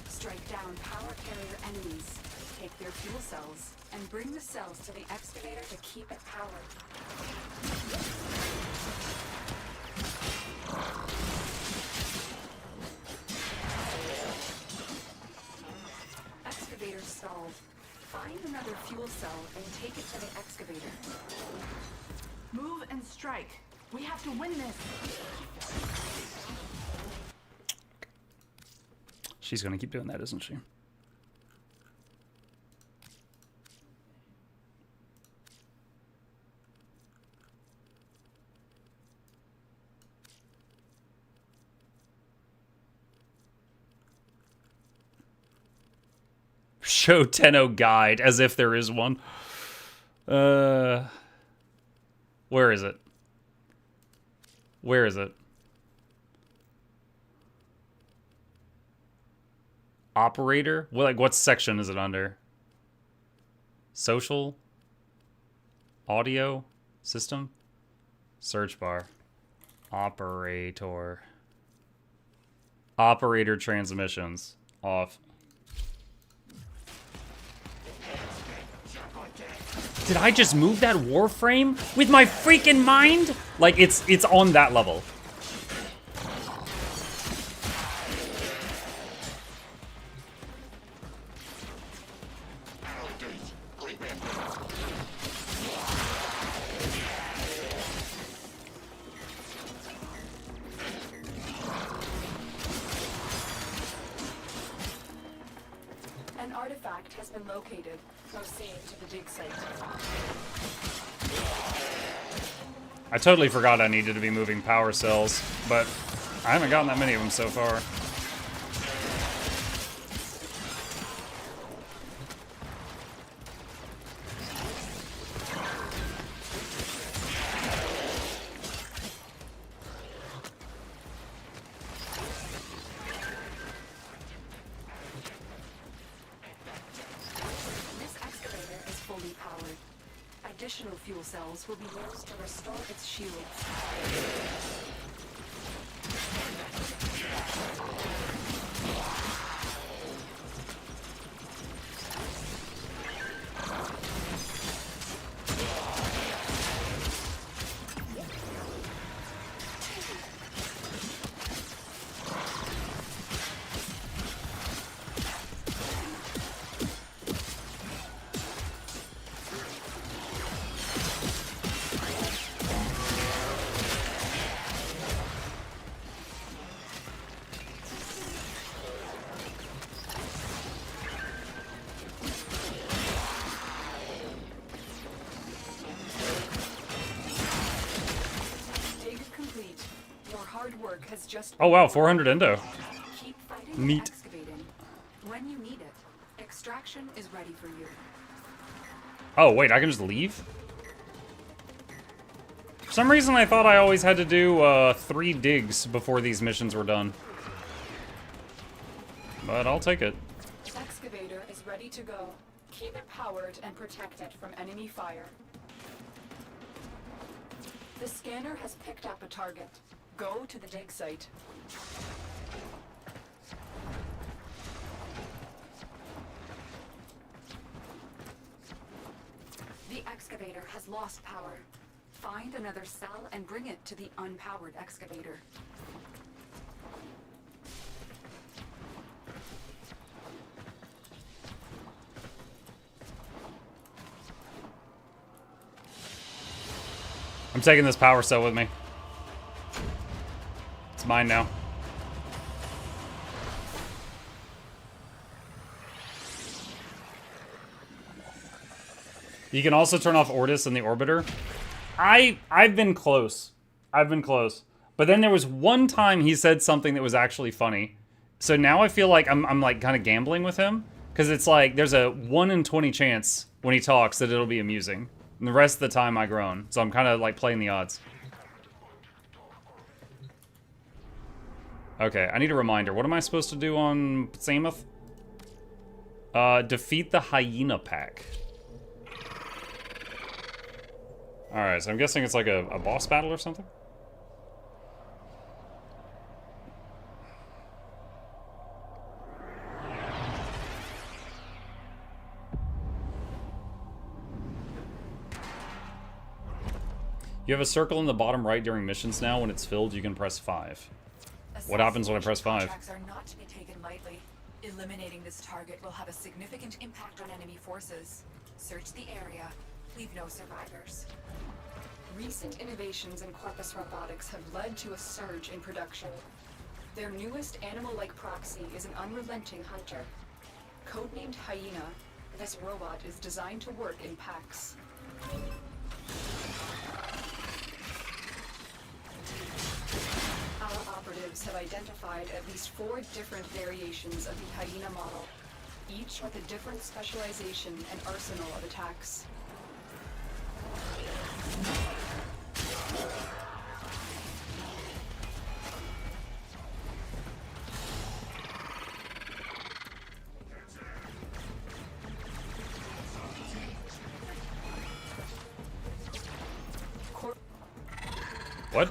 Speaker 2: Strike down power carrier enemies, take their fuel cells, and bring the cells to the excavator to keep it powered. Excavator stalled. Find another fuel cell and take it to the excavator.
Speaker 10: Move and strike. We have to win this.
Speaker 1: She's gonna keep doing that, isn't she? Show Tenno guide, as if there is one. Where is it? Where is it? Operator? Well, like, what section is it under? Social? Audio? System? Search bar. Operator. Operator transmissions. Off. Did I just move that warframe with my freaking mind? Like, it's on that level.
Speaker 2: An artifact has been located. Proceed to the dig site.
Speaker 1: I totally forgot I needed to be moving power cells, but I haven't gotten that many of them so far.
Speaker 2: This excavator is fully powered. Additional fuel cells will be used to restore its shields. hard work has just.
Speaker 1: Oh wow, 400 endo.
Speaker 2: Keep fighting and
Speaker 1: Neat.
Speaker 2: excavating. When you need it, extraction is ready for you.
Speaker 1: Oh wait, I can just leave? For some reason I thought I always had to do 3 digs before these missions were done. But I'll take it.
Speaker 2: Excavator is ready to go. Keep it powered and protect it from enemy fire. The scanner has picked up a target. Go to the dig site. The excavator has lost power. Find another cell and bring it to the unpowered excavator.
Speaker 1: I'm taking this power cell with me. It's mine now. You can also turn off Ortis in the orbiter. I've been close. I've been close. But then there was one time he said something that was actually funny. So now I feel like I'm like kind of gambling with him. Because it's like there's a 1 in 20 chance when he talks that it'll be amusing. And the rest of the time I groan. So I'm kind of like playing the odds. Okay, I need a reminder. What am I supposed to do on Samuth? Defeat the hyena pack. Alright, so I'm guessing it's like a boss battle or something? You have a circle in the bottom right during missions now. When it's filled, you can press 5. What happens when I press 5?
Speaker 2: Contracts are not to be taken lightly. Eliminating this target will have a significant impact on enemy forces. Search the area. Leave no survivors. Recent innovations in Corpus robotics have led to a surge in production. Their newest animal-like proxy is an unrelenting hunter. Codenamed Hyena, this robot is designed to work in packs. Our operatives have identified at least 4 different variations of the Hyena model, each with a different specialization and arsenal of attacks.
Speaker 1: What?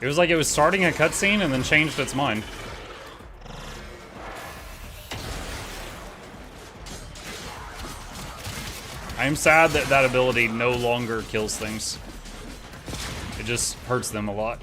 Speaker 1: It was like it was starting a cutscene and then changed its mind. I am sad that that ability no longer kills things. It just hurts them a lot.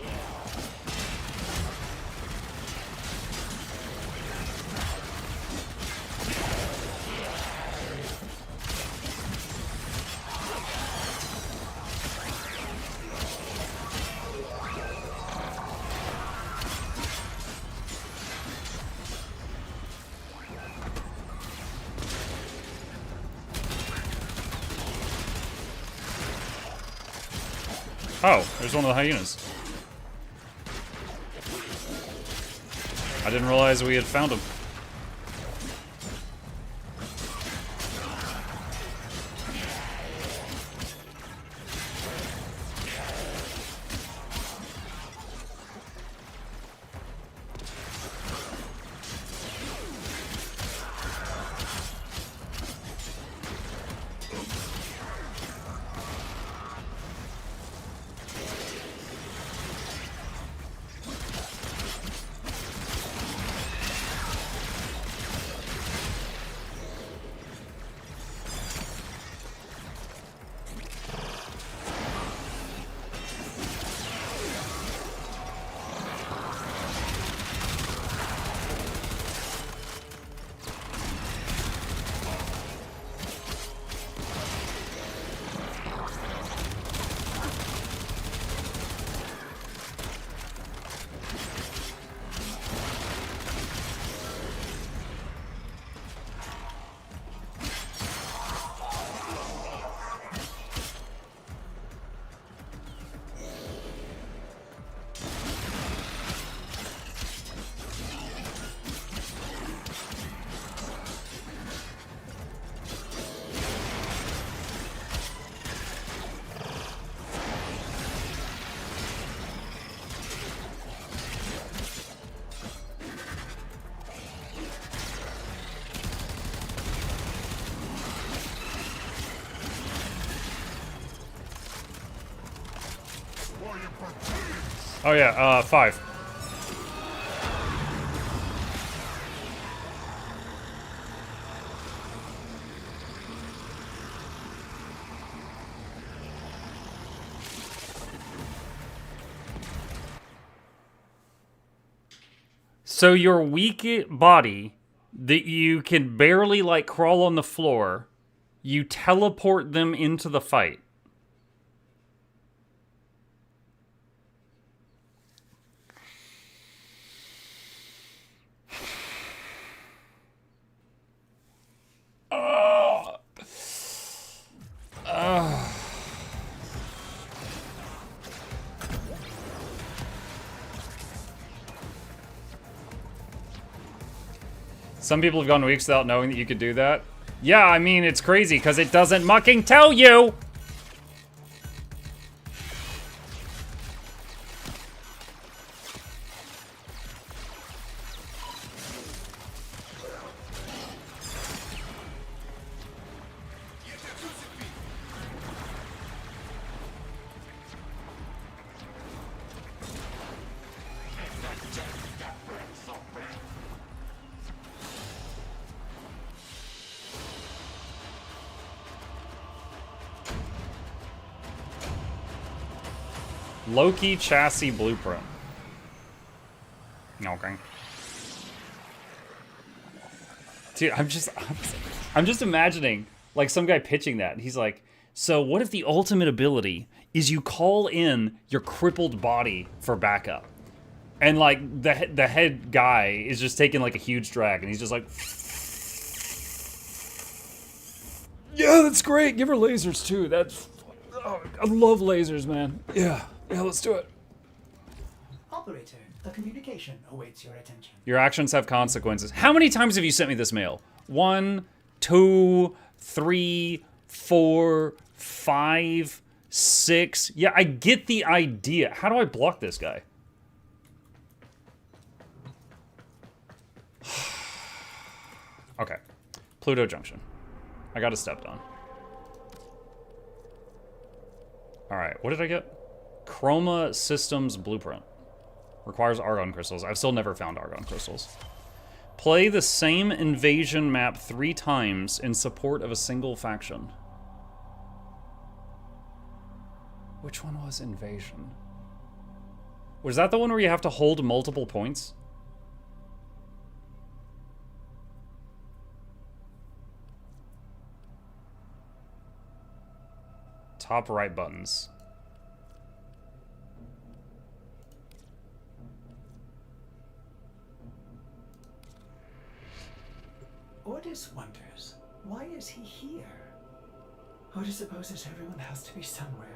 Speaker 1: Oh, there's one of the hyenas. I didn't realize we had found him. Oh yeah, 5. So your weak body that you can barely like crawl on the floor, you teleport them into the fight. Some people have gone weeks without knowing that you could do that. Yeah, I mean, it's crazy because it doesn't mucking tell you! Loki chassis blueprint. Okay. Dude, I'm just imagining like some guy pitching that. He's like, so what if the ultimate ability is you call in your crippled body for backup? And like the head guy is just taking like a huge drag and he's just like, yeah, that's great. Give her lasers too. That's, oh, I love lasers, man. Yeah, let's do it.
Speaker 6: Operator, the communication awaits your attention.
Speaker 1: Your actions have consequences. How many times have you sent me this mail? 1, 2, 3, 4, 5, 6. Yeah, I get the idea. How do I block this guy? Okay. Pluto Junction. I got a stepped on. Alright, what did I get? Chroma Systems Blueprint. Requires argon crystals. I've still never found argon crystals. Play the same invasion map 3 times in support of a single faction. Which one was invasion? Was that the one where you have to hold multiple points? Top right buttons.
Speaker 6: Ordis wonders, why is he here? Ordis supposes everyone has to be somewhere.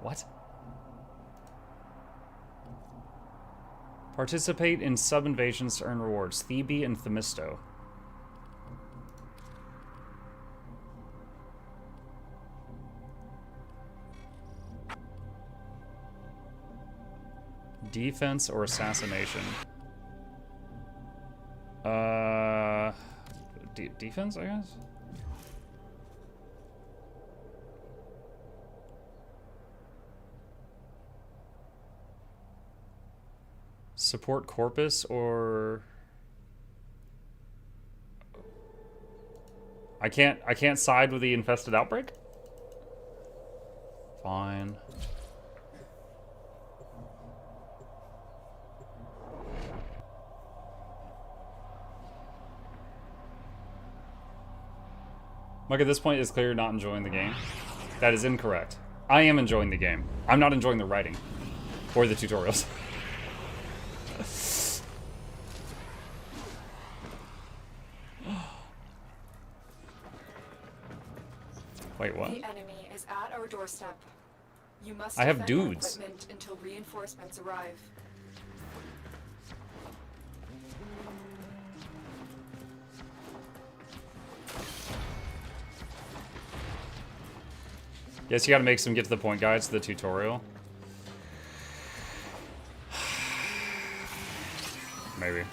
Speaker 1: What? Participate in sub-invasions to earn rewards. Thebe and Themisto. Defense or assassination? Defense, I guess? Support Corpus or... I can't side with the infested outbreak? Fine. Like, at this point, it's clear you're not enjoying the game. That is incorrect. I am enjoying the game. I'm not enjoying the writing. Or the tutorials. Wait, what?
Speaker 2: The enemy is at our doorstep. You must
Speaker 1: I have
Speaker 2: defend our
Speaker 1: dudes.
Speaker 2: equipment until reinforcements arrive.
Speaker 1: Guess you gotta make some get to the point guides to the tutorial. Maybe.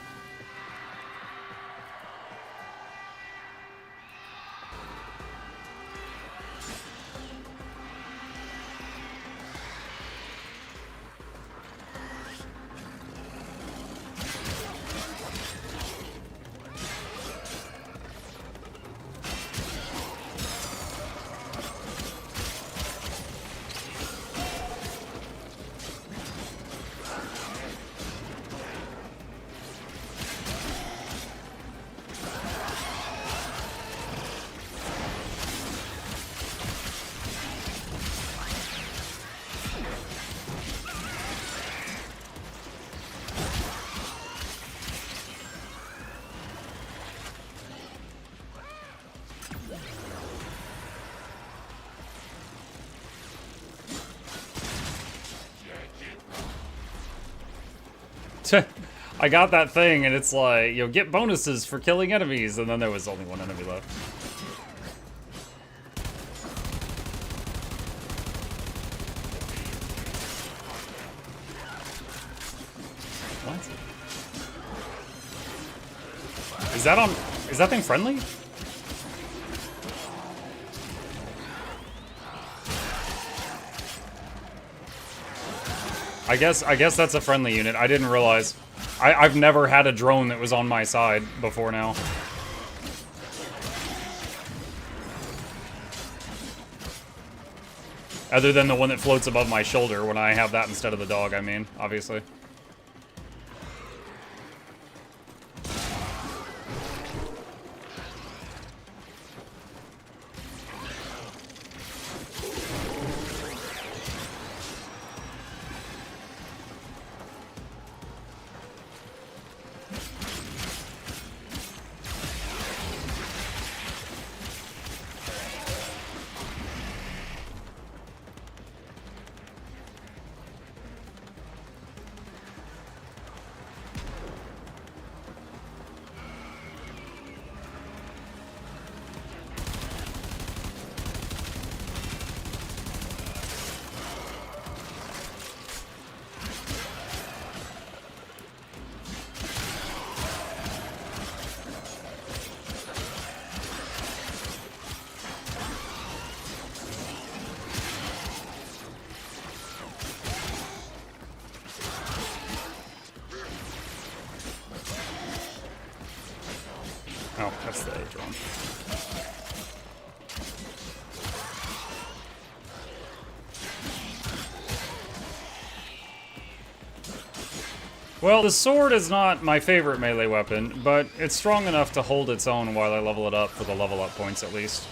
Speaker 1: I got that thing, and it's like, you know, get bonuses for killing enemies, and then there was only one enemy left. What? Is that on? Is that thing friendly? I guess that's a friendly unit. I didn't realize. I've never had a drone that was on my side before now. Other than the one that floats above my shoulder when I have that instead of the dog, I mean, obviously. Oh, that's the drone. Well, the sword is not my favorite melee weapon, but it's strong enough to hold its own while I level it up for the level up points at least.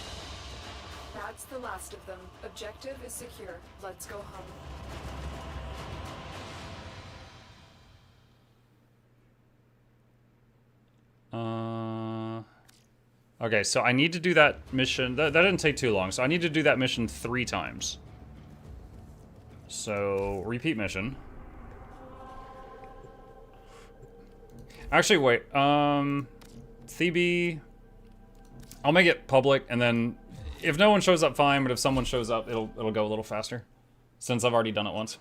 Speaker 2: That's the last of them. Objective is secure. Let's go home.
Speaker 1: Okay, so I need to do that mission. That didn't take too long, so I need to do that mission 3 times. So, repeat mission. Actually, wait. Thebe. I'll make it public, and then if no one shows up, fine. But if someone shows up, it'll go a little faster, since I've already done it once.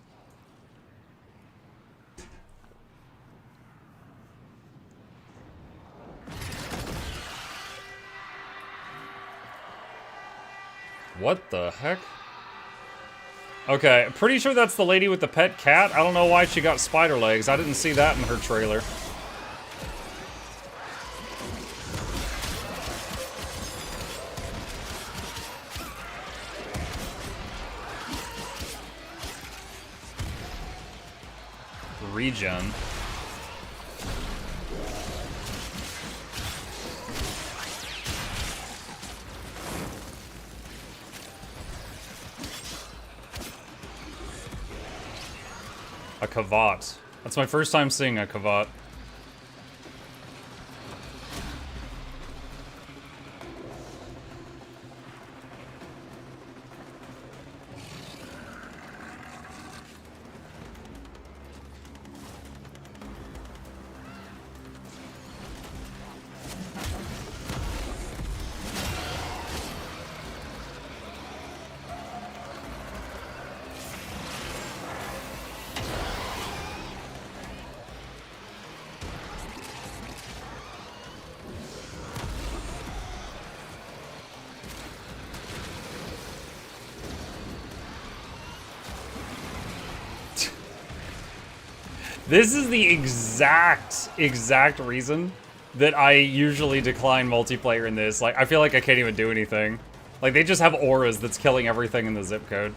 Speaker 1: What the heck? Okay, I'm pretty sure that's the lady with the pet cat. I don't know why she got spider legs. I didn't see that in her trailer. Regen. A Kavat. That's my first time seeing a Kavat. This is the exact reason that I usually decline multiplayer in this. Like, I feel like I can't even do anything. Like, they just have auras that's killing everything in the zip code.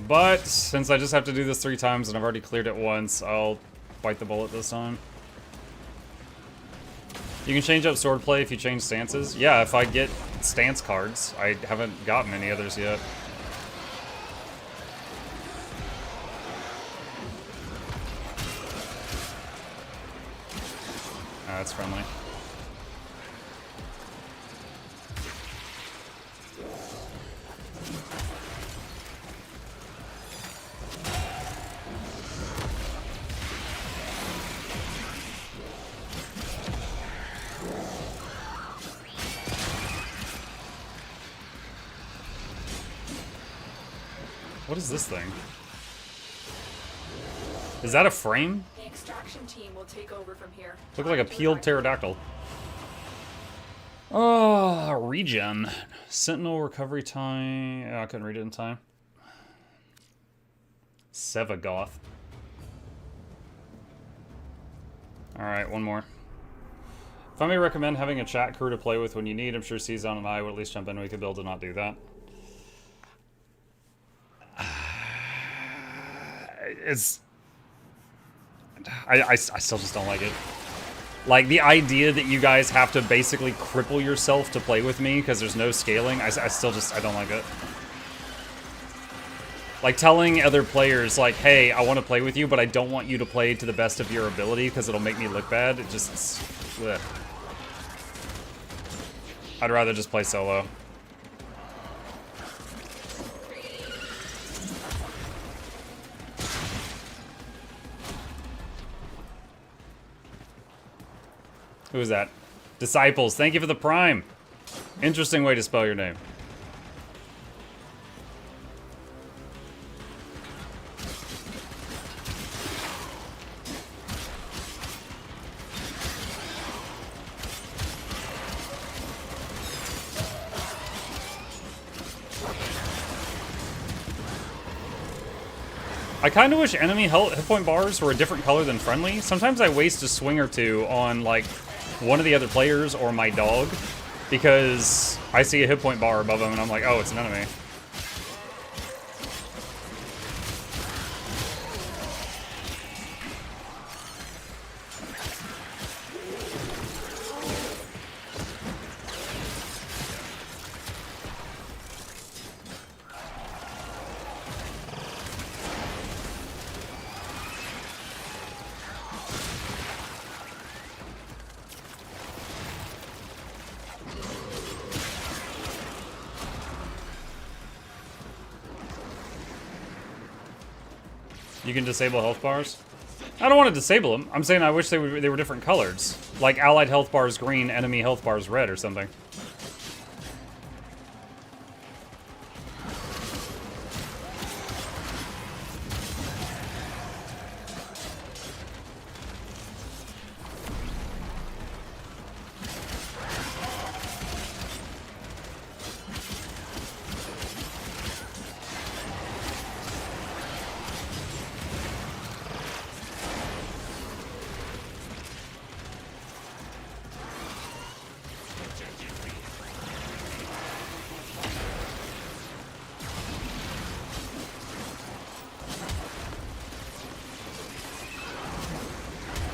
Speaker 1: But, since I just have to do this 3 times and I've already cleared it once, I'll bite the bullet this time. You can change up swordplay if you change stances. Yeah, if I get stance cards. I haven't gotten any others yet. Ah, that's friendly. What is this thing? Is that a frame?
Speaker 2: The extraction team will take over from here.
Speaker 1: Look like a peeled pterodactyl. Oh, regen. Sentinel recovery time. Oh, I couldn't read it in time. Sevagoth. Alright, one more. If I may recommend having a chat crew to play with when you need, I'm sure Cezanne and I would at least jump in. We could build to not do that. It's... I still just don't like it. Like, the idea that you guys have to basically cripple yourself to play with me because there's no scaling, I still just, I don't like it. Like, telling other players, like, hey, I want to play with you, but I don't want you to play to the best of your ability because it'll make me look bad. It just... Bleh. I'd rather just play solo. Who is that? Disciples, thank you for the prime. Interesting way to spell your name. I kind of wish enemy hit point bars were a different color than friendly. Sometimes I waste a swing or two on, like, one of the other players or my dog because I see a hit point bar above him and I'm like, oh, it's an enemy. You can disable health bars? I don't want to disable them. I'm saying I wish they were different colors. Like allied health bars green, enemy health bars red or something.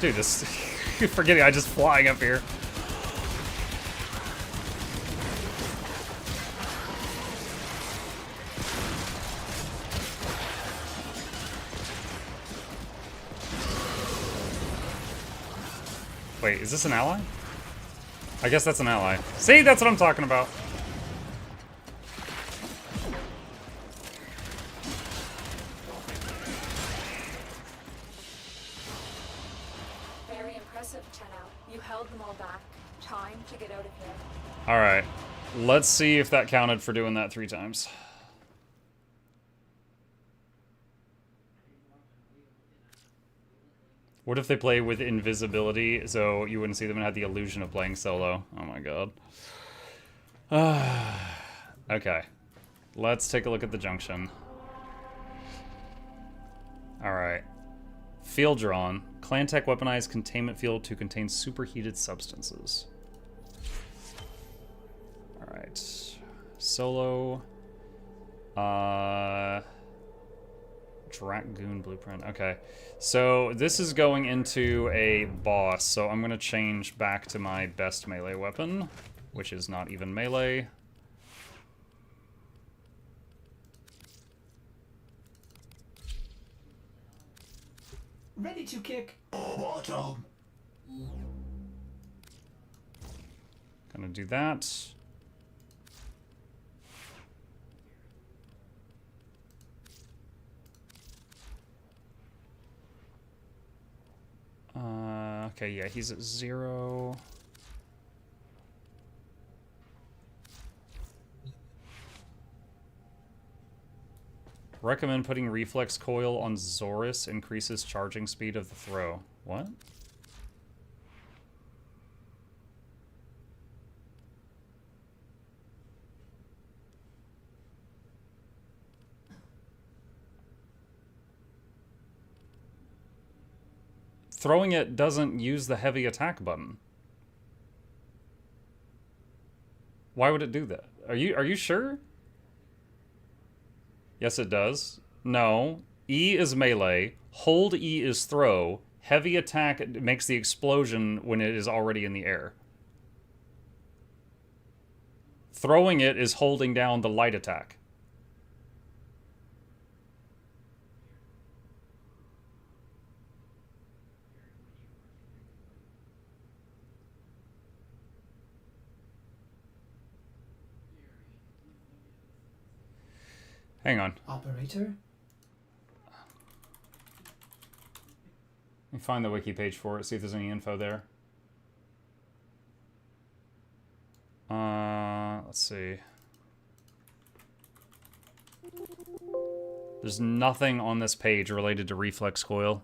Speaker 1: Dude, this... forgetting I'm just flying up here. Wait, is this an ally? I guess that's an ally. See, that's what I'm talking about. Alright, let's see if that counted for doing that 3 times. What if they play with invisibility so you wouldn't see them and had the illusion of playing solo? Oh my god. Okay, let's take a look at the junction. Alright. Field drawn. Clan tech weaponized containment field to contain superheated substances. Alright. Solo. Dragoon blueprint. Okay. So this is going into a boss, so I'm going to change back to my best melee weapon, which is not even melee.
Speaker 6: Ready to kick.
Speaker 9: Bottom.
Speaker 1: Gonna do that. Okay, yeah, he's at 0. Recommend putting reflex coil on Zorus, increases charging speed of the throw. What? Throwing it doesn't use the heavy attack button. Why would it do that? Are you sure? Yes, it does. No. E is melee. Hold E is throw. Heavy attack makes the explosion when it is already in the air. Throwing it is holding down the light attack. Hang on.
Speaker 6: Operator?
Speaker 1: Let me find the wiki page for it, see if there's any info there. Let's see. There's nothing on this page related to reflex coil.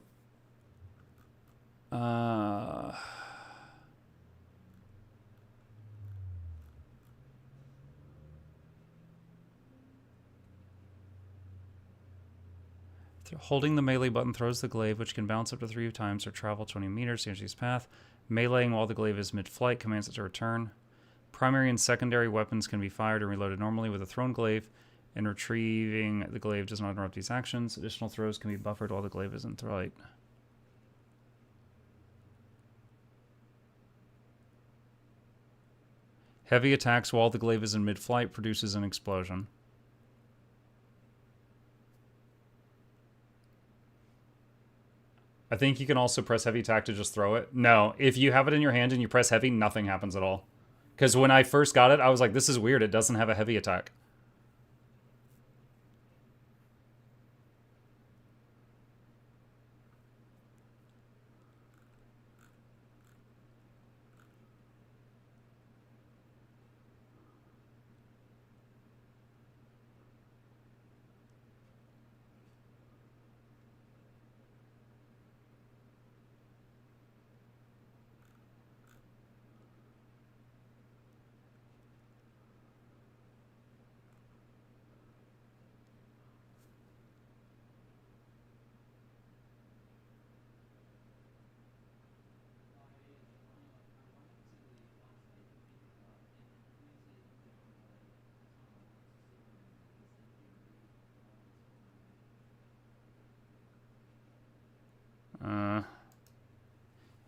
Speaker 1: Holding the melee button throws the glaive, which can bounce up to 3 times or travel 20 meters to its path. Meleeing while the glaive is mid-flight commands it to return. Primary and secondary weapons can be fired and reloaded normally with a thrown glaive, and retrieving the glaive does not interrupt these actions. Additional throws can be buffered while the glaive is in flight. Heavy attacks while the glaive is in mid-flight produces an explosion. I think you can also press heavy attack to just throw it. No, if you have it in your hand and you press heavy, nothing happens at all. Because when I first got it, I was like, this is weird. It doesn't have a heavy attack.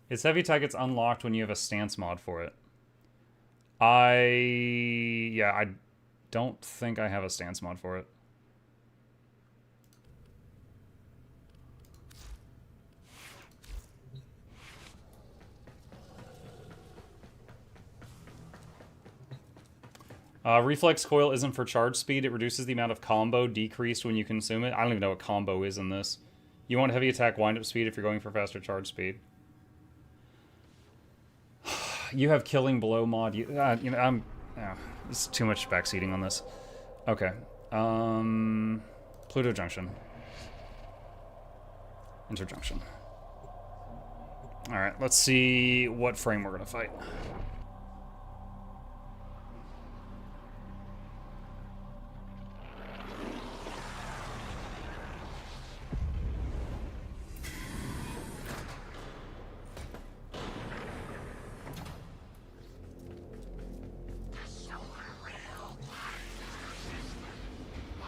Speaker 1: Its heavy attack gets unlocked when you have a stance mod for it. I don't think I have a stance mod for it. Reflex coil isn't for charge speed. It reduces the amount of combo decreased when you consume it. I don't even know what combo is in this. You want heavy attack wind-up speed if you're going for faster charge speed. You have killing blow mod. You know, there's too much backseating on this. Okay. Pluto Junction. Interjunction. Alright, let's see what frame we're gonna fight.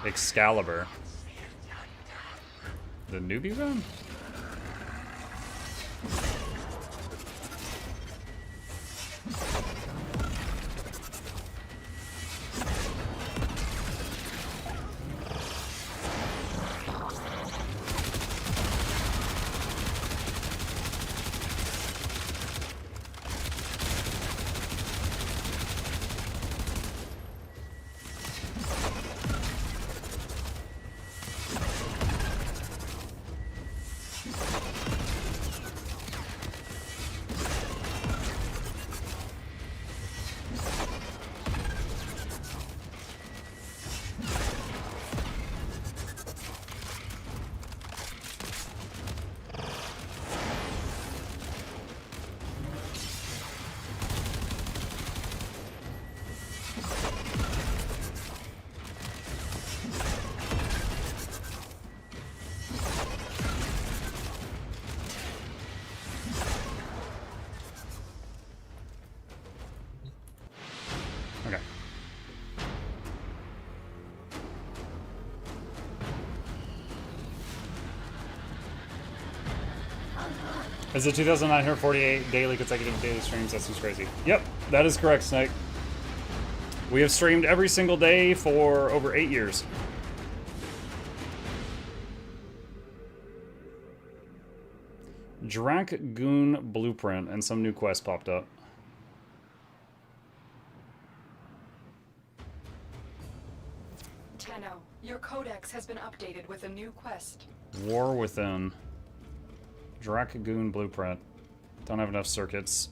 Speaker 1: Excalibur. The newbie run? Is it 2,948 daily consecutive daily streams? That seems crazy. Yep, that is correct, Snake. We have streamed every single day for over 8 years. Dragoon Blueprint and some new quest popped up.
Speaker 2: Tenno, your codex has been updated with a new quest.
Speaker 1: War Within. Dragoon Blueprint. Don't have enough circuits.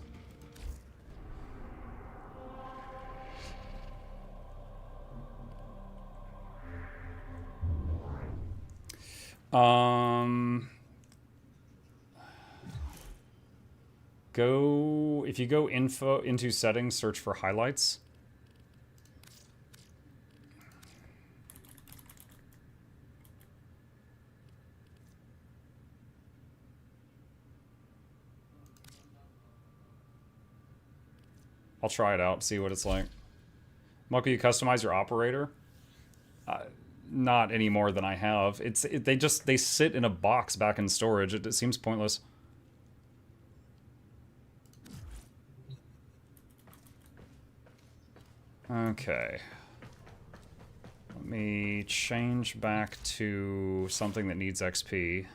Speaker 1: If you go into settings, search for highlights. I'll try it out, see what it's like. Muklu, you customize your operator? Not any more than I have. They sit in a box back in storage. It seems pointless. Okay. Let me change back to something that needs XP.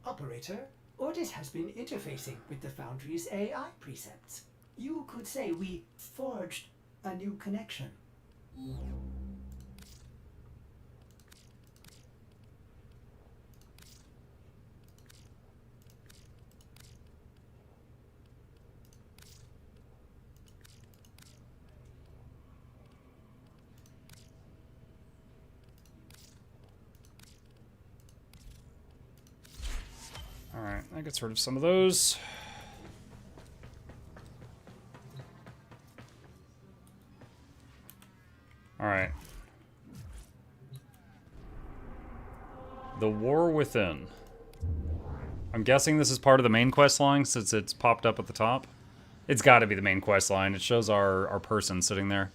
Speaker 6: Operator, Ordis has been interfacing with the Foundry's AI precepts. You could say we forged a new connection.
Speaker 1: Alright, that gets rid of some of those. Alright. The War Within. I'm guessing this is part of the main quest line since it's popped up at the top. It's got to be the main quest line. It shows our person sitting there.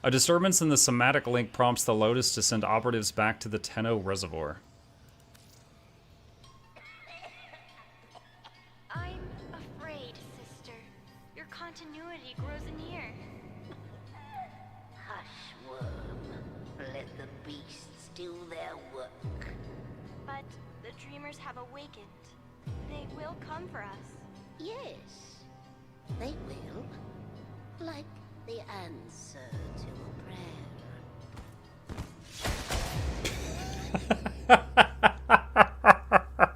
Speaker 1: A disturbance in the somatic link prompts the Lotus to send operatives back to the Tenno Reservoir.
Speaker 12: I'm afraid, sister. Your continuity grows in here.
Speaker 13: Hush, worm. Let the beasts do their work.
Speaker 12: But the dreamers have awakened. They will come for us.
Speaker 13: Yes, they will. Like the answer to a prayer.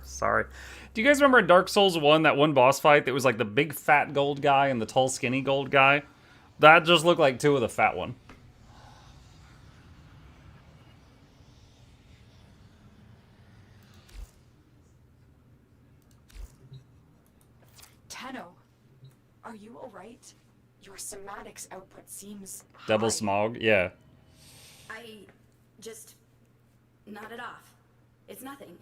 Speaker 1: Sorry. Do you guys remember in Dark Souls 1, that one boss fight that was like the big fat gold guy and the tall skinny gold guy? That just looked like two of the fat one.
Speaker 2: Tenno, are you alright? Your somatics output seems
Speaker 1: Double
Speaker 2: high.
Speaker 1: smog? Yeah.
Speaker 14: I just nodded off. It's nothing.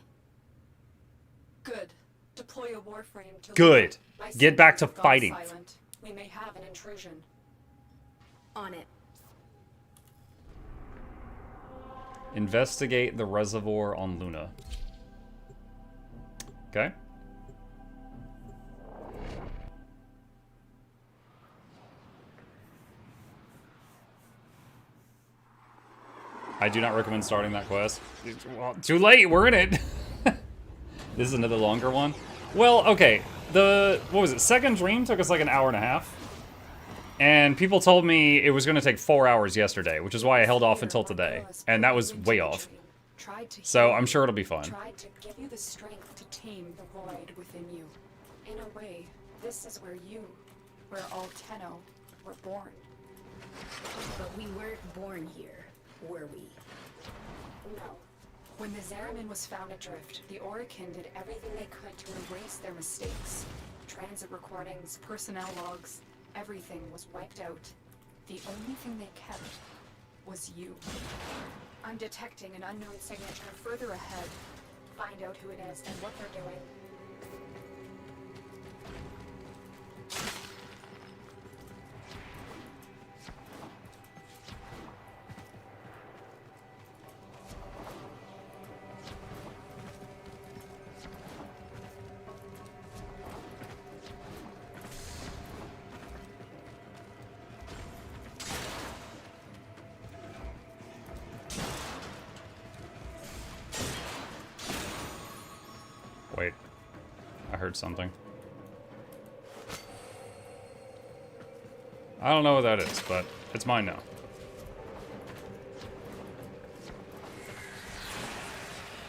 Speaker 2: Good. Deploy a warframe to
Speaker 1: Good.
Speaker 2: My
Speaker 1: Get back to
Speaker 2: sensors have gone
Speaker 1: fighting.
Speaker 2: silent. We may have an intrusion.
Speaker 14: On it.
Speaker 1: Investigate the reservoir on Luna. Okay. I do not recommend starting that quest. Well, too late, we're in it. This is another longer one. Well, okay. What was it? Second dream took us like an hour and a half. And people told me it was going to take 4 hours yesterday, which is why I held off until today. And that was way off. So I'm sure it'll be fun.
Speaker 2: Tried to give you the strength to tame the void within you. In a way, this is where all Tenno, were born.
Speaker 14: But we weren't born here, were we?
Speaker 2: No. When the Zeramin was found adrift, the Orokin did everything they could to erase their mistakes. Transit recordings, personnel logs, everything was wiped out. The only thing they kept was you. I'm detecting an unknown signature further ahead. Find out who it is and what they're doing.
Speaker 1: Wait. I heard something. I don't know what that is, but it's mine now.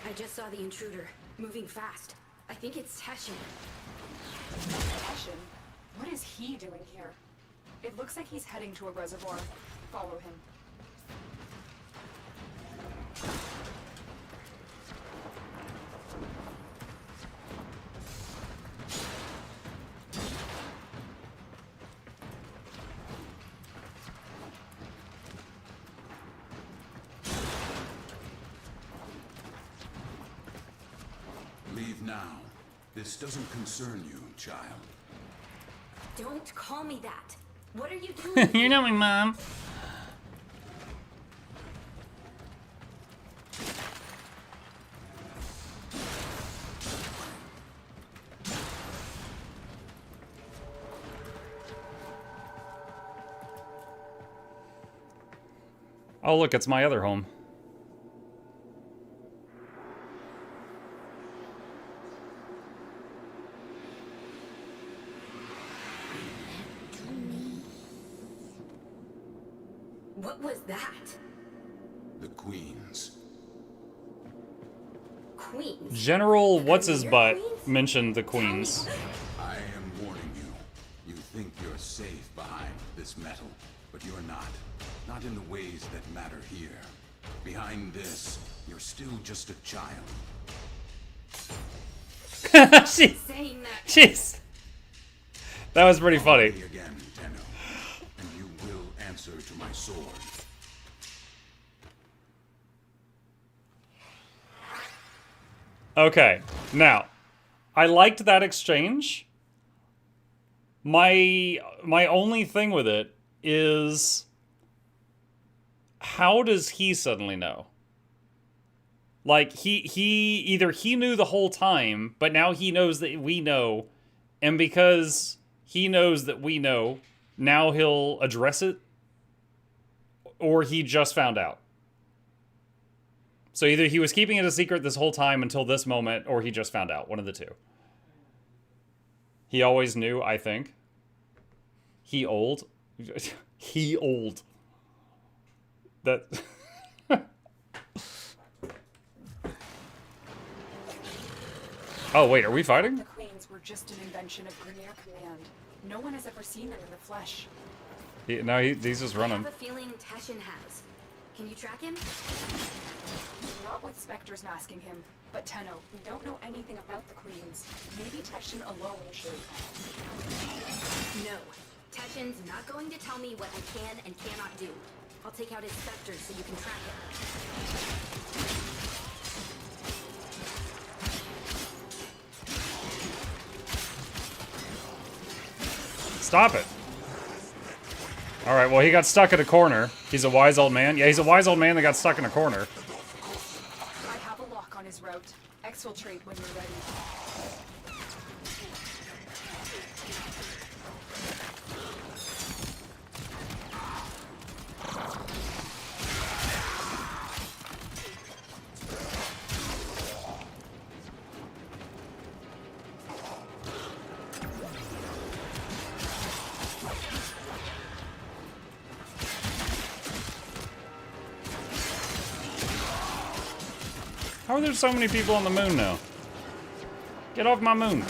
Speaker 14: I just saw the intruder, moving fast. I think it's Teshin.
Speaker 2: Teshin? What is he doing here? It looks like he's heading to a reservoir. Follow him.
Speaker 15: Leave now. This doesn't concern you, child.
Speaker 14: Don't call me that. What are you doing?
Speaker 1: You know me, Mom. Oh, look, it's my other home.
Speaker 14: What was that?
Speaker 15: The Queens.
Speaker 14: Queens?
Speaker 1: General What's-His-Butt mentioned the Queens.
Speaker 15: I am warning you. You think you're safe behind this metal, but you're not. Not in the ways that matter here. Behind this, you're still just a child.
Speaker 1: She's... That was pretty funny.
Speaker 15: Again, Tenno, and you will answer to my sword.
Speaker 1: Okay, now, I liked that exchange. My only thing with it is, how does he suddenly know? Like, he either he knew the whole time, but now he knows that we know, and because he knows that we know, now he'll address it, or he just found out. So either he was keeping it a secret this whole time until this moment, or he just found out. One of the two. He always knew, I think. He old. He old. That... Oh, wait, are we fighting?
Speaker 2: The Queens were just an invention of Grenier Command. No one has ever seen them in the flesh.
Speaker 1: He's just running.
Speaker 14: I have a feeling Teshin has. Can you track him?
Speaker 2: Not with Spectre's masking him, but Tenno, we don't know anything about the Queens. Maybe Teshin alone should.
Speaker 14: No. Teshin's not going to tell me what I can and cannot do. I'll take out his Spectre so you can track him.
Speaker 1: Stop it. Alright, well, he got stuck in a corner. He's a wise old man. Yeah, he's a wise old man that got stuck in a corner.
Speaker 2: I have a lock on his route. Exfiltrate when you're ready.
Speaker 1: How are there so many people on the moon now? Get off my moon.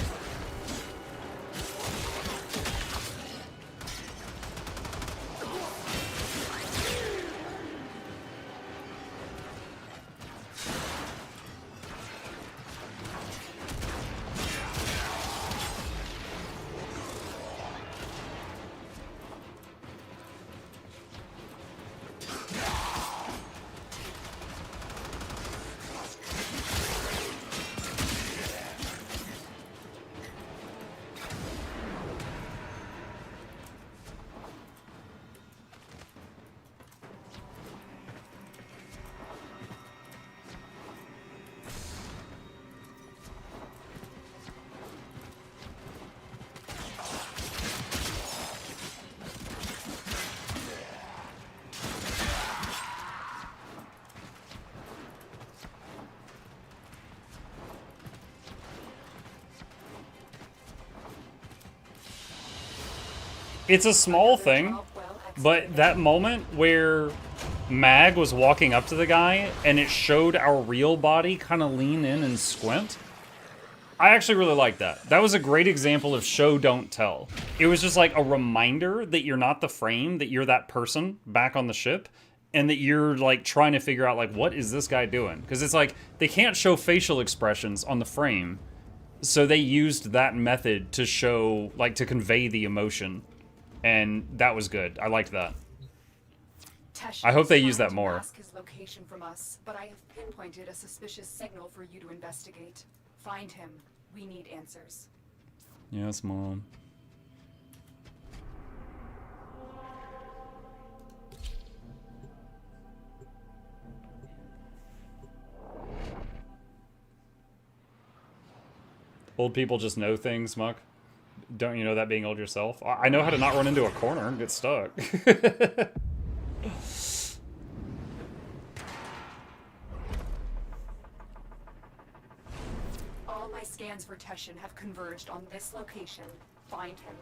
Speaker 1: It's a small thing, but that moment where Mag was walking up to the guy and it showed our real body kind of lean in and squint, I actually really like that. That was a great example of show, don't tell. It was just like a reminder that you're not the frame, that you're that person back on the ship, and that you're like trying to figure out like, what is this guy doing? Because it's like, they can't show facial expressions on the frame, so they used that method to show, like, to convey the emotion. And that was good. I liked that. I hope they use that more.
Speaker 2: Ask his location from us, but I have pinpointed a suspicious signal for you to investigate. Find him. We need answers.
Speaker 1: Yes, Mom. Old people just know things, Muck. Don't you know that being old yourself? I know how to not run into a corner and get stuck.
Speaker 2: All my scans for Teshin have converged on this location. Find him.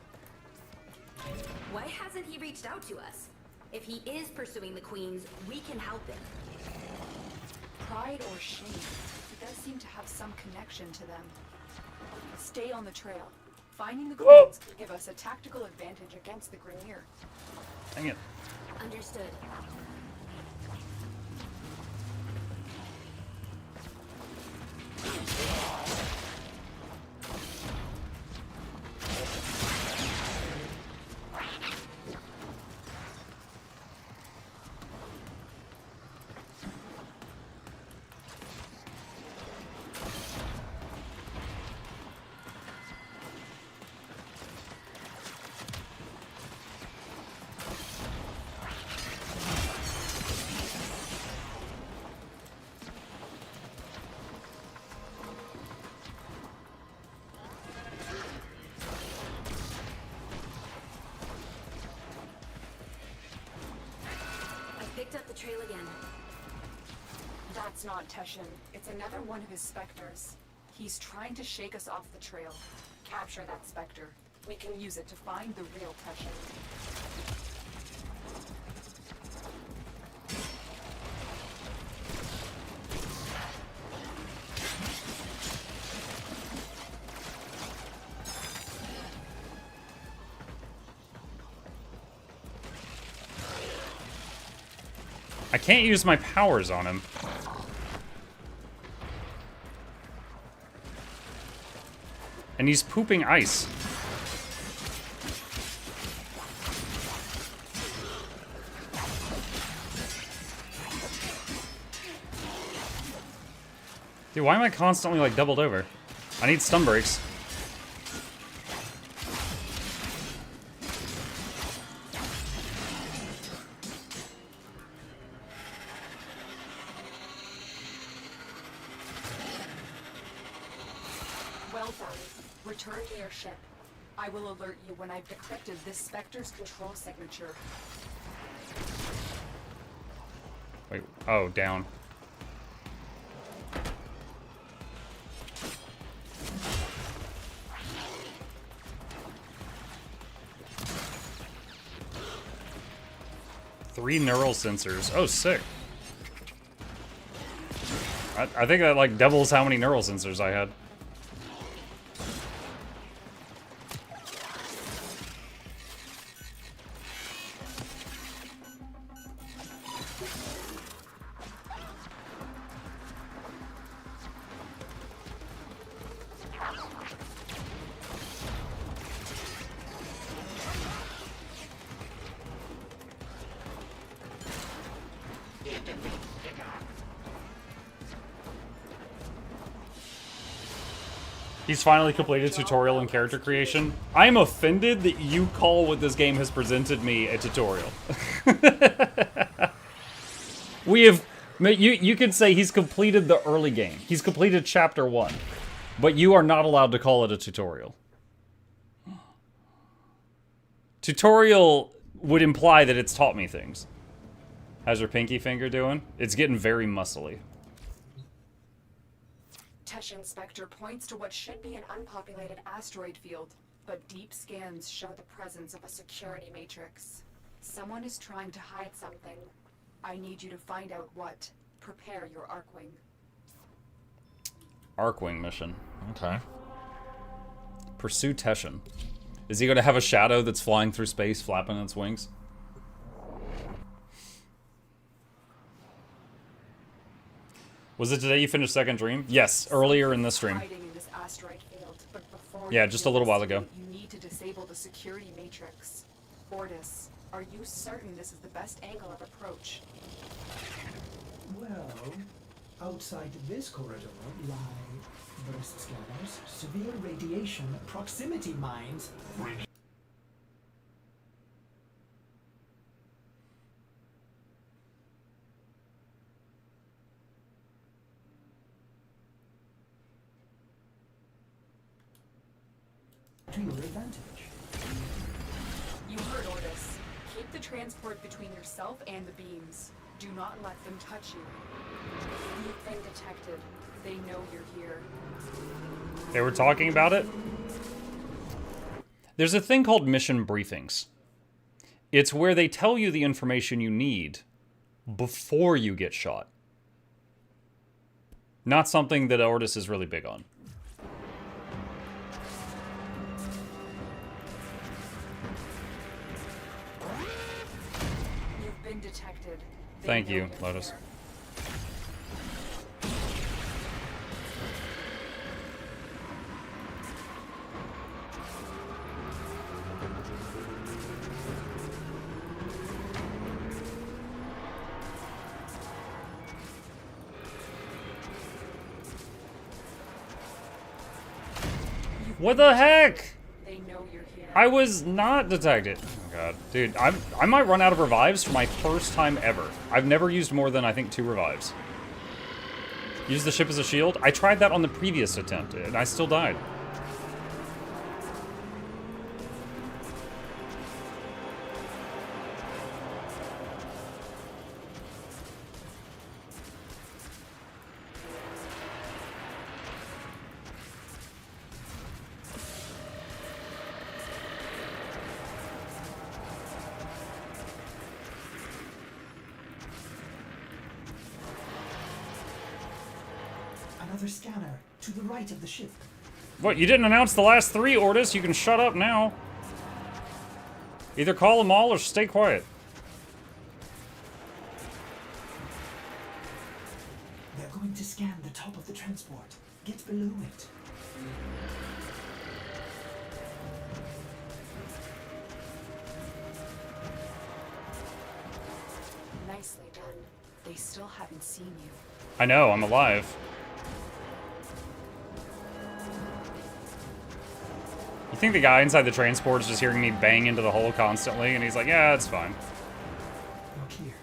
Speaker 14: Why hasn't he reached out to us? If he is pursuing the queens, we can help him.
Speaker 2: Pride or shame, he does seem to have some connection to them. Stay on the trail. Finding the queens can give us a tactical advantage against the Grineer.
Speaker 1: Dang it.
Speaker 14: Understood. Picked up the trail again.
Speaker 2: That's not Teshin. It's another one of his specters. He's trying to shake us off the trail. Capture that specter. We can use it to find the real Teshin.
Speaker 1: I can't use my powers on him. And he's pooping ice. Dude, why am I constantly, like, doubled over? I need stun breaks.
Speaker 2: Return to your ship. I will alert you when I've decrypted this Spectre's control signature.
Speaker 1: Wait, oh, down. Three neural sensors. Oh, sick. I think that, like, doubles how many neural sensors I had. He's finally completed tutorial and character creation. I am offended that you call what this game has presented me a tutorial. We have... You could say he's completed the early game. He's completed chapter 1. But you are not allowed to call it a tutorial. Tutorial would imply that it's taught me things. How's your pinky finger doing? It's getting very muscly.
Speaker 2: Teshin Spectre points to what should be an unpopulated asteroid field. but deep scans show the presence of a security matrix. Someone is trying to hide something. I need you to find out what. Prepare your Arcwing.
Speaker 1: Arcwing mission. Okay. Pursue Teshin. Is he going to have a shadow that's flying through space, flapping its wings? Was it today you finished Second Dream? Yes, earlier in this stream. Yeah, just a little while ago.
Speaker 2: You need to disable the security matrix. Ordis, are you certain this is the best angle of approach?
Speaker 6: Well, outside this corridor lie burst scanners, severe radiation, proximity mines. To your advantage.
Speaker 2: You heard Ordis. Keep the transport between yourself and the beams. Do not let them touch you. You've been detected. They know you're here.
Speaker 1: They were talking about it? There's a thing called mission briefings. It's where they tell you the information you need before you get shot. Not something that Ordis is really big on.
Speaker 2: You've been detected.
Speaker 1: Thank you, Lotus. What the heck?
Speaker 2: They know you're here.
Speaker 1: I was not detected. Oh god, dude, I might run out of revives for my first time ever. I've never used more than I think 2 revives. Use the ship as a shield. I tried that on the previous attempt, and I still died.
Speaker 6: Another scanner to the right of the ship.
Speaker 1: What, you didn't announce the last 3, Ordis? You can shut up now. Either call them all or stay quiet.
Speaker 6: They're going to scan the top of the transport. Get below it.
Speaker 2: Nicely done. They still haven't seen you.
Speaker 1: I know, I'm alive. You think the guy inside the transport is just hearing me bang into the hull constantly, and he's like, yeah, it's fine.
Speaker 6: Look here.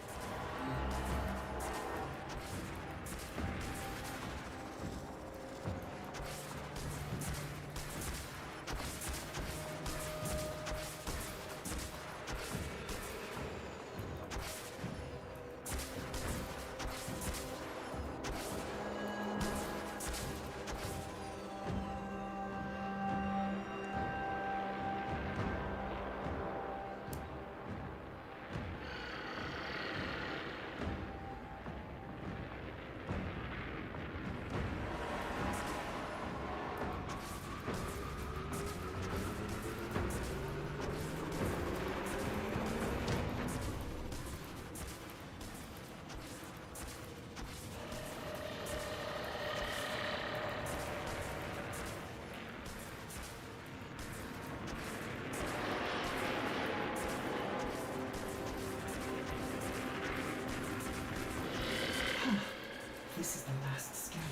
Speaker 6: This is the last scanner.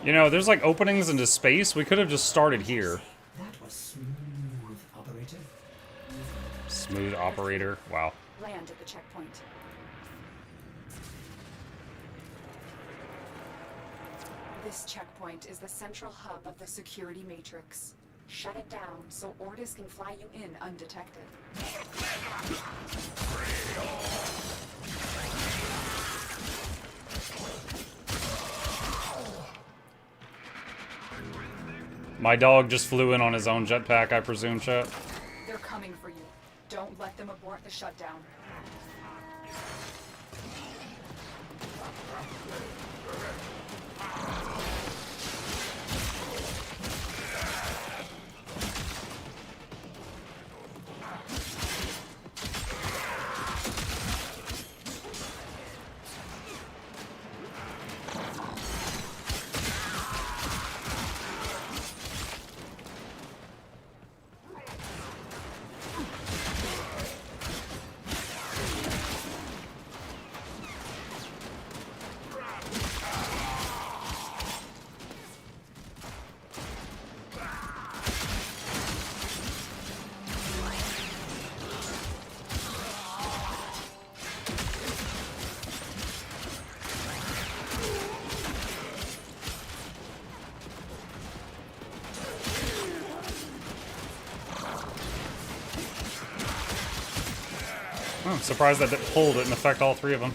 Speaker 1: You know, there's like openings into space. We could have just started here.
Speaker 6: That was smooth, operator.
Speaker 1: Smooth operator. Wow.
Speaker 2: Land at the checkpoint. This checkpoint is the central hub of the security matrix. Shut it down so Ordis can fly you in undetected.
Speaker 1: My dog just flew in on his own jetpack, I presume, chat.
Speaker 2: They're coming for you. Don't let them abort the shutdown.
Speaker 1: I'm surprised that it pulled. It didn't affect all three of them.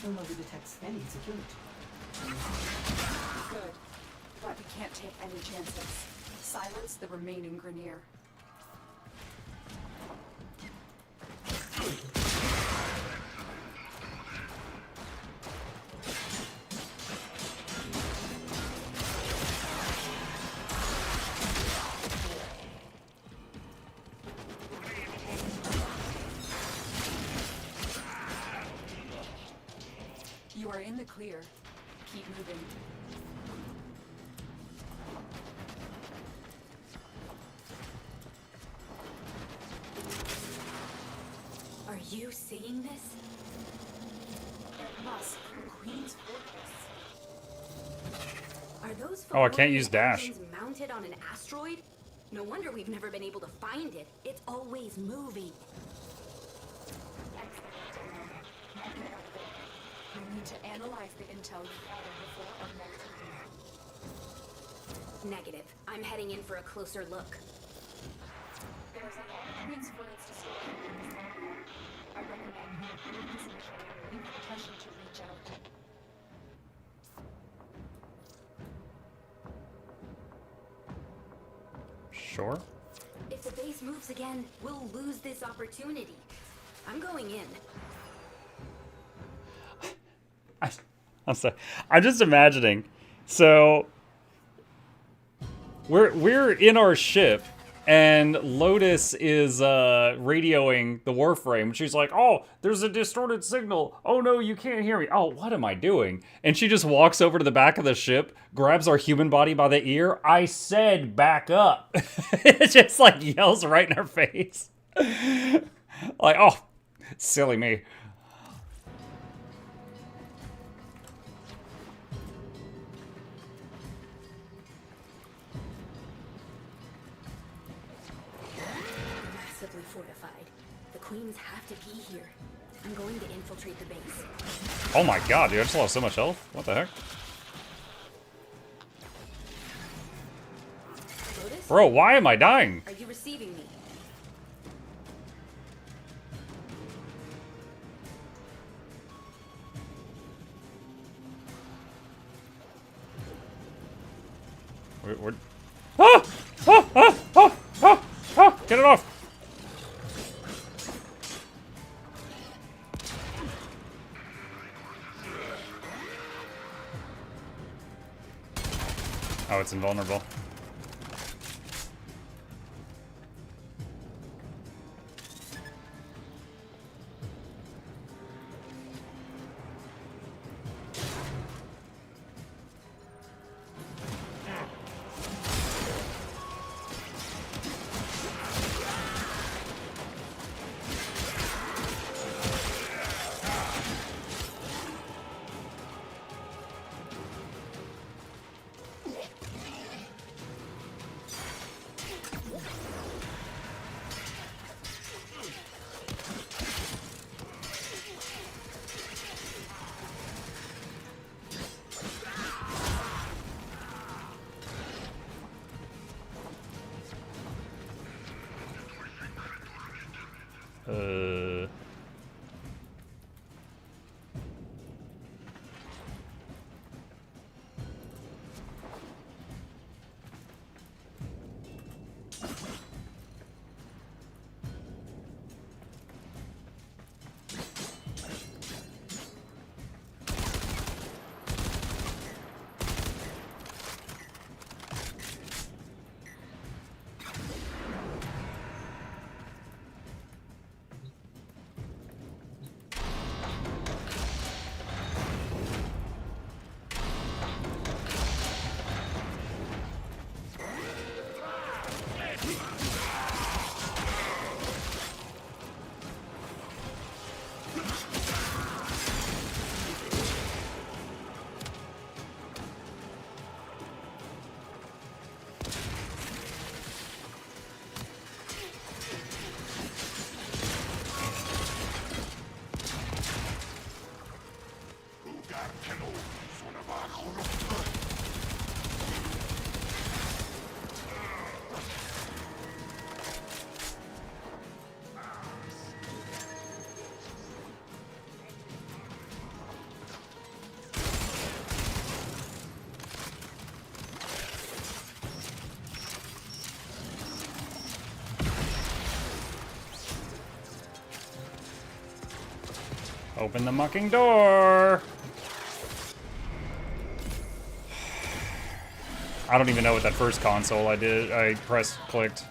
Speaker 6: No longer detects any security.
Speaker 2: Good. But we can't take any chances. Silence the remaining Grenier. You are in the clear. Keep moving.
Speaker 14: Are you seeing this?
Speaker 2: It must be Queen's fortress.
Speaker 14: Are those
Speaker 1: Oh, I can't use dash.
Speaker 14: mounted on an asteroid? No wonder we've never been able to find it. It's always moving.
Speaker 2: We need to analyze the intel you gathered before our next meeting.
Speaker 14: Negative. I'm heading in for a closer look.
Speaker 2: There's a lot of Queen's footage to see. I recommend you use this initiative in protection to reach out.
Speaker 1: Sure.
Speaker 14: If the base moves again, we'll lose this opportunity. I'm going in.
Speaker 1: I'm sorry. I'm just imagining. So we're in our ship, and Lotus is radioing the Warframe. She's like, "Oh, there's a distorted signal. Oh no, you can't hear me. Oh, what am I doing?" And she just walks over to the back of the ship, grabs our human body by the ear. I said, "Back up!" It just like yells right in our face. Like, oh, silly me.
Speaker 14: Massively fortified. The Queens have to be here. I'm going to infiltrate the base.
Speaker 1: Oh my god, dude, I just lost so much health. What the heck?
Speaker 14: Lotus?
Speaker 1: Bro, why am I dying?
Speaker 14: Are you receiving me?
Speaker 1: We're... Ah! Ah! Ah! Ah! Ah! Ah! Get it off! Oh, it's invulnerable. Open the mucking door. I don't even know what that first console I did. I clicked.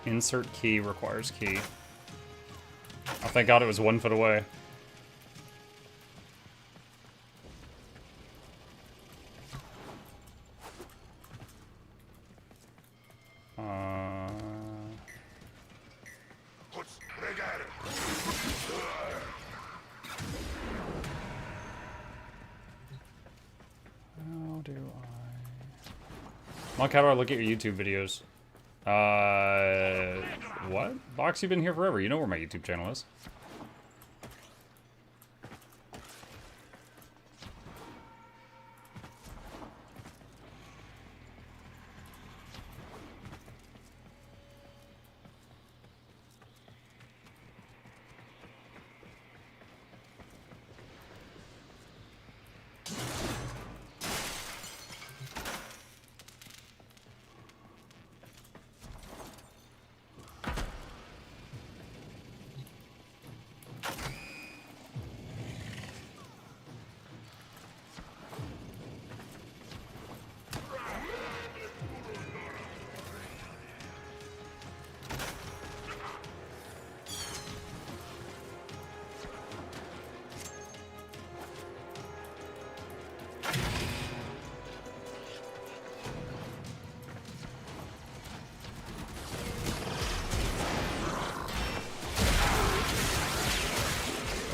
Speaker 1: Insert key requires key. Oh, thank God it was 1 foot away. How do I... Monk, how do I look at your YouTube videos? What? Box, you've been here forever. You know where my YouTube channel is.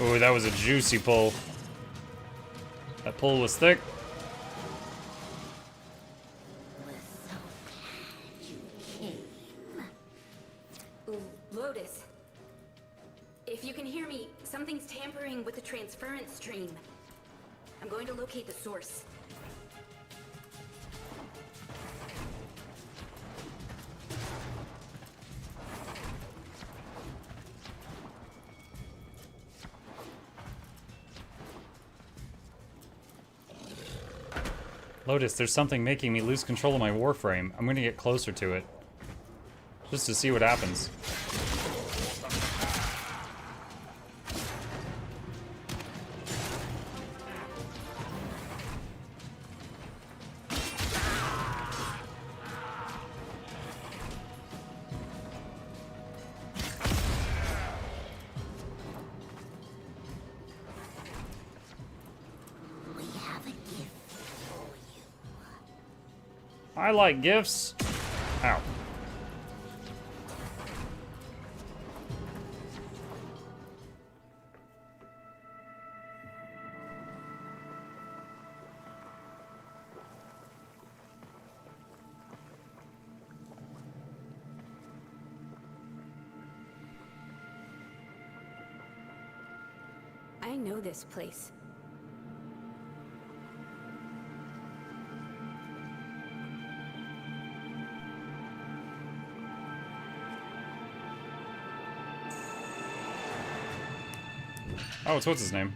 Speaker 1: Oh, that was a juicy pull. That pull was thick.
Speaker 14: Ooh, Lotus. If you can hear me, something's tampering with the transference stream. I'm going to locate the source.
Speaker 1: Lotus, there's something making me lose control of my warframe. I'm gonna get closer to it. Just to see what happens. I like gifts. Ow.
Speaker 14: I know this place.
Speaker 1: Oh, it's what's his name?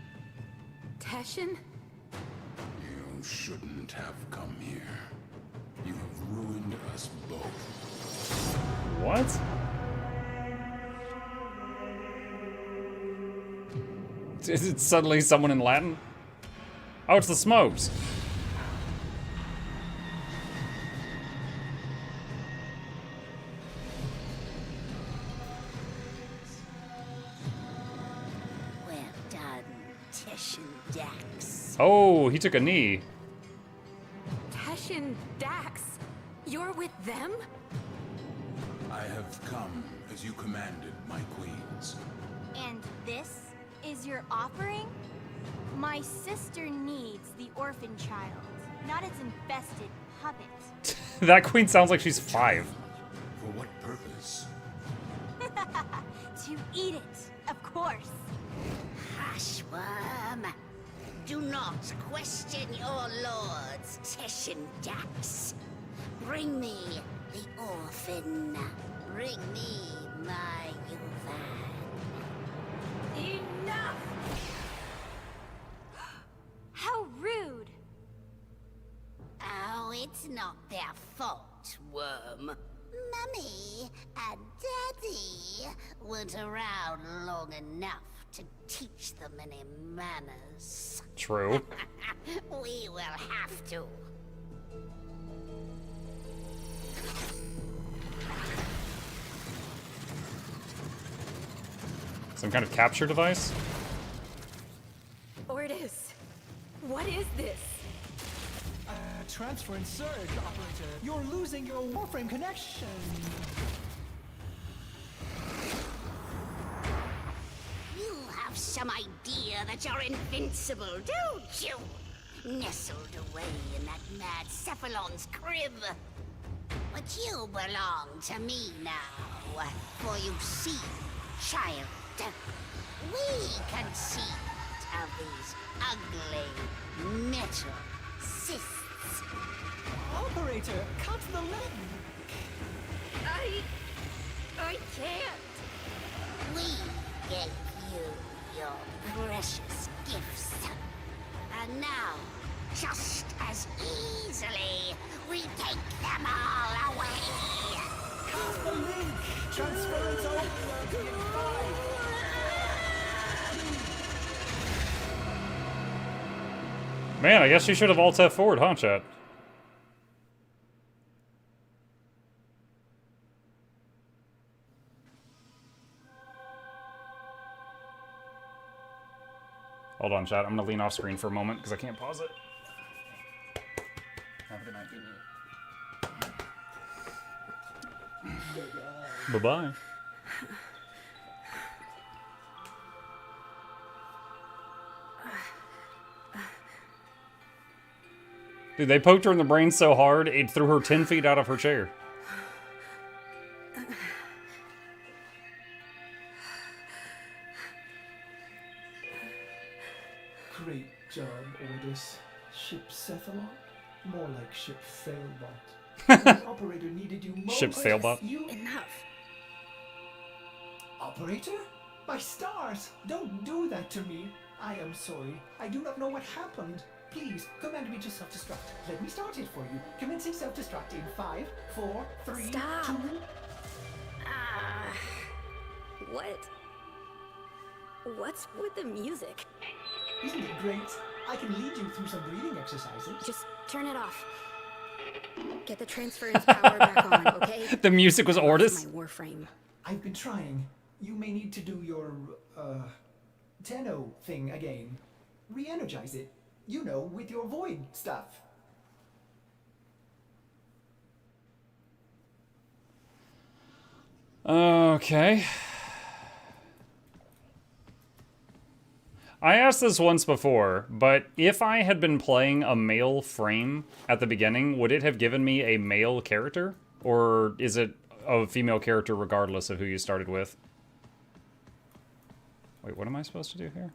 Speaker 14: Teshin?
Speaker 15: You shouldn't have come here. You have ruined us both.
Speaker 1: What? Is it suddenly someone in Latin? Oh, it's the Smokes.
Speaker 13: Well done, Teshin. Dax.
Speaker 1: Oh, he took a knee.
Speaker 11: Tesh and Dax, you're with them?
Speaker 15: I have come as you commanded, my queens.
Speaker 12: And this is your offering? My sister needs the orphan child, not its infested puppet.
Speaker 1: That queen sounds like she's 5.
Speaker 15: For what purpose?
Speaker 12: To eat it, of course.
Speaker 13: Hushworm. Do not question your lords, Tesh and Dax. Bring me the orphan. Bring me my Yuvan.
Speaker 12: Enough! How rude!
Speaker 13: Oh, it's not their fault, Worm. Mummy and Daddy weren't around long enough to teach them any manners.
Speaker 1: True.
Speaker 13: We will have to.
Speaker 1: Some kind of capture device?
Speaker 11: Ordis, what is this?
Speaker 6: Transfer and surge, operator. You're losing your Warframe connection.
Speaker 13: You have some idea that you're invincible, don't you? Nestled away in that mad Cephalon's crib. But you belong to me now. For you see, child, we conceived of these ugly metal cysts.
Speaker 6: Operator, cut the leg.
Speaker 11: I can't.
Speaker 13: We gave you your precious gifts. And now, just as easily, we take them all away.
Speaker 6: Cut the link. Transference over in 5.
Speaker 1: Man, I guess she should have alt F forward, huh, chat? Hold on, chat. I'm gonna lean off screen for a moment because I can't pause it. Have a good night. Bye-bye. Dude, they poked her in the brain so hard, it threw her 10 feet out of her chair.
Speaker 6: Great job, Ordis. Ship Cephalon? More like Ship Failbot. The operator needed you most.
Speaker 1: Ship Failbot?
Speaker 6: Enough. Operator? My stars! Don't do that to me. I am sorry. I do not know what happened. Please, command me to self-destruct. Let me start it for you. Commencing self-destruct in 5, 4, 3,
Speaker 11: Stop.
Speaker 6: 2...
Speaker 11: What? What's with the music?
Speaker 6: Isn't it great? I can lead you through some breathing exercises.
Speaker 11: Just turn it off. Get the transference power back on, okay?
Speaker 1: The music was Ordis?
Speaker 11: My Warframe.
Speaker 6: I've been trying. You may need to do your, Tenno thing again. Re-energize it. You know, with your void stuff.
Speaker 1: Okay. I asked this once before, but if I had been playing a male frame at the beginning, would it have given me a male character? Or is it a female character regardless of who you started with? Wait, what am I supposed to do here?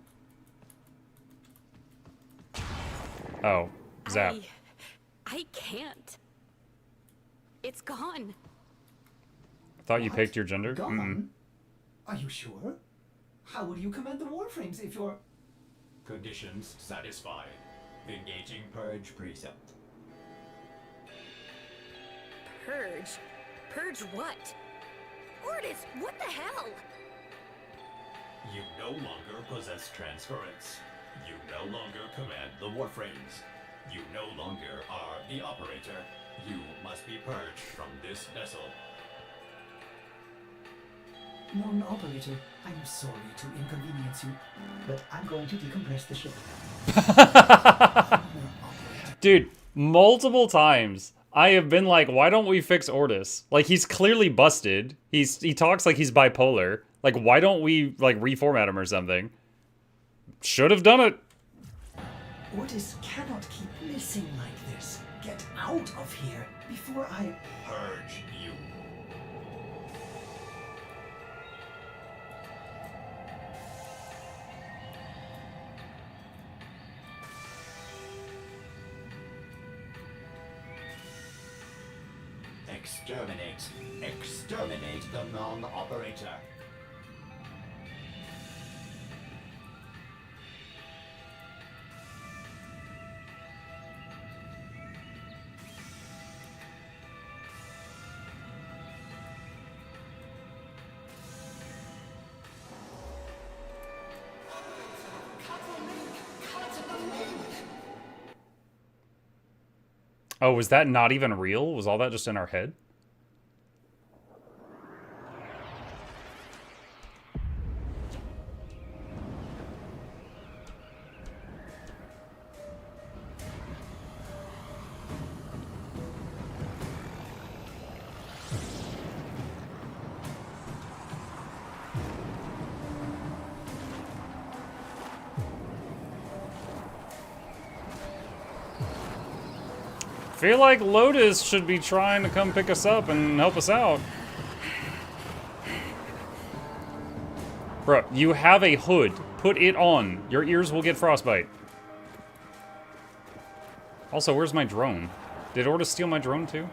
Speaker 1: Oh, zap.
Speaker 11: I can't. It's gone.
Speaker 1: I thought you picked your gender?
Speaker 6: Gone? Are you sure? How will you command the Warframes if you're...
Speaker 16: Conditions satisfied. Engaging Purge Precept.
Speaker 11: Purge? Purge what? Ordis, what the hell?
Speaker 16: You no longer possess transference. You no longer command the Warframes. You no longer are the operator. You must be purged from this vessel.
Speaker 6: Non-operator, I'm sorry to inconvenience you, but I'm going to decompress the ship.
Speaker 1: Dude, multiple times I have been like, why don't we fix Ortis? Like, he's clearly busted. He talks like he's bipolar. Like, why don't we, like, reformat him or something? Should have done it.
Speaker 6: Ortis cannot keep missing like this. Get out of here before I...
Speaker 16: Purge you. Exterminate. Exterminate the non-operator.
Speaker 1: Oh, was that not even real? Was all that just in our head? Feel like Lotus should be trying to come pick us up and help us out. Bro, you have a hood. Put it on. Your ears will get frostbite. Also, where's my drone? Did Ortis steal my drone too?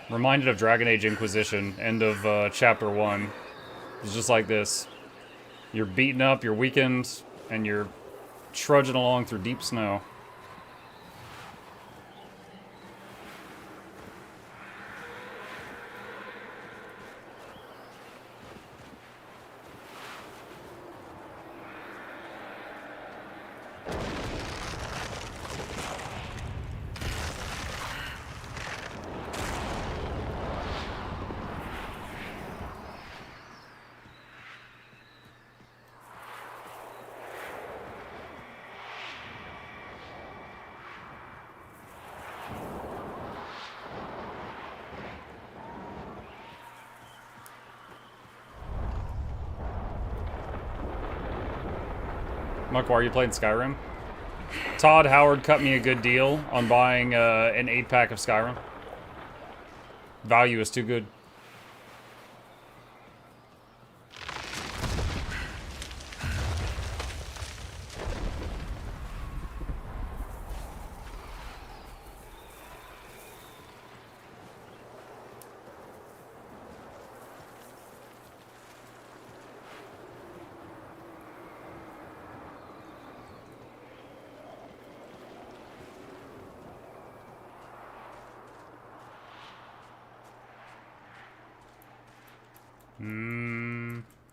Speaker 1: Reminded of Dragon Age Inquisition, end of chapter 1. It's just like this. You're beaten up, you're weakened, and you're trudging along through deep snow. Muck, why are you playing Skyrim? Todd Howard cut me a good deal on buying an 8-pack of Skyrim. Value is too good.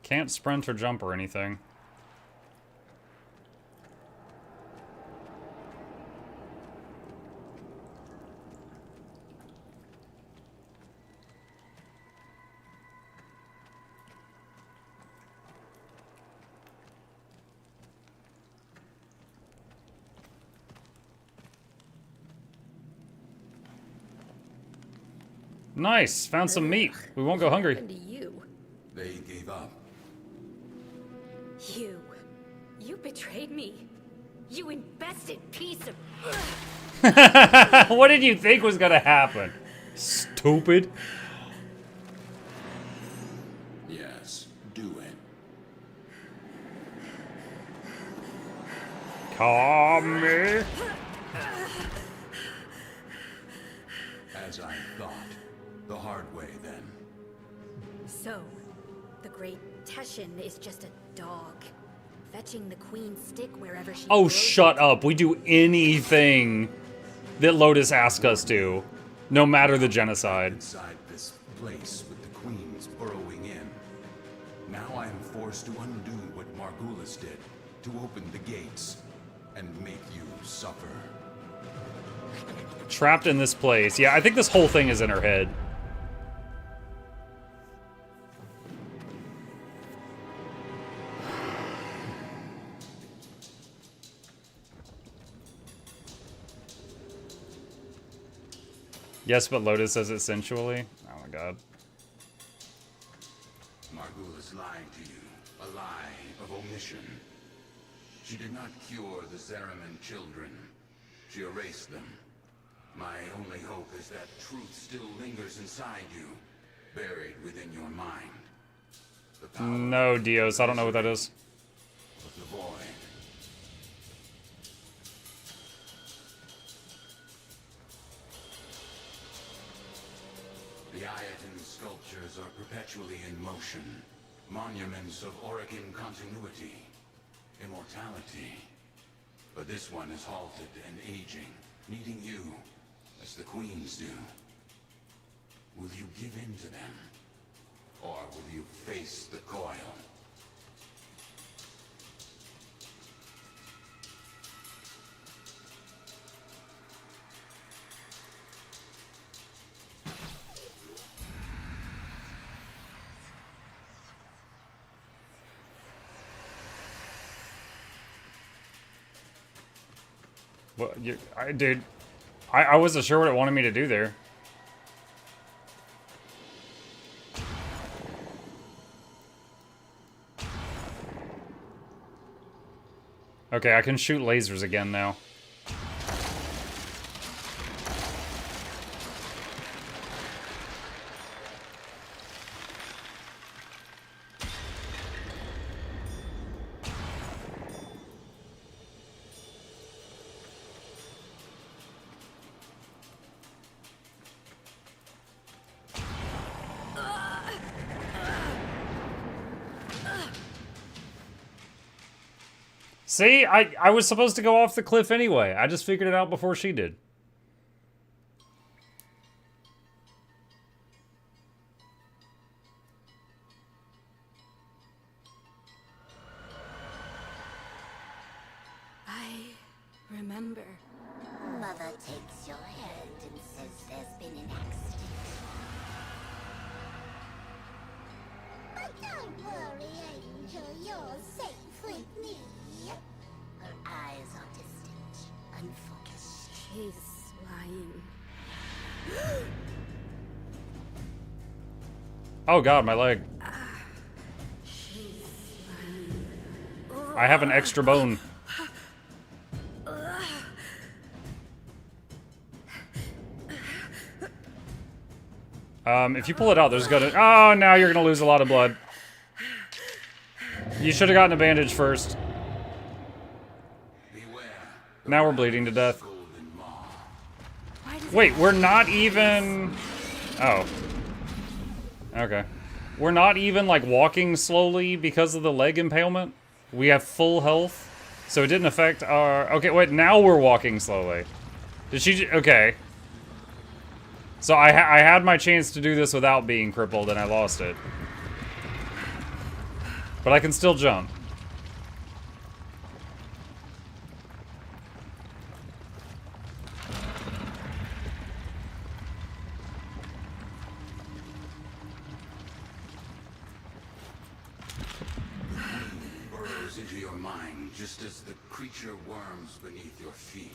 Speaker 1: Can't sprint or jump or anything. Nice! Found some meat. We won't go hungry.
Speaker 15: They gave up.
Speaker 14: You betrayed me. You invested piece of...
Speaker 1: What did you think was gonna happen? Stupid.
Speaker 15: Yes, do it.
Speaker 1: Come me.
Speaker 15: As I thought. The hard way, then.
Speaker 14: So, the great Teshin is just a dog. Fetching the queen's stick wherever she
Speaker 1: Oh,
Speaker 14: throws
Speaker 1: shut
Speaker 14: it.
Speaker 1: up. We do anything that Lotus asks us to, no matter the genocide.
Speaker 15: Inside this place with the queens burrowing in. Now I am forced to undo what Margulis did, to open the gates and make you suffer.
Speaker 1: Trapped in this place. Yeah, I think this whole thing is in her head. Yes, but Lotus says it sensually. Oh my god.
Speaker 15: Margulis lied to you. A lie of omission. She did not cure the Zeraman children. She erased them. My only hope is that truth still lingers inside you, buried within your mind. The power
Speaker 1: No, Dios. I don't know what that is.
Speaker 15: of the void. The Ayatin sculptures are perpetually in motion. Monuments of Orokin continuity. Immortality. But this one is halted and aging, needing you, as the queens do. Will you give in to them? Or will you face the coil?
Speaker 1: Well, dude, I wasn't sure what it wanted me to do there. Okay, I can shoot lasers again now. See, I was supposed to go off the cliff anyway. I just figured it out before she did.
Speaker 11: I remember.
Speaker 13: Mother takes your hand and says there's been an accident. But don't worry, Angel, you're safe with me. Her eyes are distant, unfocused.
Speaker 11: She's lying.
Speaker 1: Oh god, my leg. I have an extra bone. If you pull it out, there's gonna... Oh, now you're gonna lose a lot of blood. You should have gotten a bandage first. Now we're bleeding to death. Wait, we're not even... Oh. Okay. We're not even, like, walking slowly because of the leg impalement? We have full health? So it didn't affect our... Okay, wait, now we're walking slowly. Did she... Okay. So I had my chance to do this without being crippled, and I lost it. But I can still jump.
Speaker 15: Burrows into your mind just as the creature worms beneath your feet.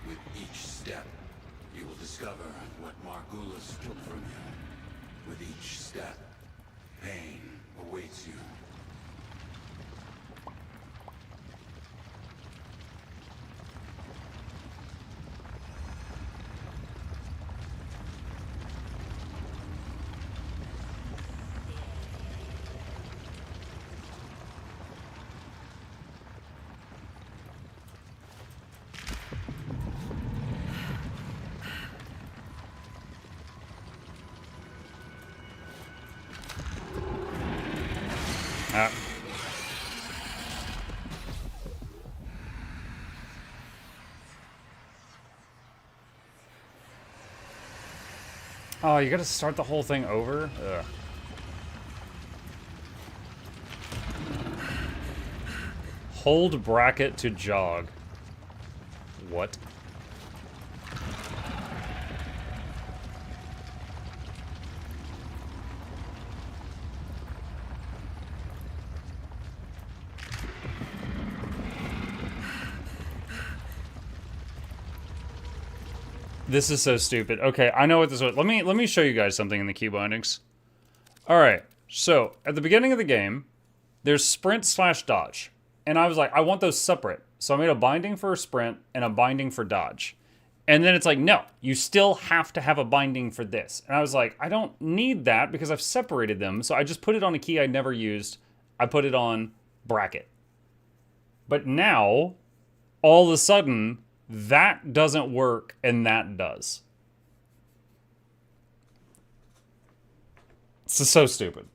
Speaker 15: With each step, you will discover what Margulis took from you. With each step, pain awaits you.
Speaker 1: Oh, you gotta start the whole thing over? Ugh. Hold bracket to jog. What? This is so stupid. Okay, I know what this was. Let me show you guys something in the key bindings. All right, so at the beginning of the game, there's sprint/dodge. And I was like, I want those separate. So I made a binding for sprint and a binding for dodge. And then it's like, no, you still have to have a binding for this. And I was like, I don't need that because I've separated them. So I just put it on a key I never used. I put it on bracket. But now, all of a sudden, that doesn't work and that does. This is so stupid.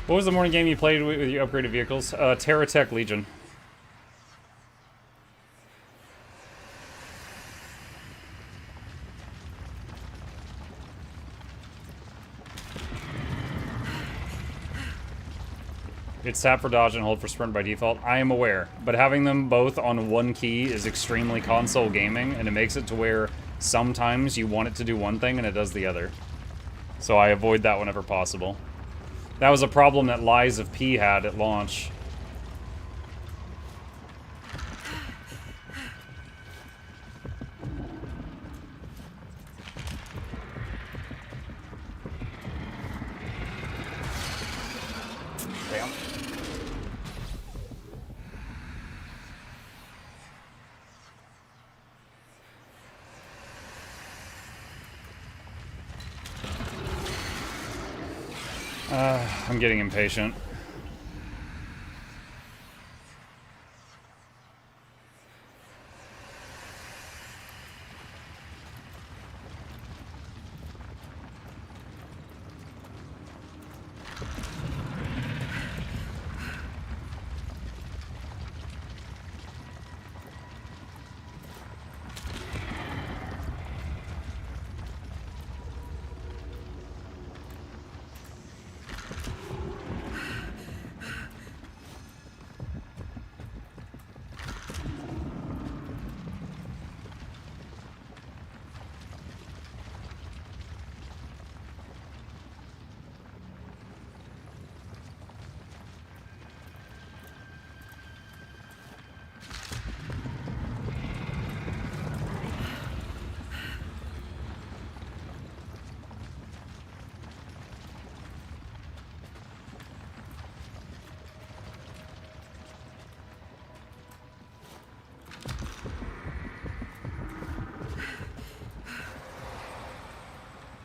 Speaker 1: What was the morning game you played with your upgraded vehicles? Terra Tech Legion. It's tap for dodge and hold for sprint by default. I am aware, but having them both on one key is extremely console gaming, and it makes it to where sometimes you want it to do one thing and it does the other. So I avoid that whenever possible. That was a problem that Lies of P had at launch. Damn. I'm getting impatient.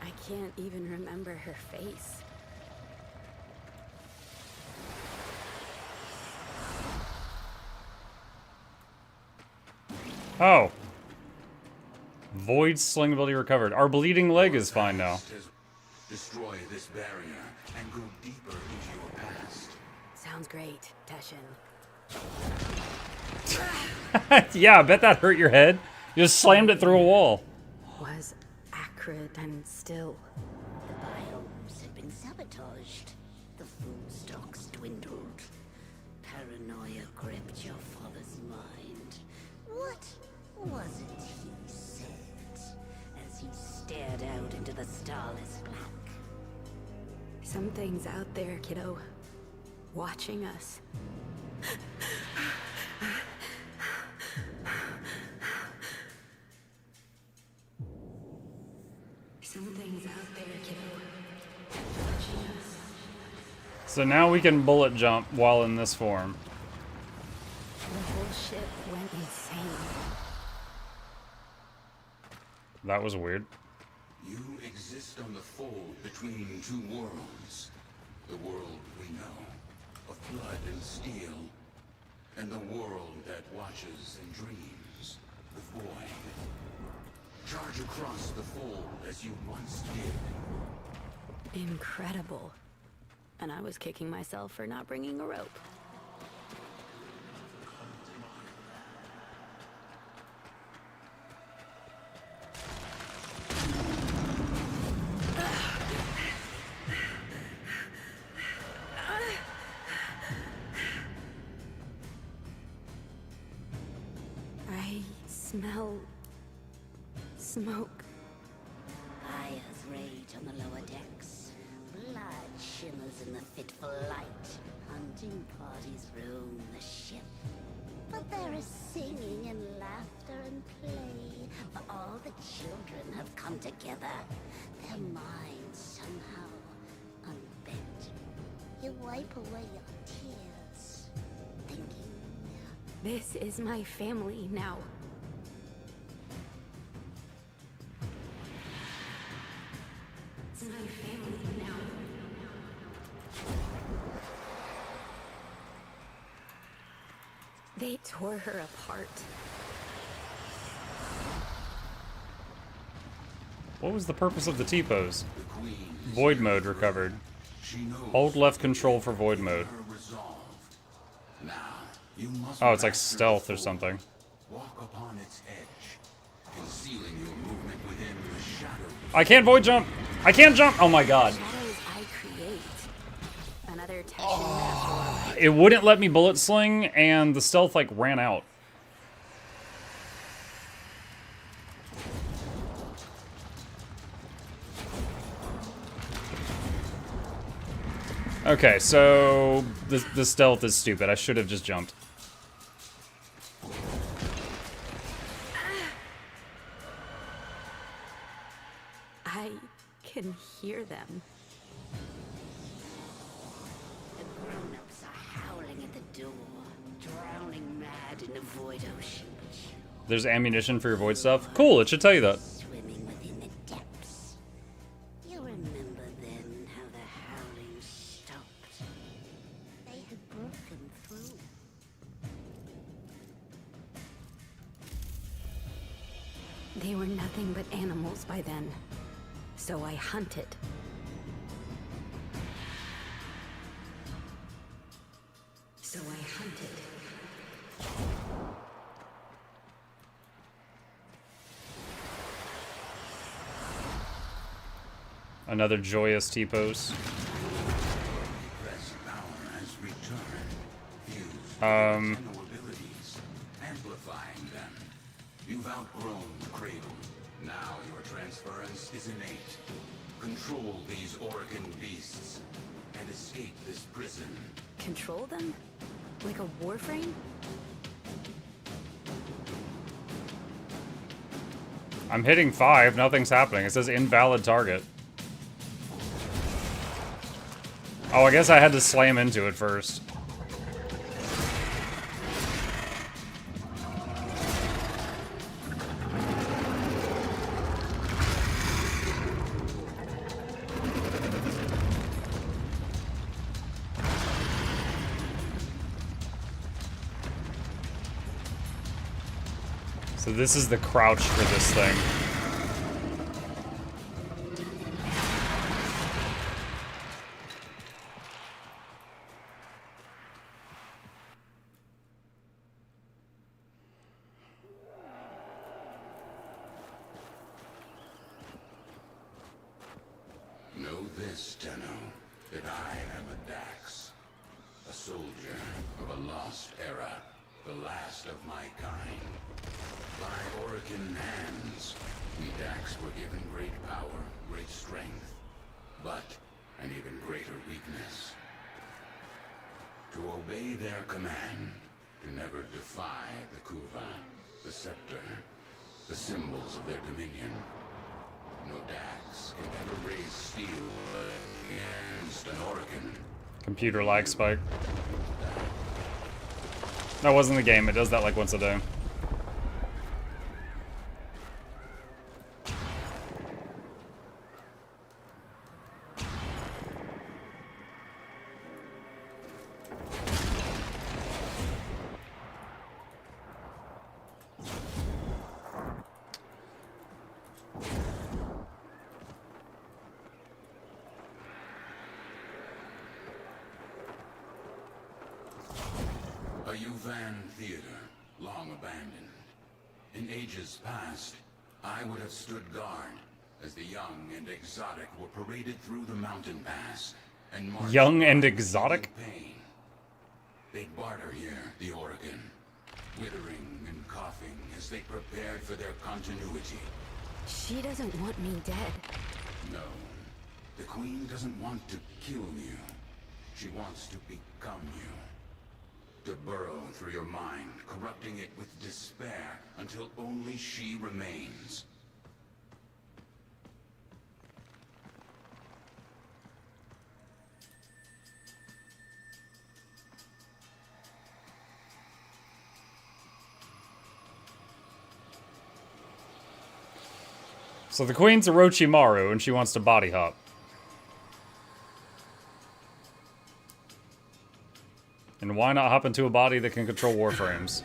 Speaker 11: I can't even remember her face.
Speaker 1: Oh. Void sling ability recovered. Our bleeding leg is fine now.
Speaker 15: Destroy this barrier and go deeper into your past.
Speaker 11: Sounds great, Teshin.
Speaker 1: Yeah, I bet that hurt your head. You just slammed it through a wall.
Speaker 11: Was acrid and still.
Speaker 13: The biomes had been sabotaged. The food stocks dwindled. Paranoia gripped your father's mind. What was it he said as he stared out into the starless black?
Speaker 11: Something's out there, kiddo. Watching us. Something's out there, kiddo. Watching us.
Speaker 1: So now we can bullet jump while in this form.
Speaker 11: The whole ship went insane.
Speaker 1: That was weird.
Speaker 15: You exist on the fold between two worlds. The world we know, of blood and steel, and the world that watches and dreams, the void. Charge across the fold as you once did.
Speaker 11: Incredible. And I was kicking myself for not bringing a rope. smell smoke.
Speaker 13: Fires rage on the lower decks. Blood shimmers in the fitful light. Hunting parties roam the ship. But there is singing and laughter and play. For all the children have come together. Their minds somehow unbent. You wipe away your tears, thinking,
Speaker 11: This is my family now. It's my family now. They tore her apart.
Speaker 1: What was the purpose of the T-pose? Void mode recovered. Hold left control for void mode. Oh, it's like stealth or something.
Speaker 15: Walk upon its edge, concealing your movement within the shadow.
Speaker 1: I can't void jump! I can't jump! Oh my god.
Speaker 11: Shadows I create. Another touching metaphor.
Speaker 1: It wouldn't let me bullet sling, and the stealth like ran out. Okay, so the stealth is stupid. I should have just jumped.
Speaker 11: I can hear them.
Speaker 13: the grown-ups are howling at the door, drowning mad in the void ocean.
Speaker 1: There's ammunition for your void stuff? Cool, it should tell you that.
Speaker 13: Swimming within the depths. You remember then how the howling stopped. They had broken through.
Speaker 11: They were nothing but animals by then. So I hunted. So I hunted.
Speaker 1: Another joyous T-pose.
Speaker 15: Abilities, amplifying them. You've outgrown the cradle. Now your transference is innate. Control these Organ beasts and escape this prison.
Speaker 11: Control them? Like a warframe?
Speaker 1: I'm hitting 5, nothing's happening. It says invalid target. Oh, I guess I had to slam into it first. So this is the crouch for this thing.
Speaker 15: Know this, Tenno, that I am a Dax, a soldier of a lost era, the last of my kind. By Organ hands, we Dax were given great power, great strength, but an even greater weakness. To obey their command, to never defy the Kuva, the scepter, the symbols of their dominion. No Dax can ever raise steel against an Organ.
Speaker 1: Computer lag spike. That wasn't the game, it does that like once a day.
Speaker 15: A Uvan theater, long abandoned. In ages past, I would have stood guard as the young and exotic were paraded through the mountain pass and marched
Speaker 1: Young and exotic?
Speaker 15: pain. They'd barter here, the Organ. wittering and coughing as they prepared for their continuity.
Speaker 11: She doesn't want me dead.
Speaker 15: No. The Queen doesn't want to kill you. She wants to become you. To burrow through your mind, corrupting it with despair until only she remains.
Speaker 1: So the Queen's Orochimaru, and she wants to body hop. And why not hop into a body that can control warframes?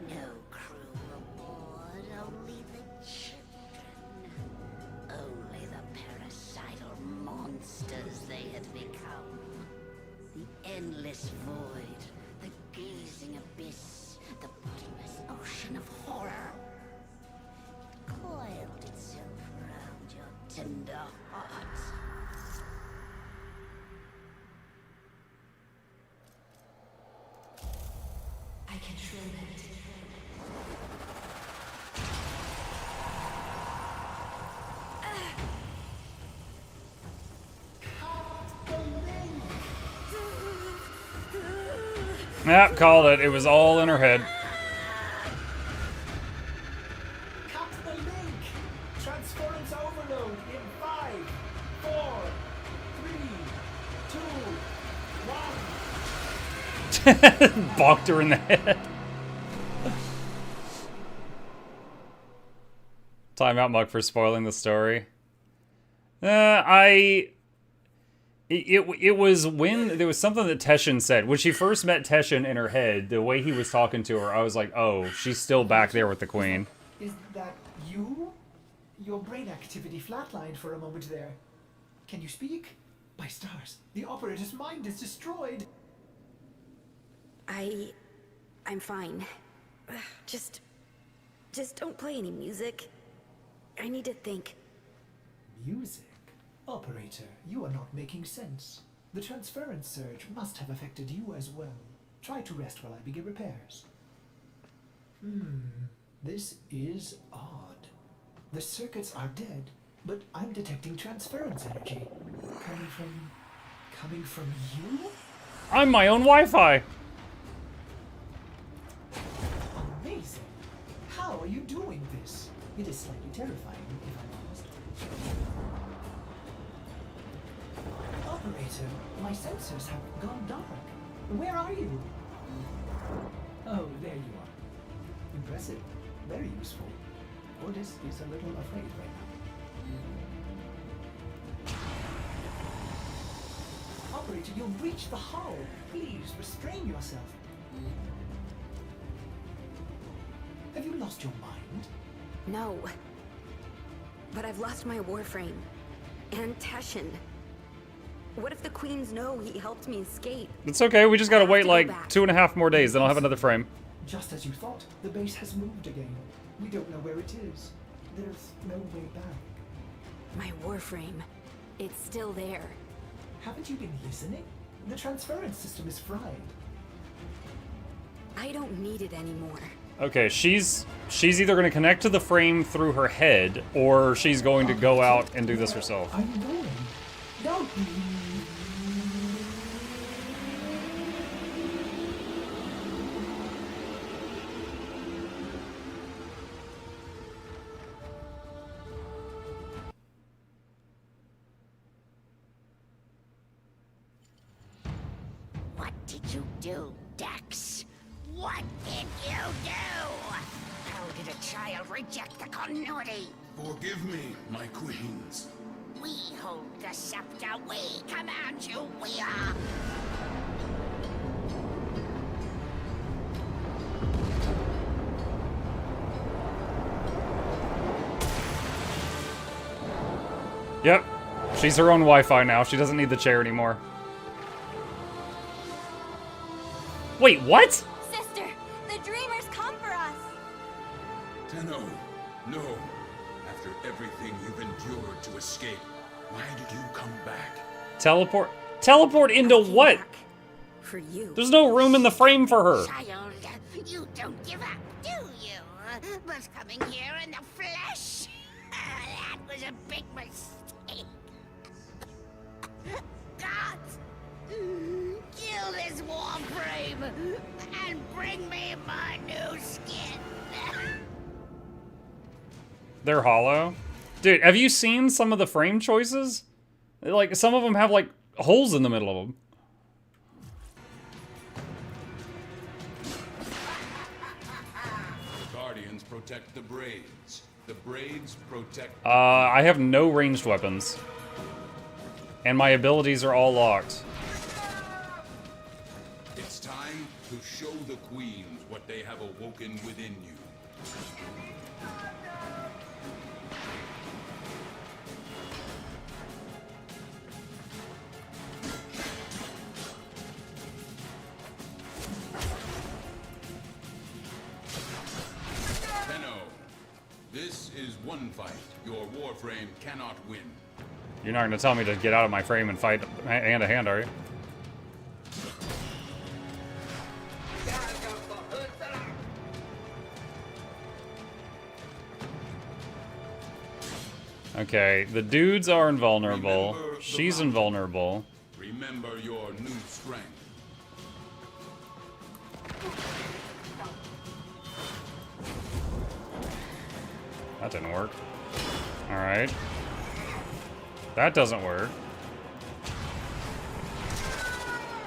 Speaker 13: No crew aboard, only the children. Only the parasital monsters they had become. The endless void, the gazing abyss, the bottomless ocean of horror. It coiled itself around your tender heart.
Speaker 14: I control it.
Speaker 1: Yep, called it. It was all in her head.
Speaker 6: Cut the link! Transference overload in 5, 4, 3, 2, 1.
Speaker 1: Bonked her in the head. Time out, Muck, for spoiling the story. It was when there was something that Teshin said. When she first met Teshin in her head, the way he was talking to her, I was like, oh, she's still back there with the Queen.
Speaker 6: Is that you? Your brain activity flatlined for a moment there. Can you speak? My stars, the operator's mind is destroyed.
Speaker 11: I'm fine. Just don't play any music. I need to think.
Speaker 6: Music? Operator, you are not making sense. The transference surge must have affected you as well. Try to rest while I begin repairs. This is odd. The circuits are dead, but I'm detecting transference energy. Coming from you?
Speaker 1: I'm my own Wi-Fi.
Speaker 6: Amazing. How are you doing this? It is slightly terrifying, if I'm honest. Operator, my sensors have gone dark. Where are you? Oh, there you are. Impressive. Very useful. Otis is a little afraid right now. Operator, you've breached the hull. Please, restrain yourself. Have you lost your mind?
Speaker 11: No. But I've lost my warframe. And Teshin. What if the Queens know he helped me escape?
Speaker 1: It's okay, we just gotta wait like 2.5 more days, then I'll have another frame.
Speaker 6: Just as you thought, the base has moved again. We don't know where it is. There's no way back.
Speaker 11: My warframe. It's still there.
Speaker 6: Haven't you been listening? The transference system is fried.
Speaker 11: I don't need it anymore.
Speaker 1: Okay, she's either going to connect to the frame through her head, or she's going to go out and do this herself.
Speaker 6: Are you going? Don't.
Speaker 13: What did you do, Dax? What did you do? How did a child reject the continuity?
Speaker 15: Forgive me, my queens.
Speaker 13: We hold the scepter. We command you. We are.
Speaker 1: Yep. She's her own Wi-Fi now. She doesn't need the chair anymore. Wait, what?
Speaker 12: Sister, the dreamers come for us.
Speaker 15: Tenno, No. After everything you've endured to escape, why did you come back?
Speaker 1: Teleport? Teleport into what?
Speaker 11: For you.
Speaker 1: There's no room in the frame for her.
Speaker 13: Child, you don't give up, do you? But coming here in the flesh? That was a big mistake. Gods, kill this warframe and bring me my new skin.
Speaker 1: They're hollow. Dude, have you seen some of the frame choices? Like, some of them have, like, holes in the middle of them.
Speaker 15: The Guardians protect the Braids. The Braids protect...
Speaker 1: I have no ranged weapons. And my abilities are all locked.
Speaker 15: It's time to show the Queens what they have awoken within you. This is one fight. Your warframe cannot win.
Speaker 1: You're not gonna tell me to get out of my frame and fight hand to hand, are you? Okay, the dudes are invulnerable. She's invulnerable.
Speaker 15: Remember your new strength.
Speaker 1: That didn't work. Alright. That doesn't work.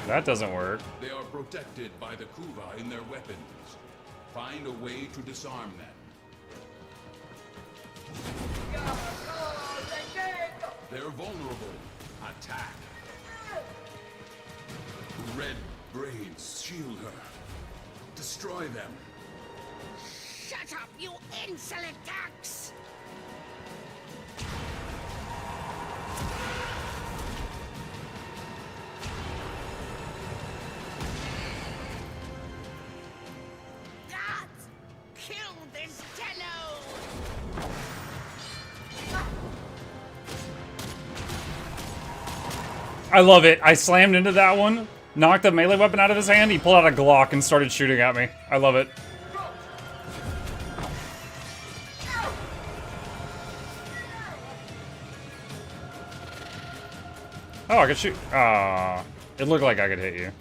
Speaker 1: That doesn't work.
Speaker 15: They are protected by the Kuva in their weapons. Find a way to disarm them. They're vulnerable. Attack. Red Braids shield her. Destroy them.
Speaker 13: Shut up, you insolent ducks! Gods, kill this Tenno!
Speaker 1: I love it. I slammed into that one, knocked the melee weapon out of his hand, he pulled out a Glock and started shooting at me. I love it. Oh, I could shoot. Ah, it looked like I could hit you.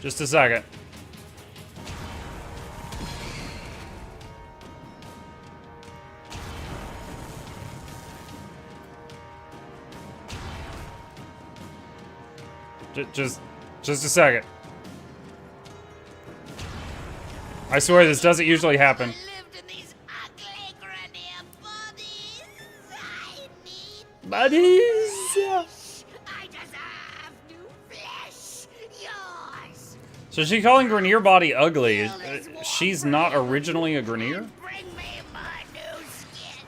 Speaker 1: Just a second. Just a second. I swear this doesn't usually happen. Buddies!
Speaker 13: I deserve new flesh! Yours!
Speaker 1: So she's calling Grenier body ugly. She's not originally a Grenier?
Speaker 13: Bring me my new skin!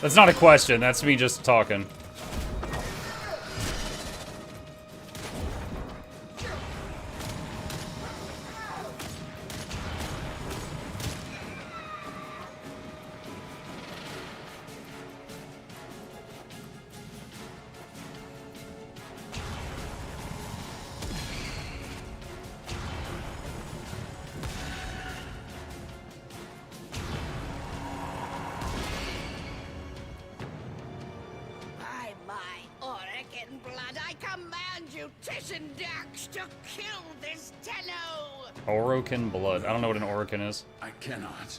Speaker 1: That's not a question, that's me just talking.
Speaker 13: By my Orokin blood, I command you, Titian Dax, to kill this Tenno!
Speaker 1: Orokin blood. I don't know what an Orokin is.
Speaker 15: I cannot.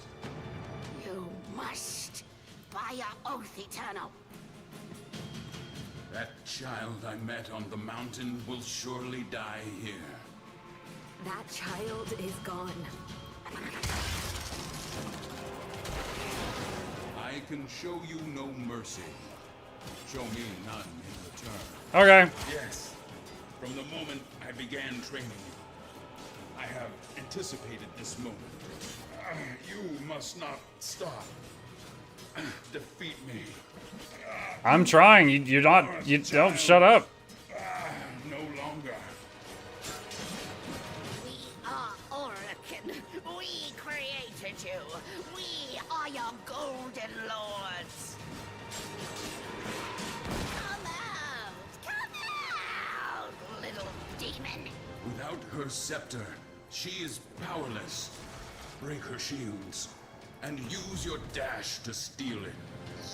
Speaker 13: You must, by your oath eternal.
Speaker 15: That child I met on the mountain will surely die here.
Speaker 11: That child is gone.
Speaker 15: I can show you no mercy. Show me none in return.
Speaker 1: Okay.
Speaker 15: Yes. From the moment I began training you, I have anticipated this moment. You must not stop. defeat me.
Speaker 1: I'm trying. You don't shut up.
Speaker 15: No longer.
Speaker 13: We are Orakin. We created you. We are your golden lords. Come out, little demon.
Speaker 15: Without her scepter, she is powerless. Break her shields, and use your dash to steal it.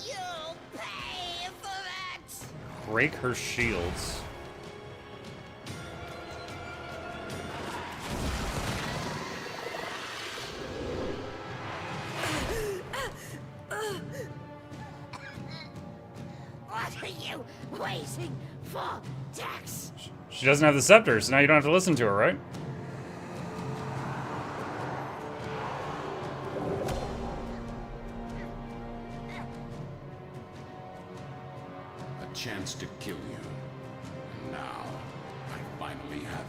Speaker 13: You'll pay for that.
Speaker 1: Break her shields.
Speaker 13: What are you waiting for, Dex?
Speaker 1: She doesn't have the scepter, so now you don't have to listen to her, right?
Speaker 15: A chance to kill you. And now, I finally have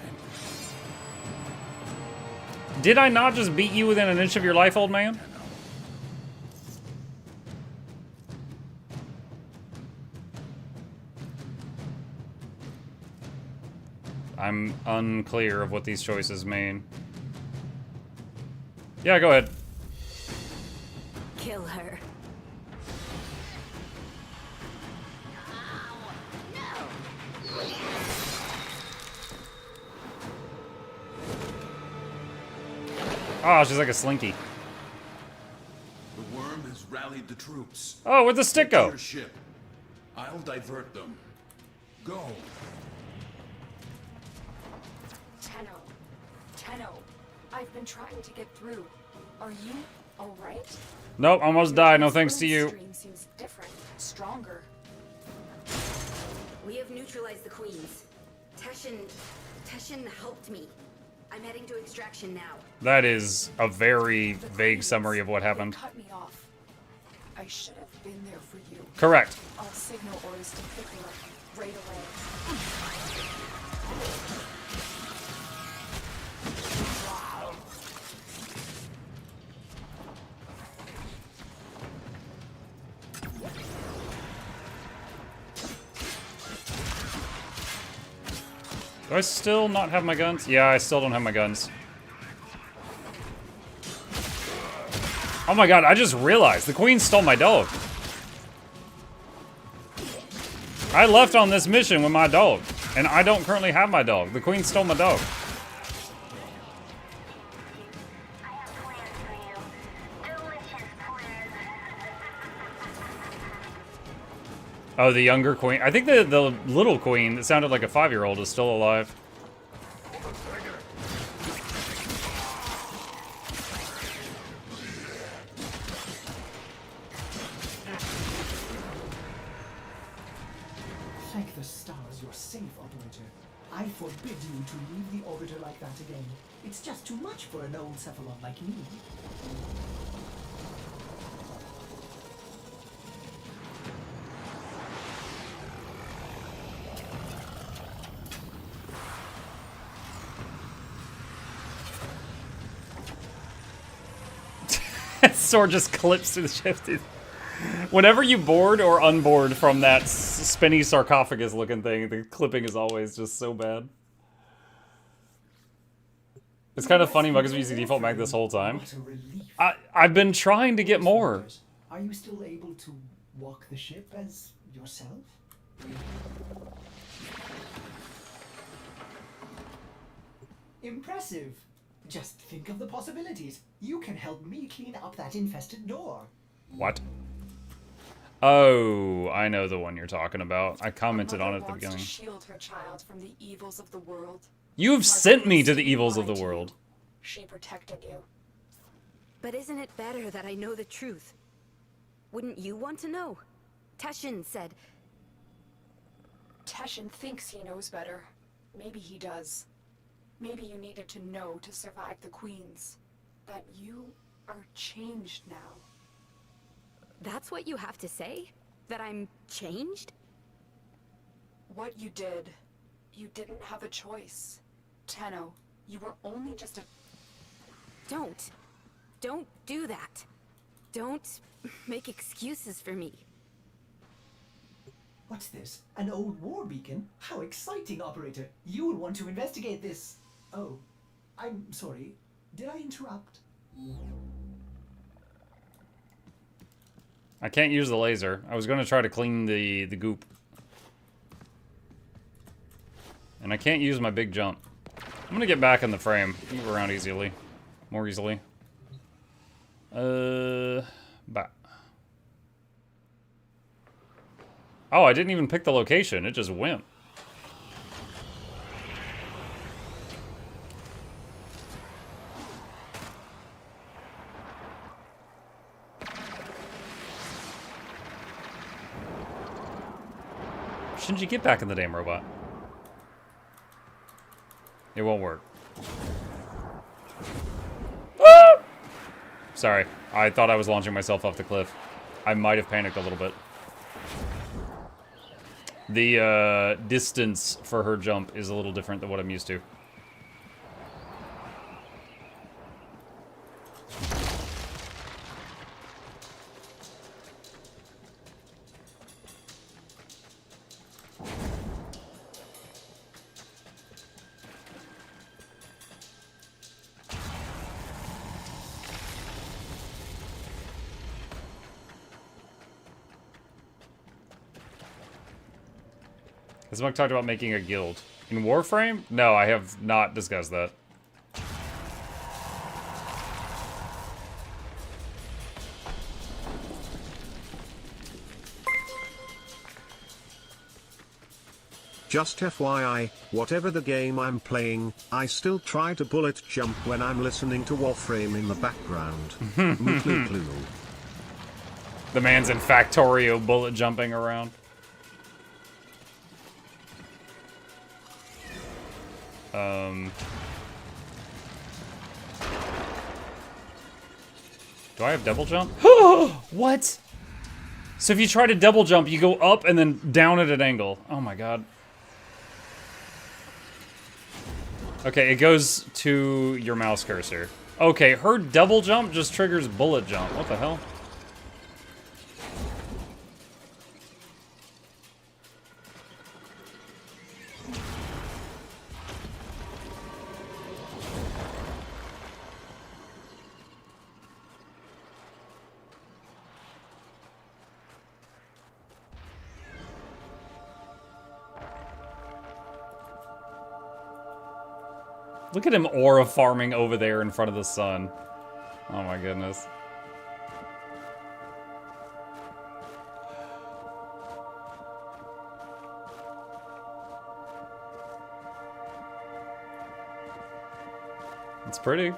Speaker 15: it.
Speaker 1: Did I not just beat you within an inch of your life, old man? I'm unclear of what these choices mean. Yeah, go ahead.
Speaker 11: Kill her.
Speaker 1: Oh, she's like a slinky.
Speaker 15: The worm has rallied the troops.
Speaker 1: Oh, where'd the stick
Speaker 15: Get to
Speaker 1: go?
Speaker 15: your ship. I'll divert them. Go.
Speaker 2: Tenno, I've been trying to get through. Are you alright?
Speaker 1: Nope, almost died. No thanks to you.
Speaker 2: Stream seems different, stronger.
Speaker 14: We have neutralized the queens. Teshin helped me. I'm heading to extraction now.
Speaker 1: That is a very vague summary of what happened.
Speaker 2: Cut me off. I should have been there for you.
Speaker 1: Correct.
Speaker 2: I'll signal orders to pick her up right away.
Speaker 1: Do I still not have my guns? Yeah, I still don't have my guns. Oh my god, I just realized the queen stole my dog. I left on this mission with my dog, and I don't currently have my dog. The queen stole my dog. Oh, the younger queen. I think the little queen that sounded like a 5-year-old is still alive.
Speaker 6: Thank the stars you're safe, operator. I forbid you to leave the orbiter like that again. It's just too much for an old cephalon like me.
Speaker 1: Sword just clips through the ship, dude. Whenever you board or unboard from that spinny sarcophagus looking thing, the clipping is always just so bad. It's kind of funny, Muggers using default mag this whole time.
Speaker 6: What a relief.
Speaker 1: I've been trying to get more.
Speaker 6: Are you still able to walk the ship as yourself? Impressive. Just think of the possibilities. You can help me clean up that infested door.
Speaker 1: What? Oh, I know the one you're talking about. I commented on it at the beginning.
Speaker 2: To shield her child from the evils of the world.
Speaker 1: You've sent me to the evils of the world.
Speaker 2: She protected you.
Speaker 11: But isn't it better that I know the truth? Wouldn't you want to know? Teshin said...
Speaker 2: Teshin thinks he knows better. Maybe he does. Maybe you needed to know to survive the queens. That you are changed now.
Speaker 11: That's what you have to say? That I'm changed?
Speaker 2: What you did, you didn't have a choice. Tenno, you were only just a...
Speaker 11: Don't do that. Don't make excuses for me.
Speaker 6: What's this? An old war beacon? How exciting, Operator. You will want to investigate this. Oh, I'm sorry. Did I interrupt?
Speaker 1: I can't use the laser. I was going to try to clean the goop. And I can't use my big jump. I'm going to get back in the frame. Move around easily. More easily. Back. Oh, I didn't even pick the location. It just went. Shouldn't you get back in the damn robot? It won't work. Ah! Sorry. I thought I was launching myself off the cliff. I might have panicked a little bit. The distance for her jump is a little different than what I'm used to. Has Muk talked about making a guild? In Warframe? No, I have not discussed that.
Speaker 3: Just FYI, whatever the game I'm playing, I still try to bullet jump when I'm listening to Warframe in the background. MuklukYoutube.
Speaker 1: The man's in Factorio bullet jumping around. Do I have double jump? What? So if you try to double jump, you go up and then down at an angle. Oh my god. Okay, it goes to your mouse cursor. Okay, her double jump just triggers bullet jump. What the hell? Look at him aura farming over there in front of the sun. Oh my goodness. It's pretty.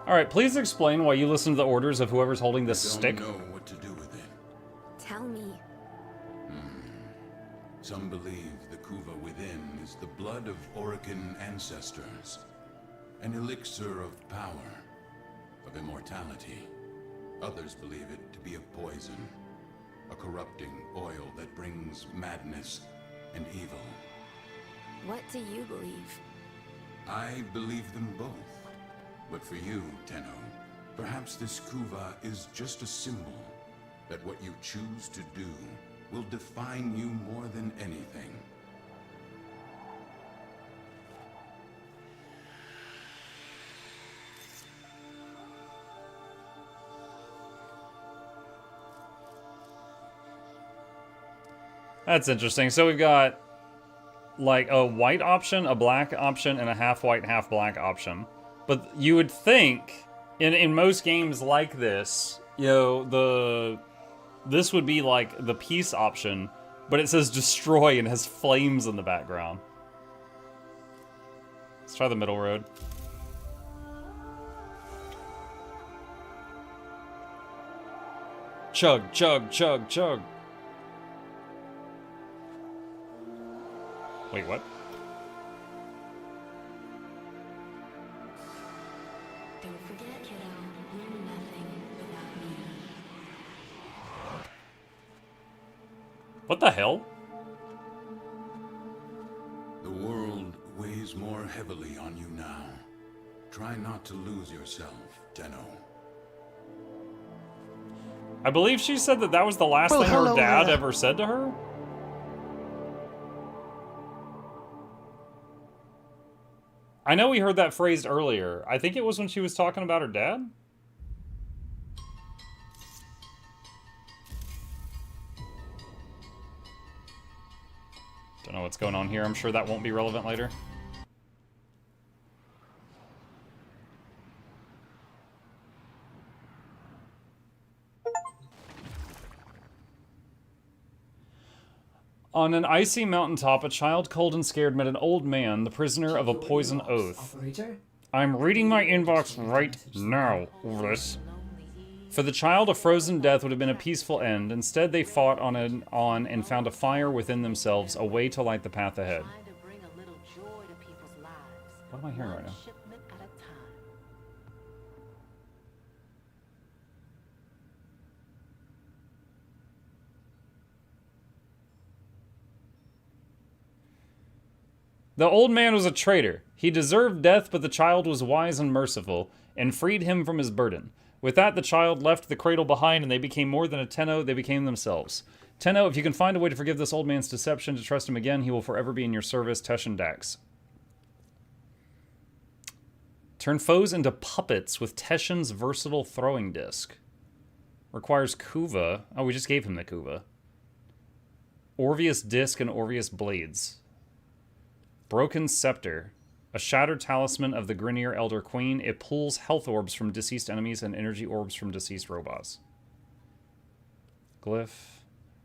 Speaker 1: Alright, please explain why you listen to the orders of whoever's holding this stick.
Speaker 15: I don't know what to do with it.
Speaker 11: Tell me.
Speaker 15: Some believe the Kuva within is the blood of Orokin ancestors. An elixir of power, of immortality. Others believe it to be a poison. A corrupting oil that brings madness and evil.
Speaker 11: What do you believe?
Speaker 15: I believe them both. But for you, Tenno, perhaps this Kuva is just a symbol that what you choose to do will define you more than anything.
Speaker 1: That's interesting. So we've got like a white option, a black option, and a half white, half black option. But you would think in most games like this, you know, this would be like the peace option, but it says destroy and has flames in the background. Let's try the middle road. Chug, chug, chug, chug. Wait, what?
Speaker 14: Don't forget, kiddo, you're nothing without me.
Speaker 1: What the hell?
Speaker 15: The world weighs more heavily on you now. Try not to lose yourself, Tenno.
Speaker 1: I believe she said that that was the last thing her dad ever said to her. I know we heard that phrased earlier. I think it was when she was talking about her dad. Don't know what's going on here. I'm sure that won't be relevant later. On an icy mountaintop, a child cold and scared met an old man, the prisoner of a poison oath. I'm reading my inbox right now, Ulrich. For the child, a frozen death would have been a peaceful end. Instead, they fought on and found a fire within themselves, a way to light the path ahead. What am I hearing right now? The old man was a traitor. He deserved death, but the child was wise and merciful, and freed him from his burden. With that, the child left the cradle behind, and they became more than a Tenno, they became themselves. Tenno, if you can find a way to forgive this old man's deception, to trust him again, he will forever be in your service, Tesh and Dax. Turn foes into puppets with Teshin's versatile throwing disc. Requires Kuva. Oh, we just gave him the Kuva. Orvius disc and Orvius blades. Broken Scepter. A shattered talisman of the Grineer Elder Queen. It pulls health orbs from deceased enemies and energy orbs from deceased robots. Glyph.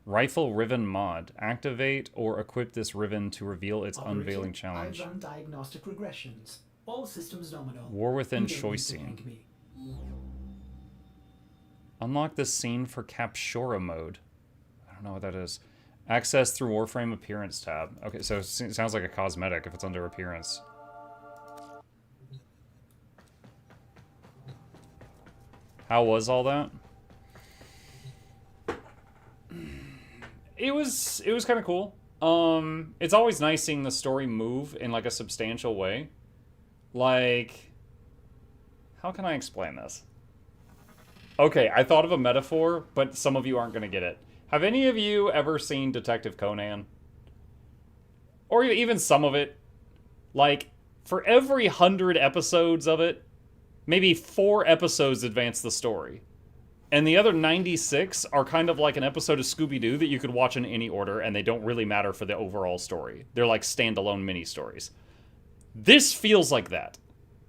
Speaker 1: Rifle Riven mod. Activate or equip this Riven to reveal its unveiling challenge.
Speaker 6: I've run diagnostic regressions. All systems nominal.
Speaker 1: War Within
Speaker 6: You don't
Speaker 1: Choice
Speaker 6: need to
Speaker 1: Scene.
Speaker 6: thank me.
Speaker 1: Unlock the scene for Captura mode. I don't know what that is. Access through Warframe Appearance tab. Okay, so it sounds like a cosmetic if it's under Appearance. How was all that? It was kind of cool. It's always nice seeing the story move in like a substantial way. Like, how can I explain this? Okay, I thought of a metaphor, but some of you aren't going to get it. Have any of you ever seen Detective Conan? Or even some of it? Like, for every 100 episodes of it, maybe 4 episodes advance the story. And the other 96 are kind of like an episode of Scooby-Doo that you could watch in any order, and they don't really matter for the overall story. They're like standalone mini-stories. This feels like that.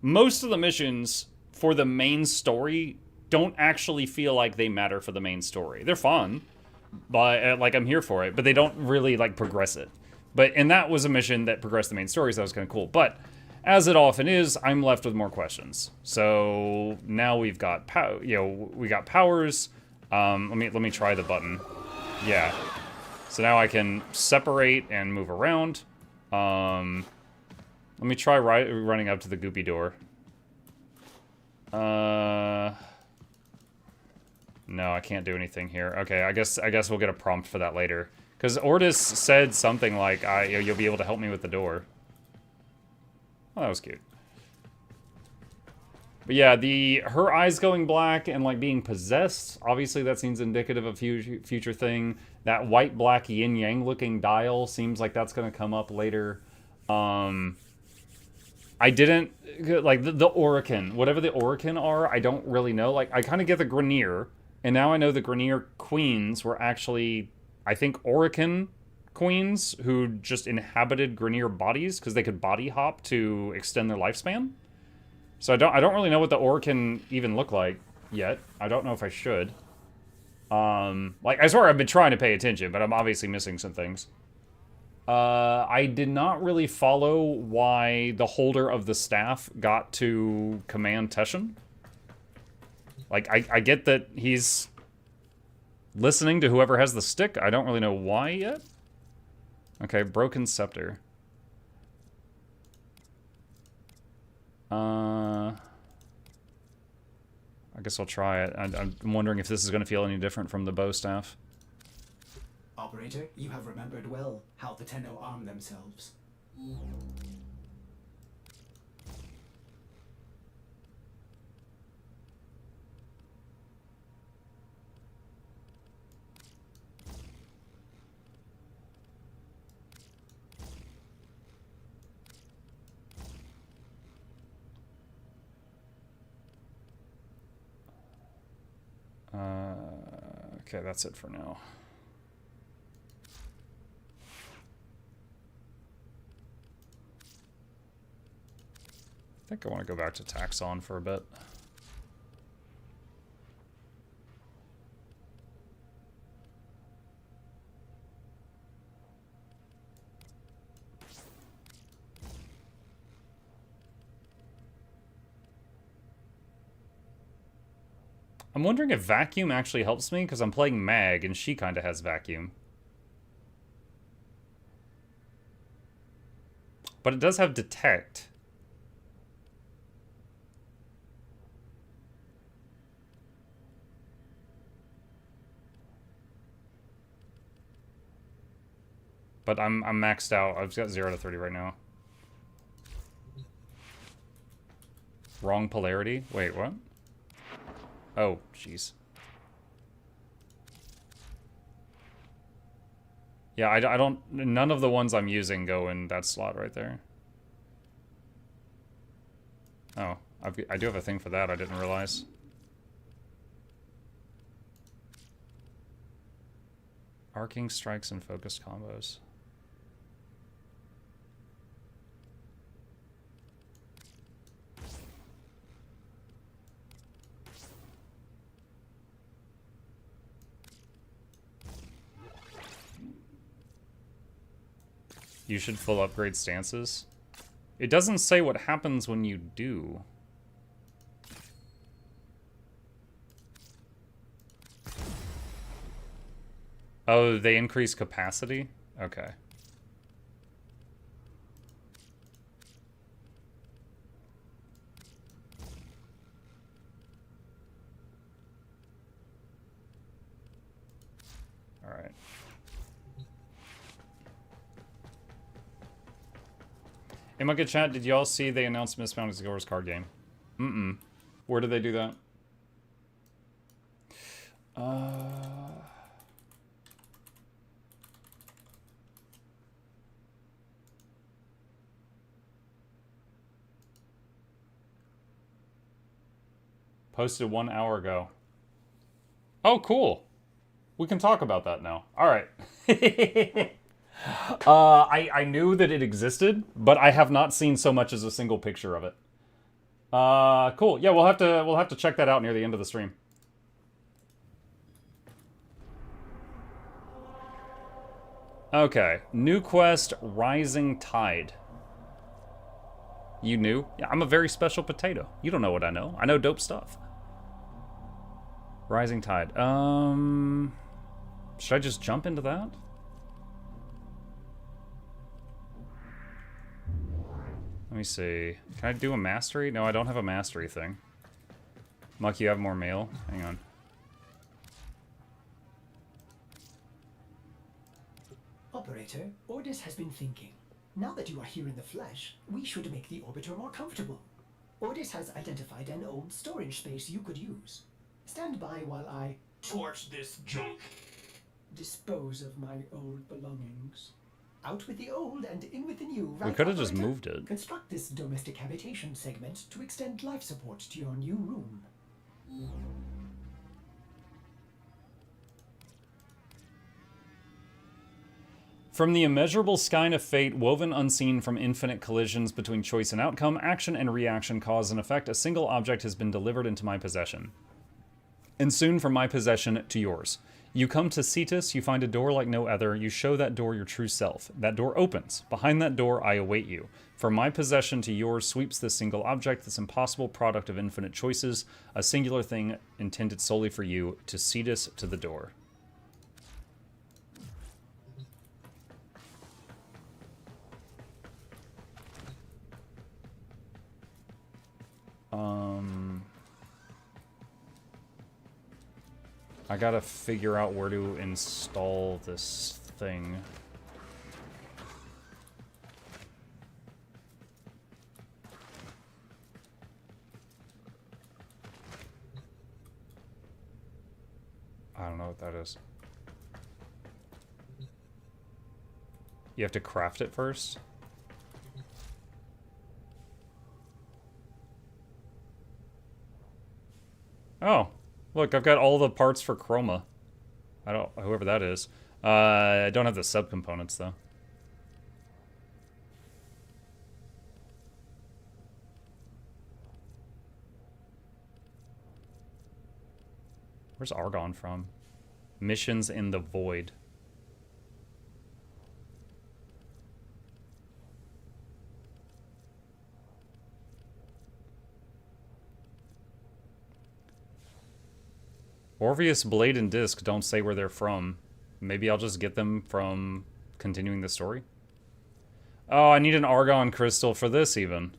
Speaker 1: Most of the missions for the main story don't actually feel like they matter for the main story. They're fun, but like I'm here for it, but they don't really like progress it. And that was a mission that progressed the main story, so that was kind of cool. But as it often is, I'm left with more questions. So now we've got we got powers. Let me try the button. Yeah. So now I can separate and move around. Let me try running up to the goopy door. No, I can't do anything here. Okay, I guess we'll get a prompt for that later. Because Ordis said something like, you'll be able to help me with the door. Oh, that was cute. But yeah, her eyes going black and like being possessed, obviously that seems indicative of future thing. That white-black yin-yang looking dial seems like that's going to come up later. I didn't, like, the Orokin, whatever the Orokin are, I don't really know. Like, I kind of get the Grineer, and now I know the Grineer queens were actually, I think, Orokin queens who just inhabited Grineer bodies because they could body hop to extend their lifespan. So I don't really know what the Orokin even look like yet. I don't know if I should. Like, I swear I've been trying to pay attention, but I'm obviously missing some things. I did not really follow why the holder of the staff got to command Teshin. Like, I get that he's listening to whoever has the stick. I don't really know why yet. Okay, Broken Scepter. I guess I'll try it. I'm wondering if this is going to feel any different from the bow staff.
Speaker 6: Operator, you have remembered well how the Tenno arm themselves.
Speaker 1: Okay, that's it for now. I think I want to go back to Taxon for a bit. I'm wondering if vacuum actually helps me, because I'm playing Mag, and she kind of has vacuum. But it does have detect. But I'm maxed out. I've got 0 to 30 right now. Wrong polarity? Wait, what? Oh, jeez. Yeah, I don't... None of the ones I'm using go in that slot right there. Oh, I do have a thing for that. I didn't realize. Arcing strikes and focused combos. You should full upgrade stances. It doesn't say what happens when you do. Oh, they increase capacity? Okay. Alright. In my good chat, did y'all see they announced Mismounted Scores card game? Mm-mm. Where did they do that? Posted 1 hour ago. Oh, cool. We can talk about that now. All right. I knew that it existed, but I have not seen so much as a single picture of it. Cool. Yeah, we'll have to check that out near the end of the stream. Okay, new quest, Rising Tide. You knew? Yeah, I'm a very special potato. You don't know what I know. I know dope stuff. Rising Tide. Should I just jump into that? Let me see. Can I do a mastery? No, I don't have a mastery thing. Muck, you have more mail? Hang on.
Speaker 6: Operator, Ordis has been thinking. Now that you are here in the flesh, we should make the orbiter more comfortable. Ordis has identified an old storage space you could use. Stand by while I
Speaker 16: torch this junk.
Speaker 6: Dispose of my old belongings. Out with the old and in with the new, right?
Speaker 1: We could have just
Speaker 6: operator?
Speaker 1: moved it.
Speaker 6: Construct this domestic habitation segment to extend life support to your new room.
Speaker 1: From the immeasurable skein of fate, woven unseen from infinite collisions between choice and outcome, action and reaction, cause and effect, a single object has been delivered into my possession. And soon from my possession to yours. You come to Cetus, you find a door like no other, you show that door your true self. That door opens. Behind that door, I await you. From my possession to yours sweeps this single object, this impossible product of infinite choices, a singular thing intended solely for you, to Cetus to the door. I gotta figure out where to install this thing. I don't know what that is. You have to craft it first? Oh, look, I've got all the parts for Chroma. Whoever that is. I don't have the subcomponents though. Where's Argon from? Missions in the Void. Orpheus, Blade, and Disc don't say where they're from. Maybe I'll just get them from continuing the story. Oh, I need an Argon crystal for this even.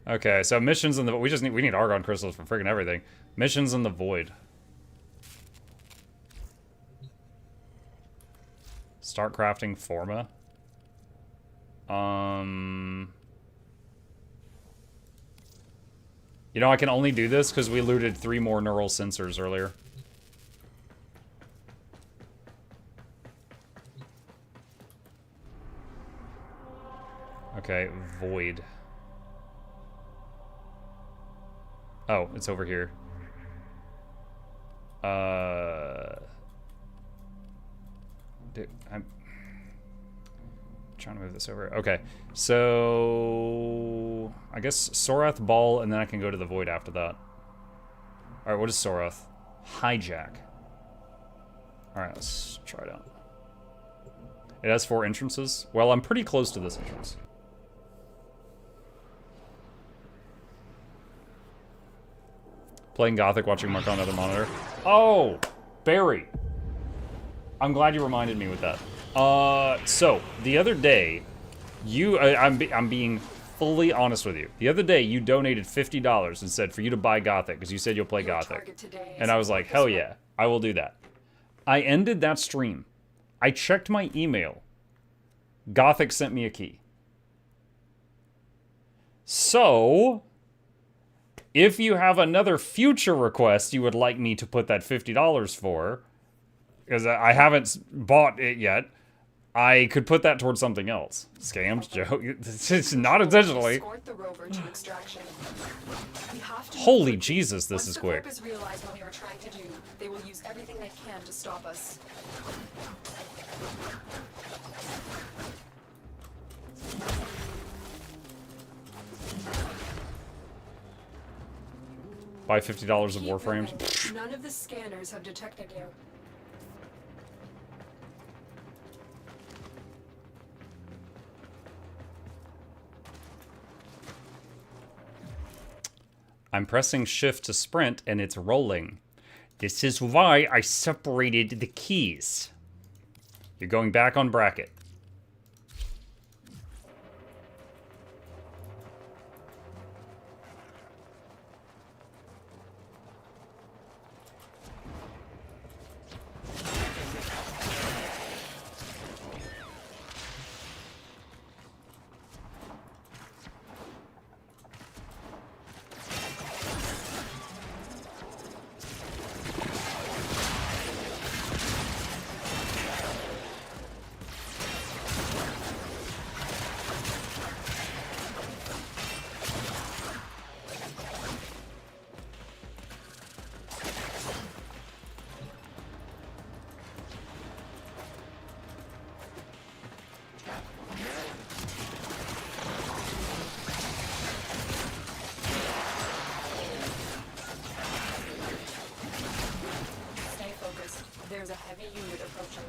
Speaker 1: Okay, so missions in the we need Argon crystals for freaking everything. Missions in the Void. Start crafting Forma. You know, I can only do this because we looted 3 more neural sensors earlier. Okay, Void. Oh, it's over here. Dude, I'm trying to move this over. Okay, so I guess Sorath, Ball, and then I can go to the Void after that. All right, what is Sorath? Hijack. All right, let's try it out. It has 4 entrances. Well, I'm pretty close to this entrance. Playing Gothic, watching Mark on another monitor. Oh, Barry. I'm glad you reminded me with that. So the other day, I'm being fully honest with you. The other day, you donated $50 and said for you to buy Gothic because you said you'll play Gothic, and I was like, hell yeah, I will do that. I ended that stream. I checked my email. Gothic sent me a key. So, if you have another future request you would like me to put that $50 for, because I haven't bought it yet, I could put that towards something else. Scammed, joke. It's not intentionally.
Speaker 2: Escort the rover to extraction. We have to
Speaker 1: Holy Jesus, this is quick.
Speaker 2: Once the Corpus realize what we were trying to do, they will use everything they can to stop us.
Speaker 1: Buy $50 of Warframes.
Speaker 2: None of the scanners have detected you.
Speaker 1: I'm pressing shift to sprint and it's rolling. This is why I separated the keys. You're going back on bracket.
Speaker 2: There's a heavy unit approaching.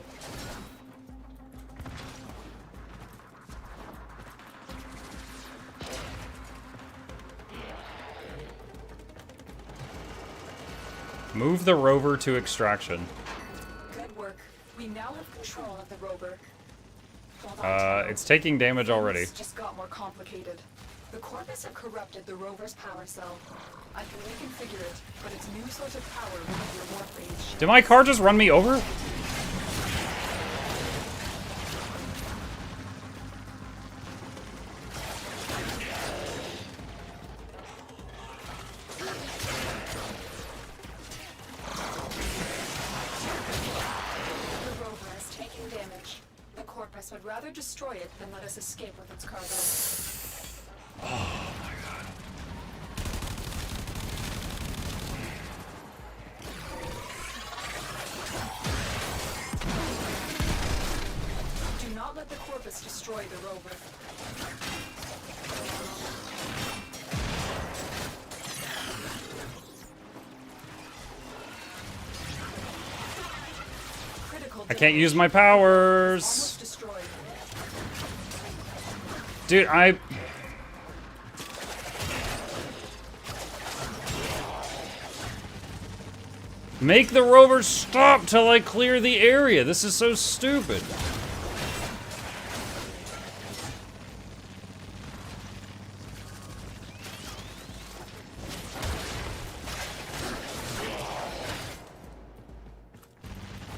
Speaker 1: Move the rover to extraction.
Speaker 2: Good work. We now have control of the rover.
Speaker 1: It's taking damage already.
Speaker 2: This just got more complicated. The Corpus have corrupted the rover's power cell. I can reconfigure it, but its new source of power will be your Warframes.
Speaker 1: Did my car just run me over?
Speaker 2: The rover is taking damage. The Corpus would rather destroy it than let us escape with its cargo.
Speaker 1: Oh my god.
Speaker 2: let the Corpus destroy the rover.
Speaker 1: I can't use my powers. Dude, make the rover stop till I clear the area. This is so stupid.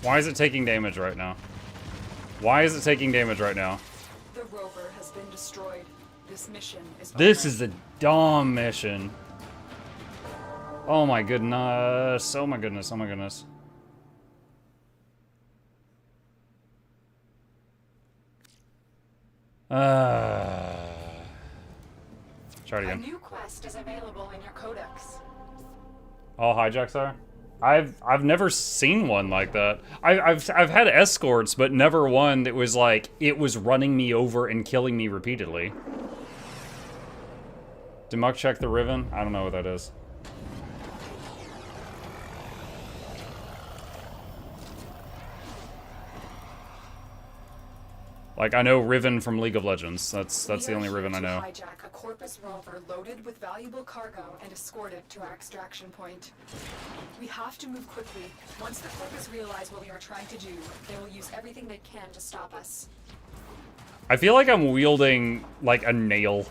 Speaker 1: Why is it taking damage right now? Why is it taking damage right now?
Speaker 2: The rover has been destroyed. This mission is
Speaker 1: This is a dumb mission. Oh my goodness. Oh my goodness. Oh my goodness. Try it
Speaker 2: A
Speaker 1: again.
Speaker 2: new quest is available in your codex.
Speaker 1: All hijacks are? I've never seen one like that. I've had escorts, but never one that was like it was running me over and killing me repeatedly. Did Muck check the Riven? I don't know what that is. Like, I know Riven from League of Legends. That's the only Riven I know.
Speaker 2: Hijack a Corpus rover loaded with valuable cargo and escort it to our extraction point. We have to move quickly. Once the Corpus realize what we are trying to do, they will use everything they can to stop us.
Speaker 1: I feel like I'm wielding, like, a nail.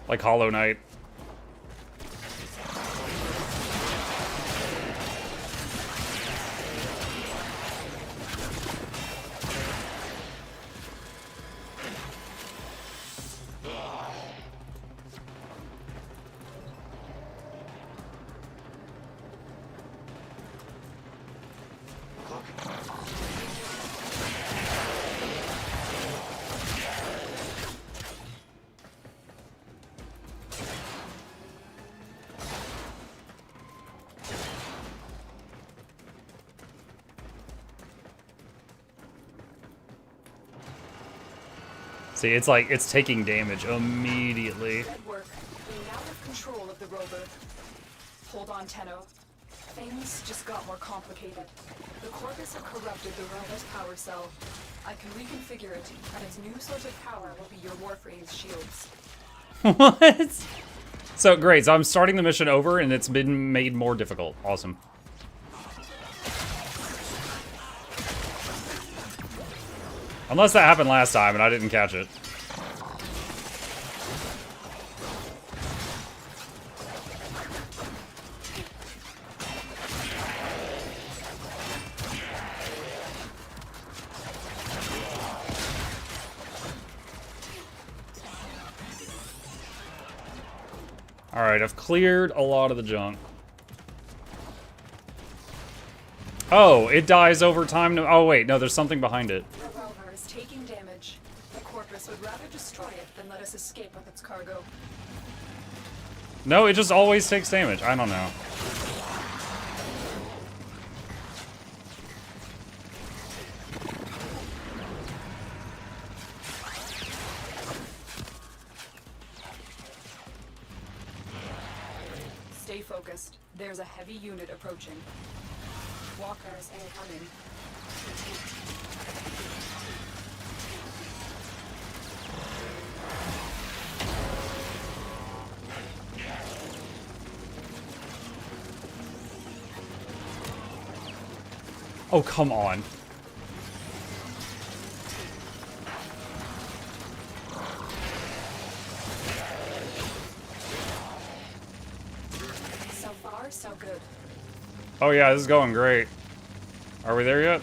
Speaker 1: Like Hollow Knight. See, it's like, it's taking damage immediately.
Speaker 2: Good work. We now have control of the rover. Hold on, Tenno. Things just got more complicated. The Corpus have corrupted the rover's power cell. I can reconfigure it, and its new source of power will be your Warframe's shields.
Speaker 1: What? So, great. So I'm starting the mission over, and it's been made more difficult. Awesome. Unless that happened last time, and I didn't catch it. Alright, I've cleared a lot of the junk. Oh, it dies over time. No, oh, wait, no, there's something behind it.
Speaker 2: The rover is taking damage. The Corpus would rather destroy it than let us escape with its cargo.
Speaker 1: No, it just always takes damage. I don't know.
Speaker 2: Stay focused. There's a heavy unit approaching. Walkers incoming.
Speaker 1: Oh, come on.
Speaker 2: So far, so good.
Speaker 1: Oh yeah, this is going great. Are we there yet?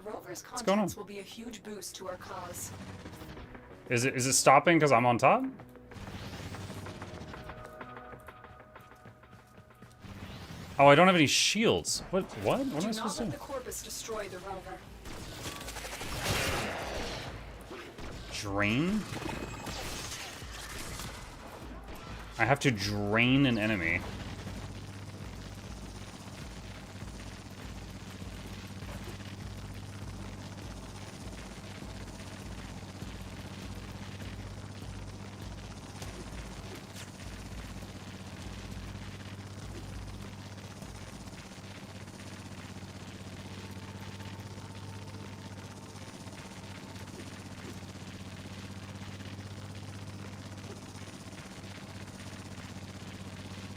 Speaker 2: That rover's
Speaker 1: going on?
Speaker 2: contents will be a huge boost to our cause.
Speaker 1: Is it stopping because I'm on top? Oh, I don't have any shields. What? What am I supposed to do?
Speaker 2: Do not let the corpus destroy the rover.
Speaker 1: Drain? I have to drain an enemy.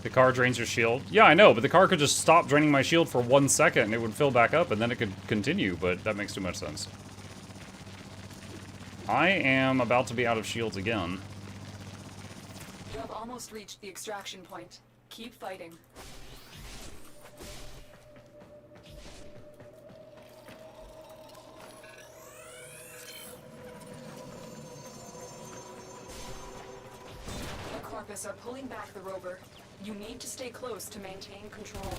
Speaker 1: The car drains your shield. Yeah, I know, but the car could just stop draining my shield for 1 second and it would fill back up and then it could continue, but that makes too much sense. I am about to be out of shields again.
Speaker 2: You have almost reached the extraction point. Keep fighting. The corpus are pulling back the rover. You need to stay close to maintain control.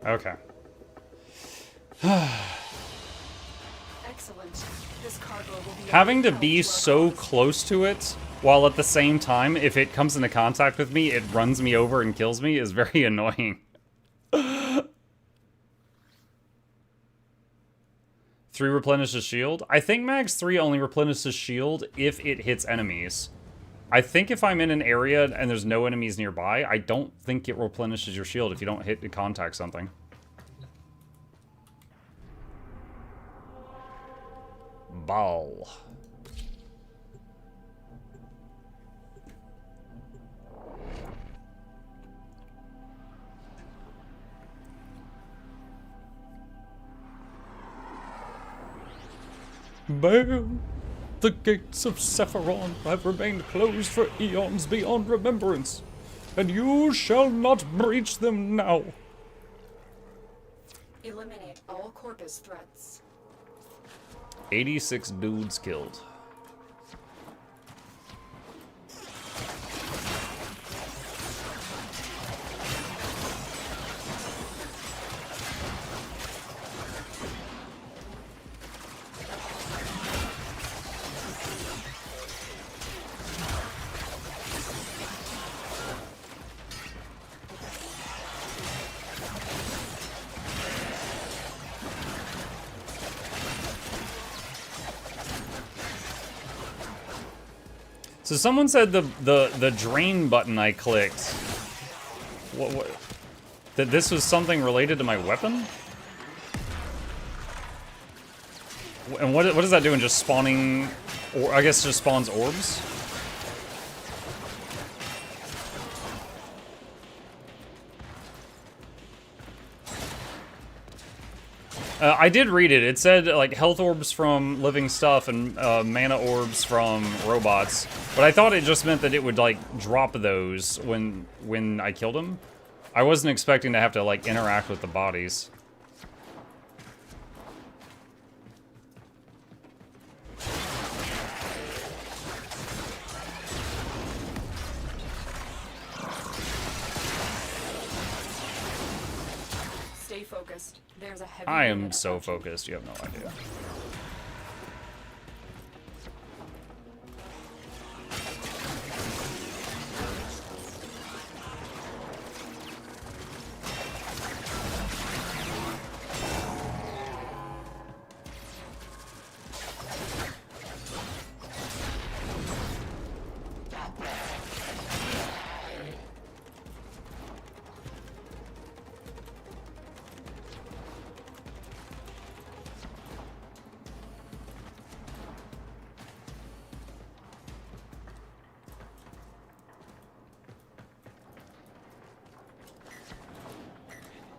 Speaker 1: Okay.
Speaker 2: Excellent. This cargo will be
Speaker 1: Having to be so close to it, while at the same time, if it comes into contact with me, it runs me over and kills me, is very annoying. 3 replenishes shield? I think Max 3 only replenishes shield if it hits enemies. I think if I'm in an area and there's no enemies nearby, I don't think it replenishes your shield if you don't hit contact something. Ball. Bam! The gates of Sephiron have remained closed for eons beyond remembrance, and you shall not breach them now.
Speaker 2: Eliminate all corpus threats.
Speaker 1: 86 dudes killed. So someone said the drain button I clicked, what, that this was something related to my weapon? And what does that do in just spawning, or I guess just spawns orbs? I did read it. It said, like, health orbs from living stuff and mana orbs from robots. But I thought it just meant that it would, like, drop those when I killed them. I wasn't expecting to have to, like, interact with the bodies.
Speaker 2: Stay focused. There's a heavy
Speaker 1: I
Speaker 2: unit
Speaker 1: am so
Speaker 2: approaching.
Speaker 1: focused, you have no idea.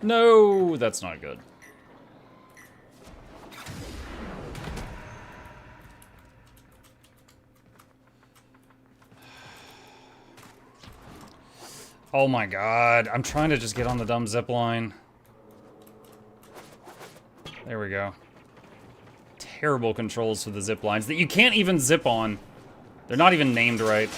Speaker 1: No, that's not good. Oh my god, I'm trying to just get on the dumb zip line. There we go. Terrible controls for the zip lines that you can't even zip on. They're not even named right.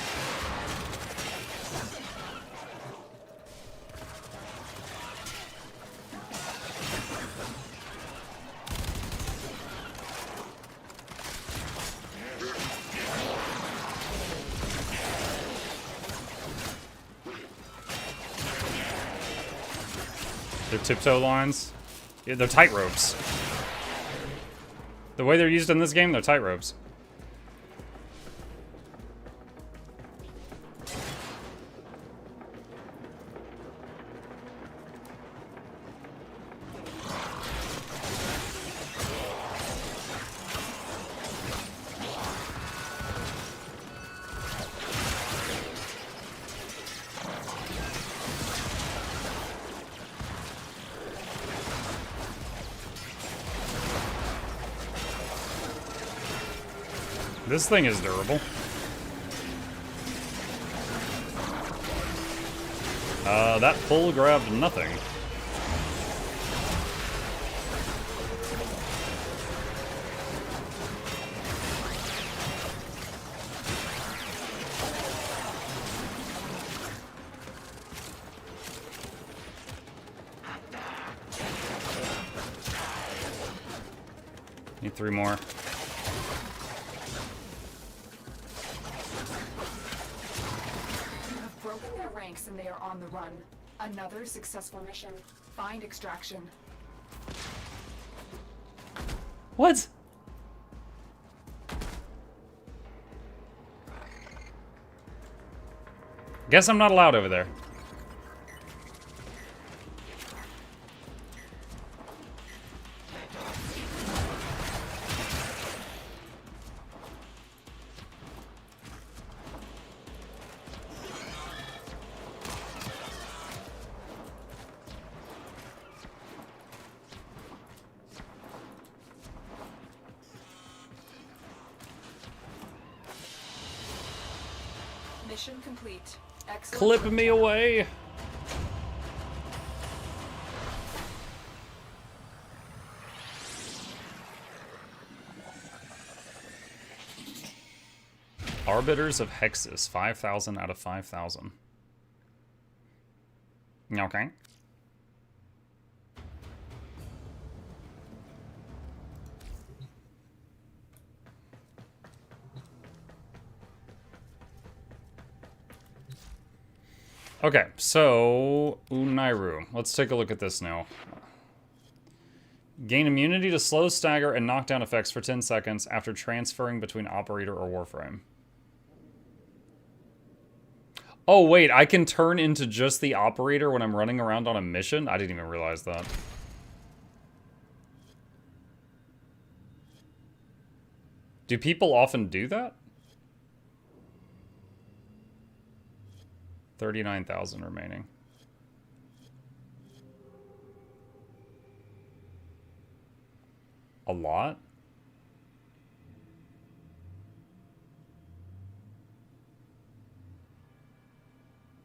Speaker 1: They're tiptoe lines. Yeah, they're tight ropes. The way they're used in this game, they're tight ropes. This thing is durable. That pull grabbed nothing. Need 3 more.
Speaker 2: Broken their ranks and they are on the run. Another successful mission. Find extraction.
Speaker 1: What? Guess I'm not allowed over there.
Speaker 2: Mission complete. Excellent.
Speaker 1: Clipping me away. Arbiters of Hexus, 5,000 out of 5,000. Okay. Okay, so Unairu. Let's take a look at this now. Gain immunity to slow, stagger, and knockdown effects for 10 seconds after transferring between operator or warframe. Oh, wait, I can turn into just the operator when I'm running around on a mission? I didn't even realize that. Do people often do that? 39,000 remaining. A lot?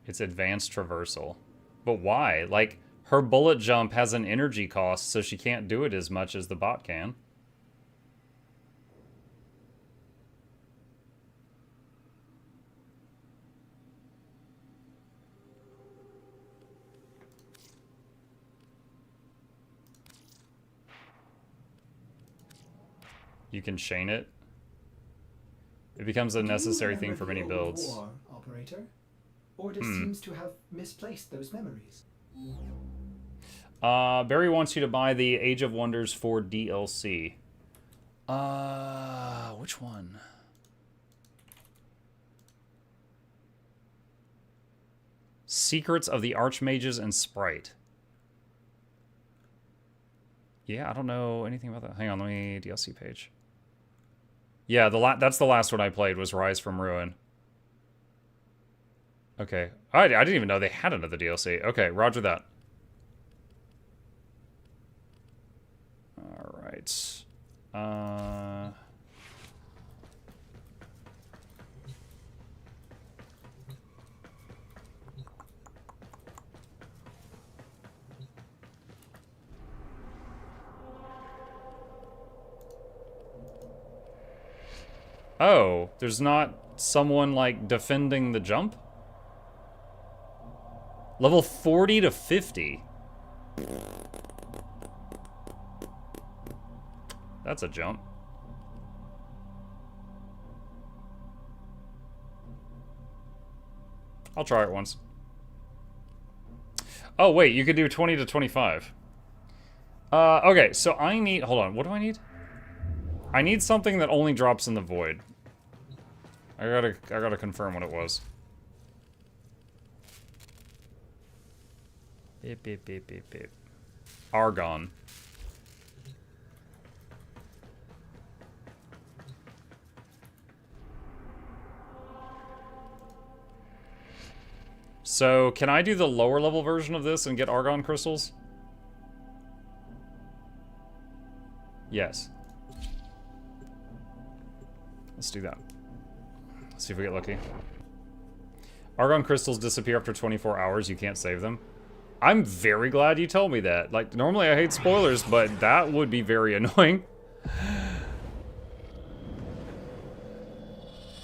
Speaker 1: It's advanced traversal. But why? Like, her bullet jump has an energy cost, so she can't do it as much as the bot can. You can chain it. It becomes a necessary thing for many builds.
Speaker 6: War, operator? Orders seems to have misplaced those memories.
Speaker 1: Barry wants you to buy the Age of Wonders 4 DLC. Which one? Secrets of the Archmages and Sprite. Yeah, I don't know anything about that. Hang on, let me DLC page. Yeah, that's the last one I played was Rise from Ruin. Okay. I didn't even know they had another DLC. Okay, roger that. All right. Oh, there's not someone, like, defending the jump? Level 40 to 50. That's a jump. I'll try it once. Oh, wait, you could do 20 to 25. Okay, so I need... Hold on, what do I need? I need something that only drops in the void. I gotta confirm what it was. Beep, beep, beep, beep, beep. Argon. So, can I do the lower level version of this and get Argon crystals? Yes. Let's do that. Let's see if we get lucky. Argon crystals disappear after 24 hours. You can't save them. I'm very glad you told me that. Like, normally I hate spoilers, but that would be very annoying.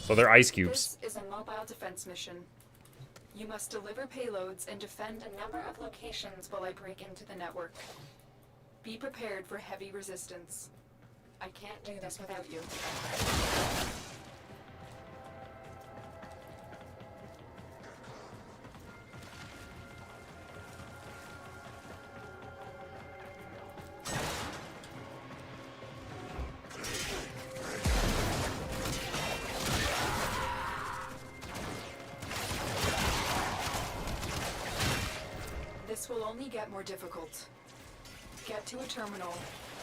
Speaker 1: So they're ice cubes.
Speaker 2: This is a mobile defense mission. You must deliver payloads and defend a number of locations while I break into the network. Be prepared for heavy resistance. I can't do this without you. This will only get more difficult. Get to a terminal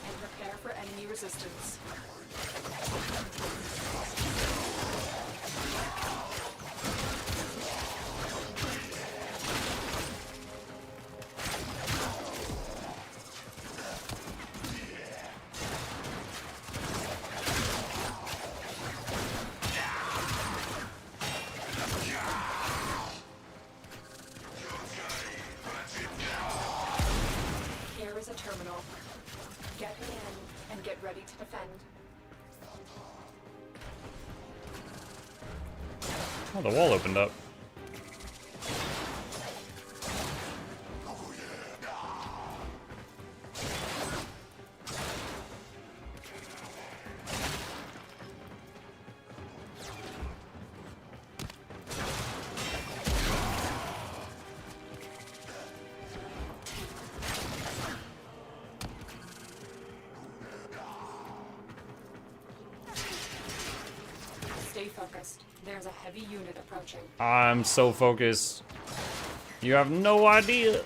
Speaker 2: and prepare for enemy resistance. Here is a terminal. Get me in and get ready to defend.
Speaker 1: Oh, the wall opened up.
Speaker 2: Stay focused. There's a heavy unit approaching.
Speaker 1: I'm so focused. You have no idea.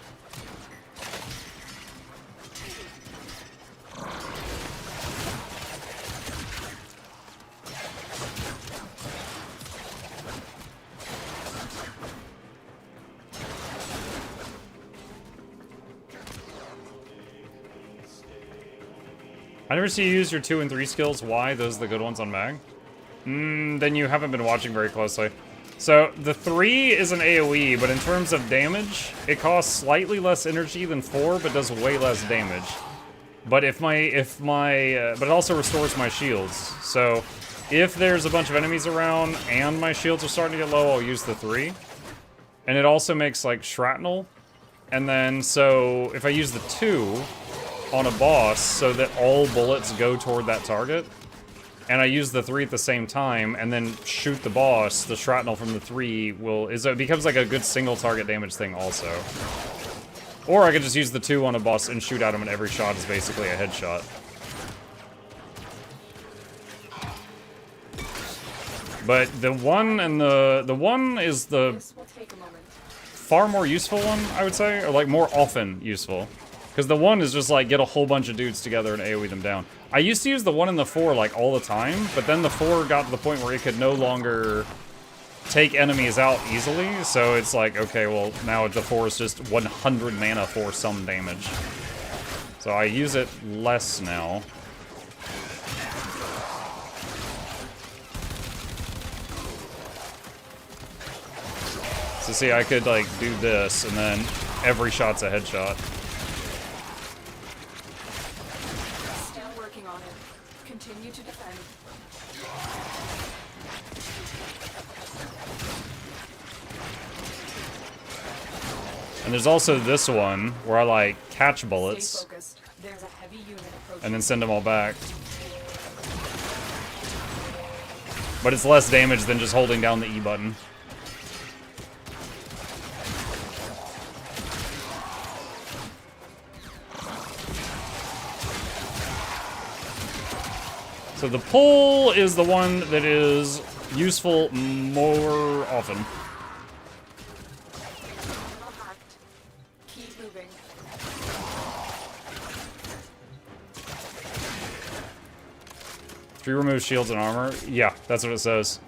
Speaker 1: I never see you use your 2 and 3 skills. Why? Those are the good ones on Mag? Then you haven't been watching very closely. So, the 3 is an AoE, but in terms of damage, it costs slightly less energy than 4, but does way less damage. But but it also restores my shields. So, if there's a bunch of enemies around and my shields are starting to get low, I'll use the 3. And it also makes, like, shrapnel. And then, so, if I use the 2 on a boss so that all bullets go toward that target, and I use the 3 at the same time, and then shoot the boss, the shrapnel from the 3 it becomes like a good single target damage thing also. Or I could just use the 2 on a boss and shoot at him, and every shot is basically a headshot. But the 1 and the 1 is the far more useful one, I would say, or like more often useful. Because the 1 is just like get a whole bunch of dudes together and AoE them down. I used to use the 1 and the 4 like all the time, but then the 4 got to the point where it could no longer take enemies out easily, so it's like, okay, well, now the 4 is just 100 mana for some damage. So I use it less now. So see, I could like do this, and then every shot's a headshot.
Speaker 2: Still working on it. Continue to defend.
Speaker 1: And there's also this one where I like catch bullets
Speaker 2: Stay focused. There's a heavy unit approaching.
Speaker 1: and then send them all back. But it's less damage than just holding down the E button. So the pull is the one that is useful more often.
Speaker 2: Keep moving.
Speaker 1: Tree removes shields and armor. Yeah, that's what it says.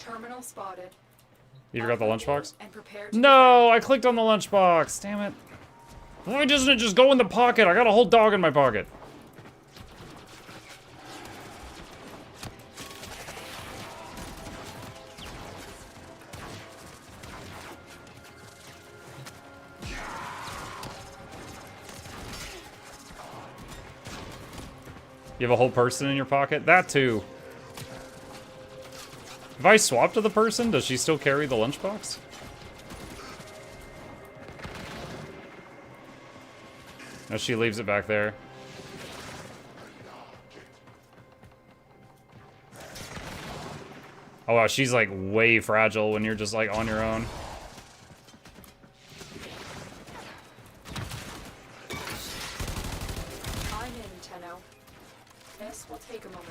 Speaker 2: Terminal spotted.
Speaker 1: You forgot the lunchbox?
Speaker 2: And prepare to
Speaker 1: No, I clicked on the lunchbox. Damn it. Why doesn't it just go in the pocket? I got a whole dog in my pocket. You have a whole person in your pocket? That too. If I swap to the person, does she still carry the lunchbox? No, she leaves it back there. Oh wow, she's like way fragile when you're just like on your own.
Speaker 2: I'm in, Tenno. This will take a moment.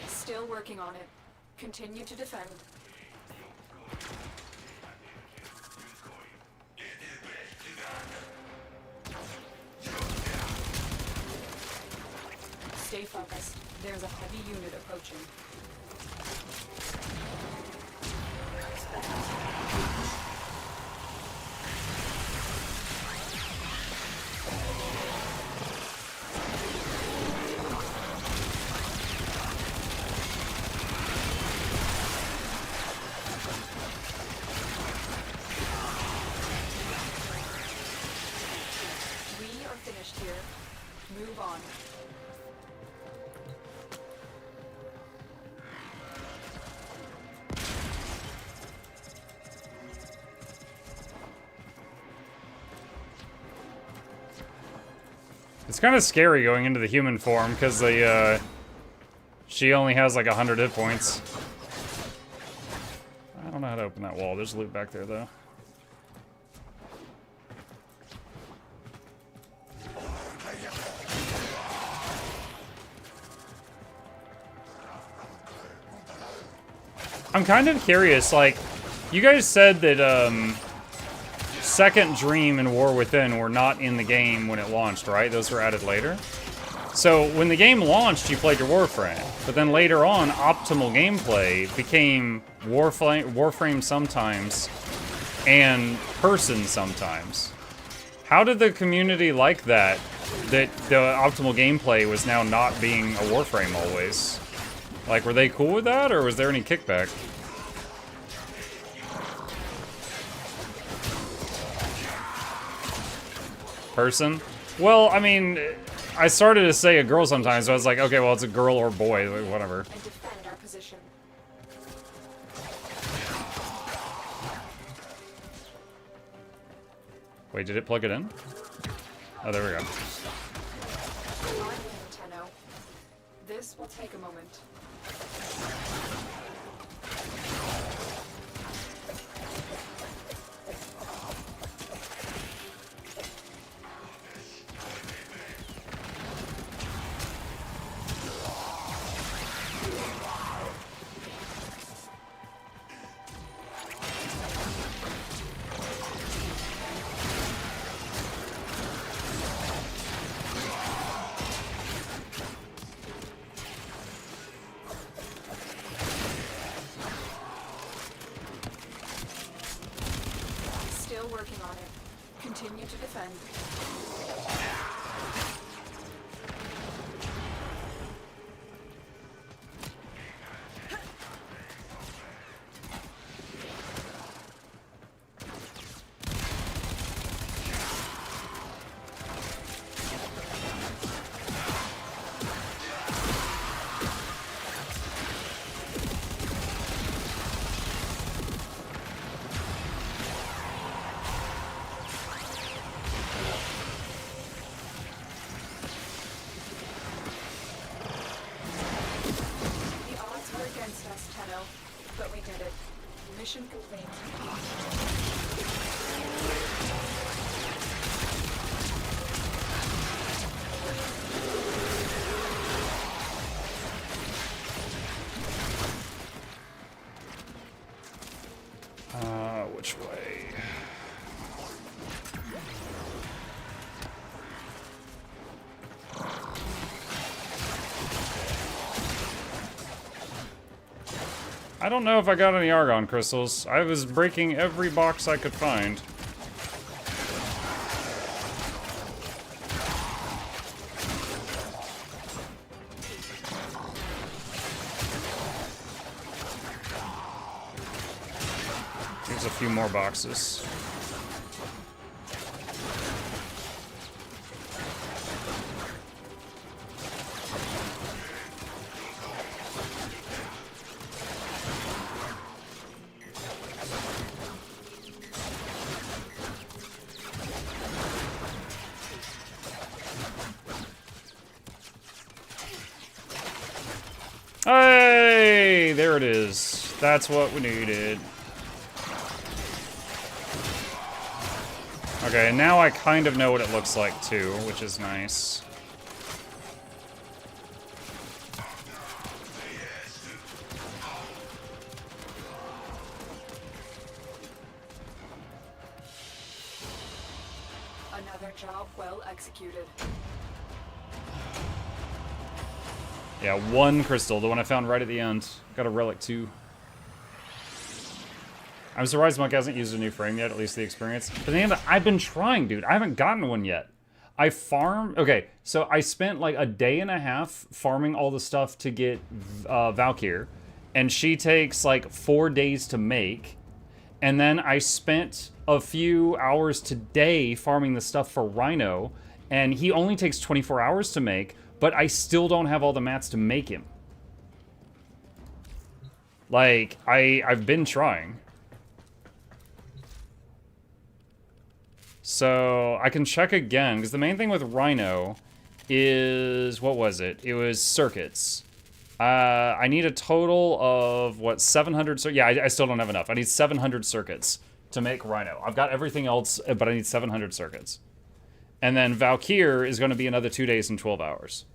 Speaker 2: Still working on it. Continue to defend. Stay focused. There's a heavy unit approaching. We are finished here. Move on.
Speaker 1: It's kind of scary going into the human form because she only has like 100 hit points. I don't know how to open that wall. There's loot back there though. I'm kind of curious, like, You guys said that Second Dream and War Within were not in the game when it launched, right? Those were added later? So when the game launched, you played your Warframe. But then later on, optimal gameplay became Warframe sometimes and Person sometimes. How did the community like that the optimal gameplay was now not being a Warframe always? Like, were they cool with that, or was there any kickback? Person? Well, I mean, I started to say a girl sometimes, so I was like, okay, well, it's a girl or boy, like, whatever.
Speaker 2: And defend our position.
Speaker 1: Wait, did it plug it in? Oh, there we go.
Speaker 2: I'm in, Tenno. This will take a moment. Still working on it. Continue to defend. The odds were against us, Tenno, but we did it. Mission complete.
Speaker 1: Which way? I don't know if I got any Argon crystals. I was breaking every box I could find. There's a few more boxes. Hey, there it is. That's what we needed. Okay, now I kind of know what it looks like too, which is nice.
Speaker 2: Another job well executed.
Speaker 1: Yeah, one crystal, the one I found right at the end. Got a relic too. I'm surprised Monk hasn't used a new frame yet, at least the experience. But then I've been trying, dude. I haven't gotten one yet. I farmed... Okay, so I spent like a day and a half farming all the stuff to get Valkyr. And she takes like 4 days to make. And then I spent a few hours today farming the stuff for Rhino. And he only takes 24 hours to make. But I still don't have all the mats to make him. Like, I've been trying. So, I can check again, because the main thing with Rhino is... What was it? It was circuits. I need a total of, what, 700... Yeah, I still don't have enough. I need 700 circuits to make Rhino. I've got everything else, but I need 700 circuits. And then Valkyr is going to be another 2 days and 12 hours.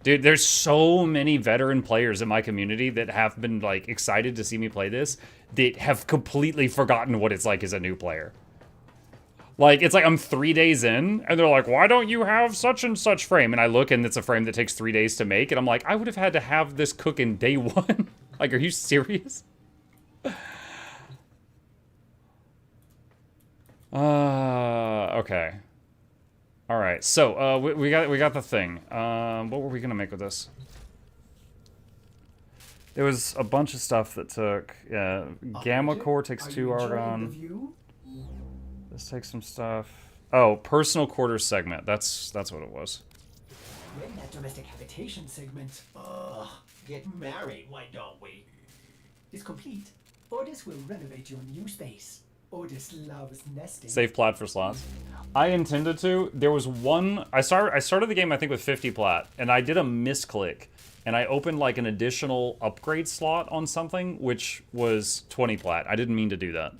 Speaker 1: Dude, there's so many veteran players in my community that have been, like, excited to see me play this that have completely forgotten what it's like as a new player. Like, it's like I'm 3 days in, and they're like, why don't you have such and such frame? And I look, and it's a frame that takes 3 days to make, and I'm like, I would have had to have this cook in day one. Like, are you serious? Okay. All right, so we got the thing. What were we gonna make with this? There was a bunch of stuff that took. Yeah, Gamma Core takes 2 argon. This takes some stuff. Oh, personal quarters segment. That's what it was.
Speaker 6: When that domestic habitation segment, get married, why don't we? Is complete. Ordis will renovate your new space. Ordis loves nesting.
Speaker 1: Save plat for slots. I intended to. There was one. I started the game, I think, with 50 plat, and I did a misclick, and I opened like an additional upgrade slot on something, which was 20 plat. I didn't mean to do that.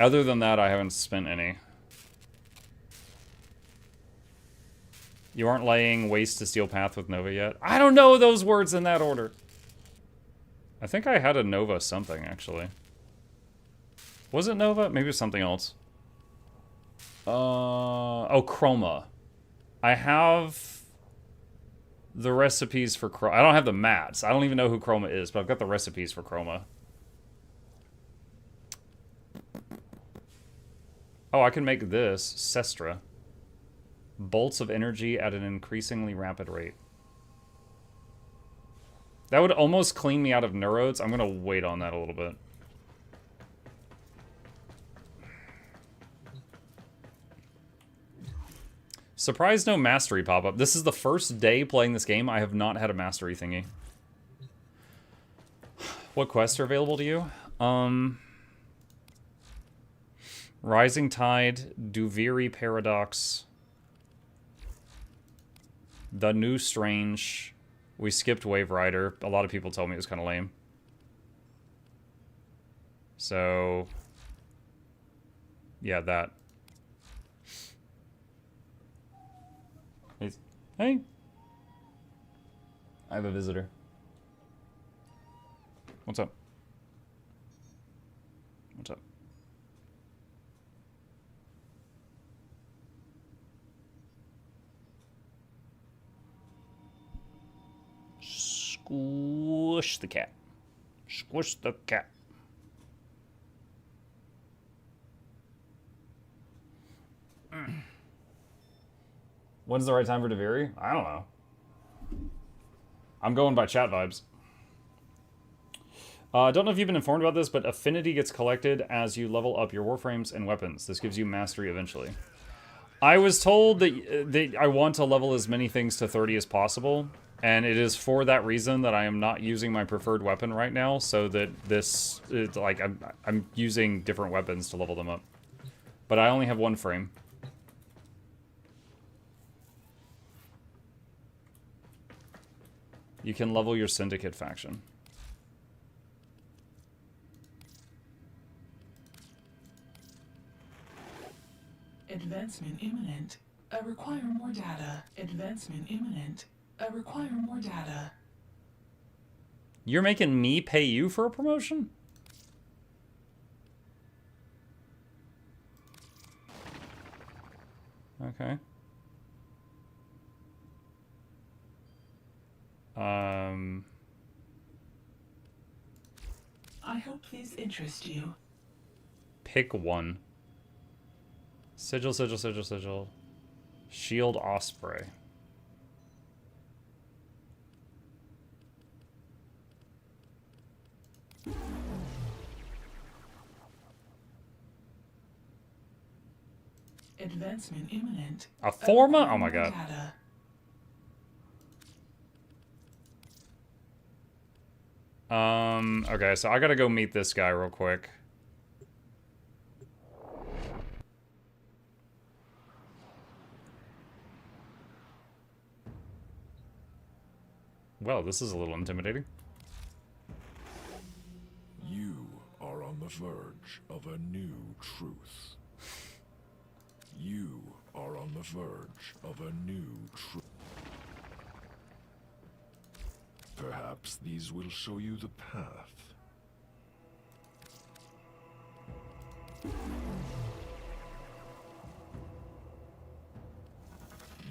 Speaker 1: Other than that, I haven't spent any. You aren't laying waste to steel path with Nova yet? I don't know those words in that order. I think I had a Nova something, actually. Was it Nova? Maybe it was something else. Oh, Chroma. I have the recipes for Chroma. I don't have the mats. I don't even know who Chroma is, but I've got the recipes for Chroma. Oh, I can make this. Sestra. Bolts of energy at an increasingly rapid rate. That would almost clean me out of neurodes. I'm going to wait on that a little bit. Surprised no mastery pop-up. This is the first day playing this game. I have not had a mastery thingy. What quests are available to you? Rising Tide, Duviri Paradox, The New Strange. We skipped Wave Rider. A lot of people told me it was kind of lame. So, yeah, that. Hey. I have a visitor. What's up? What's up? Squish the cat. Squish the cat. When's the right time for Deviri? I don't know. I'm going by chat vibes. I don't know if you've been informed about this, but affinity gets collected as you level up your warframes and weapons. This gives you mastery eventually. I was told that I want to level as many things to 30 as possible, and it is for that reason that I am not using my preferred weapon right now, so that this is like I'm using different weapons to level them up. But I only have one frame. You can level your syndicate faction.
Speaker 8: Advancement imminent. I require more data. Advancement imminent. I require more data.
Speaker 1: You're making me pay you for a promotion? Okay.
Speaker 8: I hope these interest you.
Speaker 1: Pick one. Sigil, sigil, sigil, sigil. Shield Osprey.
Speaker 8: Advancement imminent.
Speaker 1: A Forma? Oh my god. Okay, so I gotta go meet this guy real quick. Well, this is a little intimidating.
Speaker 9: You are on the verge of a new truth. You are on the verge of a new truth. Perhaps these will show you the path.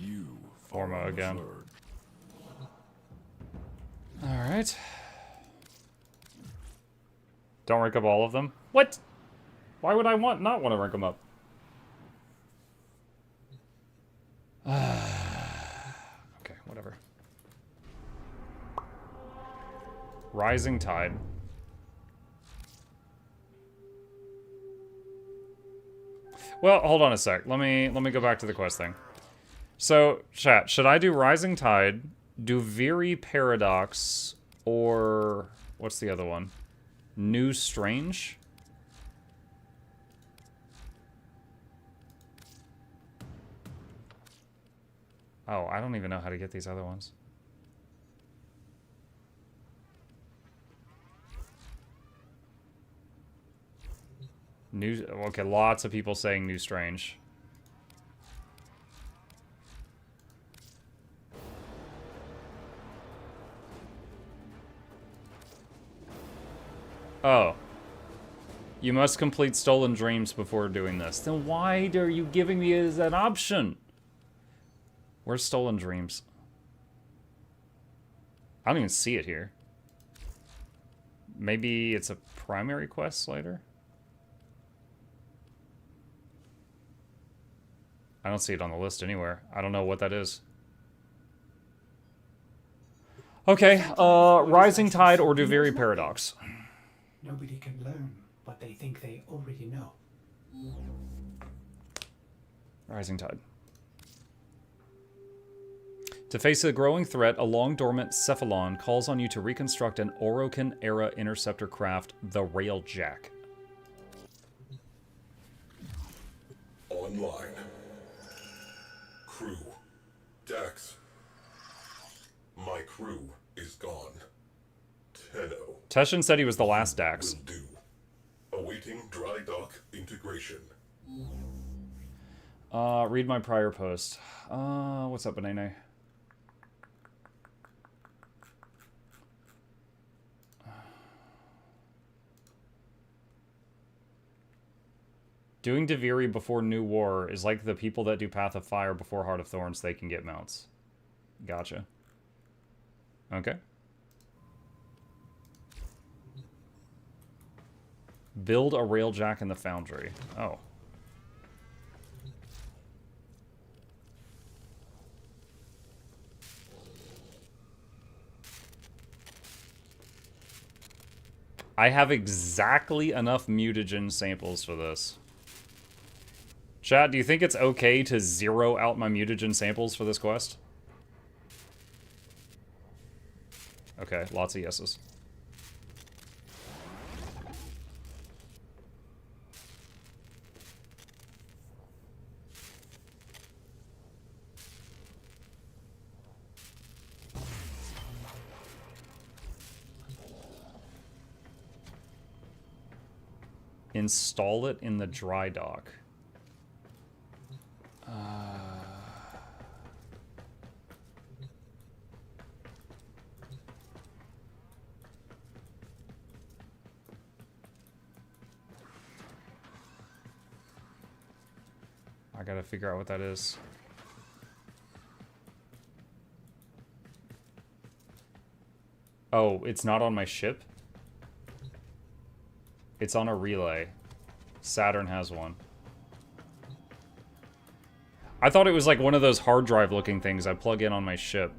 Speaker 9: You
Speaker 1: Forma
Speaker 9: are
Speaker 1: again.
Speaker 9: third.
Speaker 1: Alright. Don't rank up all of them? What? Why would I not want to rank them up? Okay, whatever. Rising Tide. Well, hold on a sec. Let me go back to the quest thing. So, chat, should I do Rising Tide, do Veery Paradox, or what's the other one? New Strange? Oh, I don't even know how to get these other ones. Okay, lots of people saying New Strange. Oh. You must complete Stolen Dreams before doing this. Then why are you giving me as an option? Where's Stolen Dreams? I don't even see it here. Maybe it's a primary quest later? I don't see it on the list anywhere. I don't know what that is. Okay, Rising Tide or do Veery Paradox.
Speaker 6: Nobody can learn what they think they already know.
Speaker 1: Rising Tide. To face a growing threat, a long-dormant Cephalon calls on you to reconstruct an Orokin-era interceptor craft, the Railjack.
Speaker 9: Online. Crew. Dax. My crew is gone. Tenno.
Speaker 1: Teshin said he was the last Dax.
Speaker 9: Will do. Awaiting dry dock integration.
Speaker 1: Read my prior post. What's up, Banane? Doing Deviri before New War is like the people that do Path of Fire before Heart of Thorns, they can get mounts. Gotcha. Okay. Build a Railjack in the Foundry. Oh. I have exactly enough mutagen samples for this. Chat, do you think it's okay to zero out my mutagen samples for this quest? Okay, lots of yeses. Install it in the dry dock. I gotta figure out what that is. Oh, it's not on my ship? It's on a relay. Saturn has one. I thought it was like one of those hard drive looking things I plug in on my ship.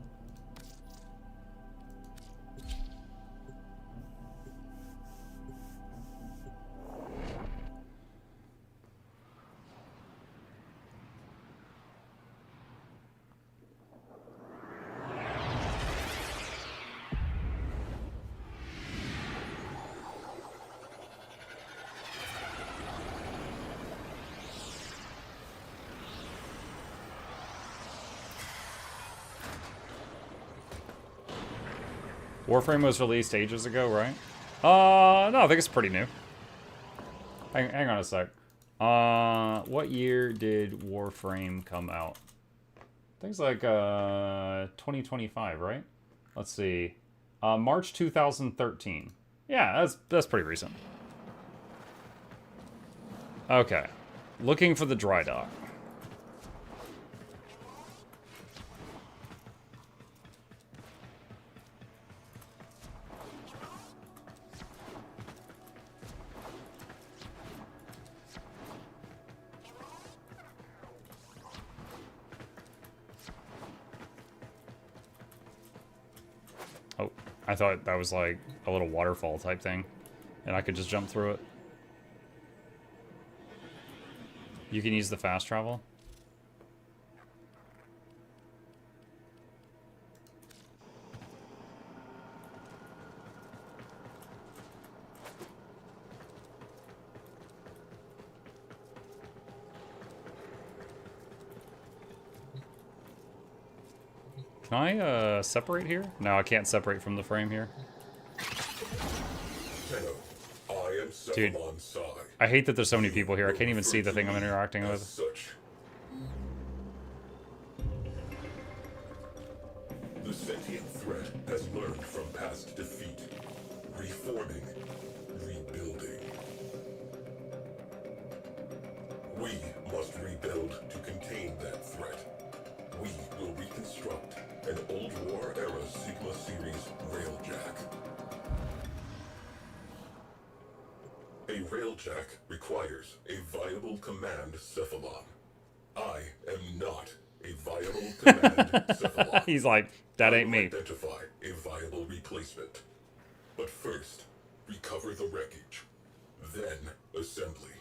Speaker 1: Warframe was released ages ago, right? No, I think it's pretty new. Hang on a sec. What year did Warframe come out? I think it's like 2025, right? Let's see. March 2013. Yeah, that's pretty recent. Okay. Looking for the dry dock. Oh, I thought that was like a little waterfall type thing, and I could just jump through it. You can use the fast travel. Can I separate here? No, I can't separate from the frame here. Dude, I hate that there's so many people here. I can't even see the thing I'm interacting with.
Speaker 9: The sentient threat has learned from past defeat, reforming, rebuilding. We must rebuild to contain that threat. We will reconstruct an old war-era Sigma Series railjack. A railjack requires a viable command cephalon. I am not a viable command cephalon.
Speaker 1: He's like, that ain't me.
Speaker 9: Identify a viable replacement. But first, recover the wreckage. Then, assembly.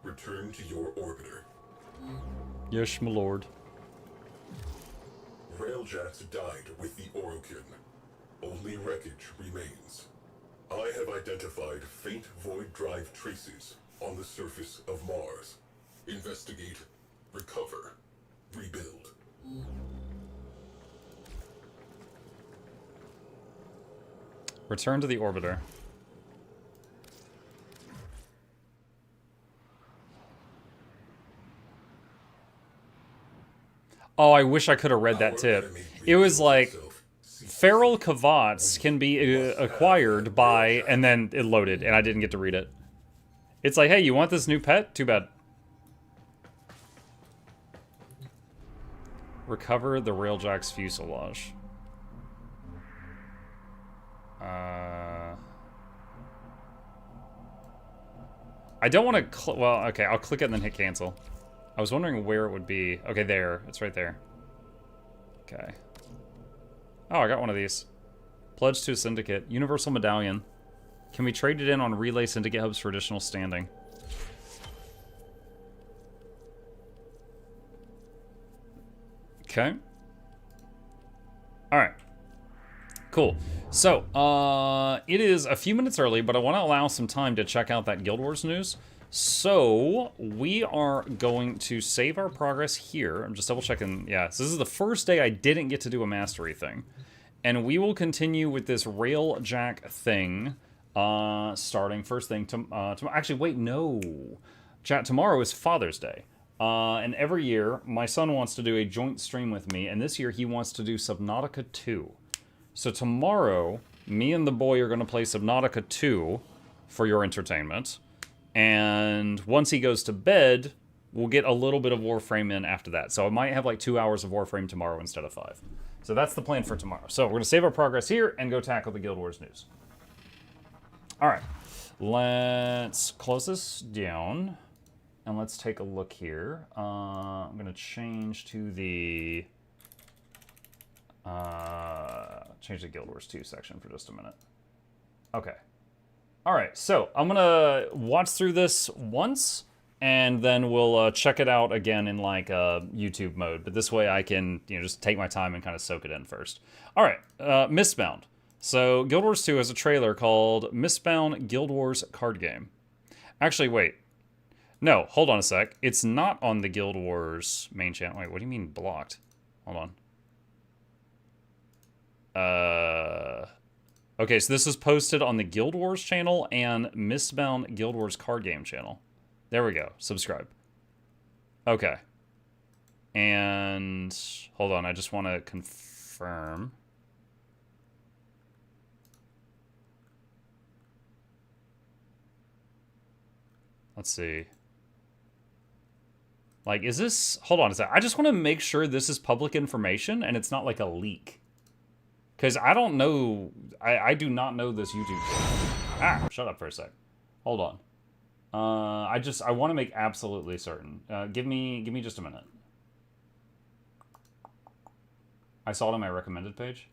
Speaker 9: Return to your orbiter.
Speaker 1: Yes, my lord.
Speaker 9: Railjacks died with the Orokin. Only wreckage remains. I have identified faint void drive traces on the surface of Mars. Investigate, recover, rebuild.
Speaker 1: Return to the orbiter. Oh, I wish I could have read that tip. It was like, feral Kavats can be acquired by, and then it loaded, and I didn't get to read it. It's like, hey, you want this new pet? Too bad. Recover the Railjack's fuselage. I don't want to, well, okay, I'll click it and then hit cancel. I was wondering where it would be. Okay, there. It's right there. Okay. Oh, I got one of these. Pledge to a syndicate. Universal medallion. Can we trade it in on relay syndicate hubs for additional standing? Okay. Alright. Cool. So, it is a few minutes early, but I want to allow some time to check out that Guild Wars news. So, we are going to save our progress here. I'm just double checking. Yeah, so this is the first day I didn't get to do a mastery thing. And we will continue with this Railjack thing, starting first thing tomorrow. Actually, wait, no. Chat, tomorrow is Father's Day. And every year, my son wants to do a joint stream with me, and this year he wants to do Subnautica 2. So tomorrow, me and the boy are going to play Subnautica 2 for your entertainment. And once he goes to bed, we'll get a little bit of Warframe in after that. So I might have like 2 hours of Warframe tomorrow instead of 5. So that's the plan for tomorrow. So we're going to save our progress here and go tackle the Guild Wars news. All right. Let's close this down. And let's take a look here. I'm going to change to the... change the Guild Wars 2 section for just a minute. Okay. Alright, so I'm going to watch through this once, and then we'll check it out again in like YouTube mode. But this way I can, just take my time and kind of soak it in first. Alright, Mistbound. So Guild Wars 2 has a trailer called Mistbound Guild Wars card game. Actually, wait. No, hold on a sec. It's not on the Guild Wars main channel. Wait, what do you mean blocked? Hold on. Okay, so this is posted on the Guild Wars channel and Mistbound Guild Wars card game channel. There we go. Subscribe. Okay. And hold on, I just want to confirm. Let's see. Like, is this... Hold on a sec. I just want to make sure this is public information and it's not like a leak. Because I don't know... I do not know this YouTube channel. Ah, shut up for a sec. Hold on. I want to make absolutely certain. Give me just a minute. I saw it on my recommended page.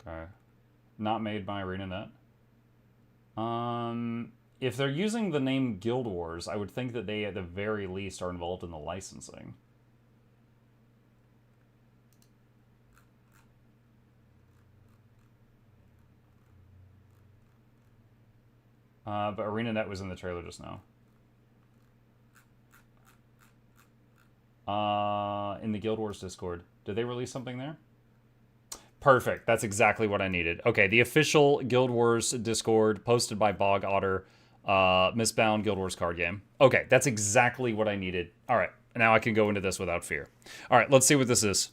Speaker 1: Okay. Not made by ArenaNet. If they're using the name Guild Wars, I would think that they, at the very least, are involved in the licensing. But ArenaNet was in the trailer just now. In the Guild Wars Discord. Did they release something there? Perfect. That's exactly what I needed. Okay, the official Guild Wars Discord, posted by Bog Otter, Mistbound Guild Wars card game. Okay, that's exactly what I needed. All right, now I can go into this without fear. All right, let's see what this is.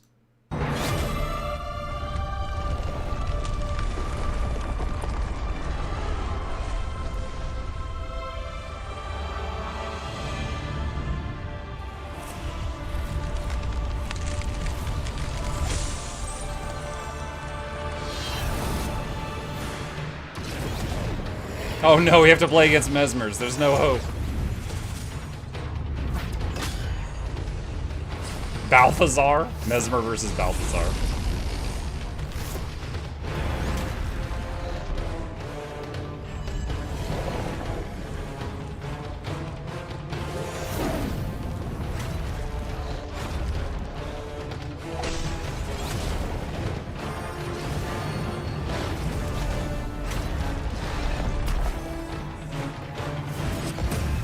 Speaker 1: Oh no, we have to play against Mesmers. There's no hope. Balthazar? Mesmer versus Balthazar.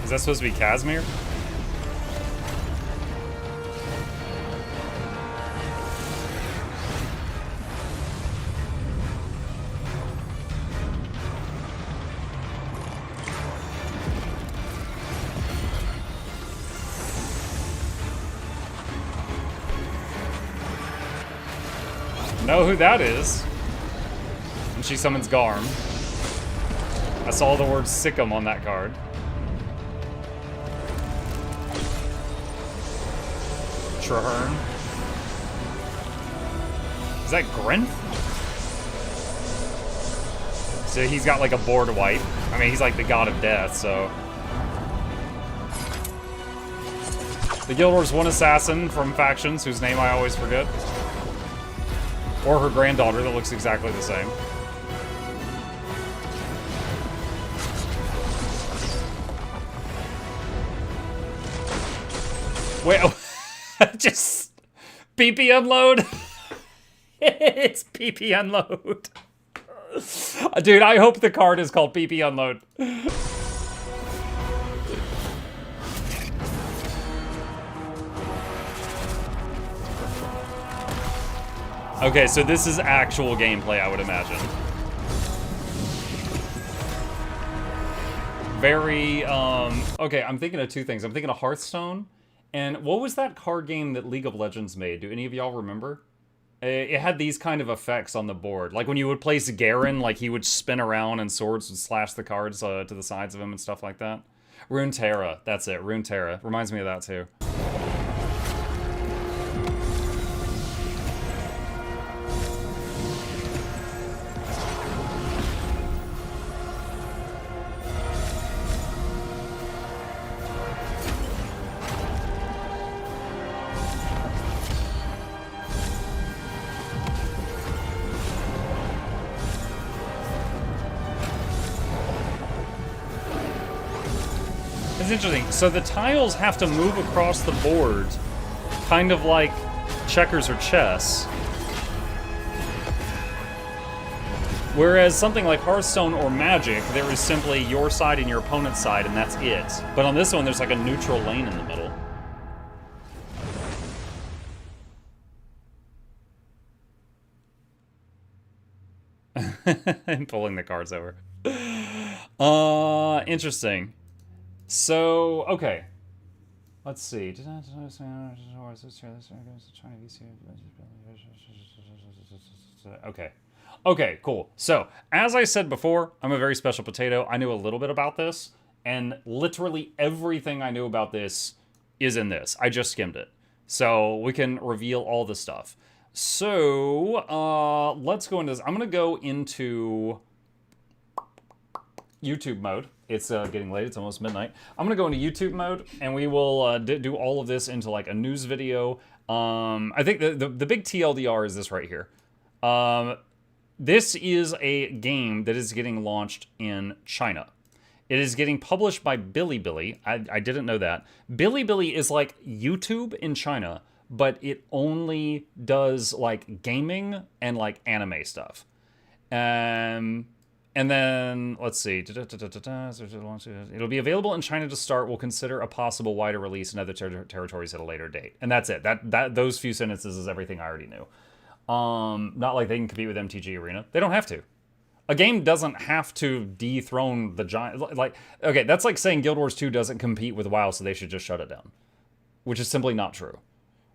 Speaker 1: Is that supposed to be Casimir? Know who that is. And she summons Garm. I saw the word Sikkim on that card. Traherne. Is that Grenth? So he's got like a board wipe. I mean, he's like the god of death, so. The Guild Wars one assassin from factions whose name I always forget. Or her granddaughter that looks exactly the same. Wait, oh. Just PP unload. It's PP unload. Dude, I hope the card is called PP unload. Okay, so this is actual gameplay, I would imagine. Very, okay, I'm thinking of two things. I'm thinking of Hearthstone. And what was that card game that League of Legends made? Do any of y'all remember? It had these kind of effects on the board. Like when you would place Garen, like he would spin around and swords would slash the cards to the sides of him and stuff like that. Runeterra, that's it, Runeterra. Reminds me of that too. It's interesting. So the tiles have to move across the board, kind of like checkers or chess. Whereas something like Hearthstone or Magic, there is simply your side and your opponent's side, and that's it. But on this one, there's like a neutral lane in the middle. And pulling the cards over. Interesting. So, okay. Let's see. Okay. Okay, cool. So, as I said before, I'm a very special potato. I knew a little bit about this, and literally everything I knew about this is in this. I just skimmed it. So, we can reveal all the stuff. So, let's go into this. I'm going to go into YouTube mode. It's getting late. It's almost midnight. I'm going to go into YouTube mode, and we will do all of this into like a news video. I think the big TLDR is this right here. This is a game that is getting launched in China. It is getting published by Bilibili. I didn't know that. Bilibili is like YouTube in China, but it only does like gaming and like anime stuff. And then, let's see. It'll be available in China to start. We'll consider a possible wider release in other territories at a later date. And that's it. Those few sentences is everything I already knew. Not like they can compete with MTG Arena. They don't have to. A game doesn't have to dethrone the giant. Like, okay, that's like saying Guild Wars 2 doesn't compete with WoW, so they should just shut it down. Which is simply not true.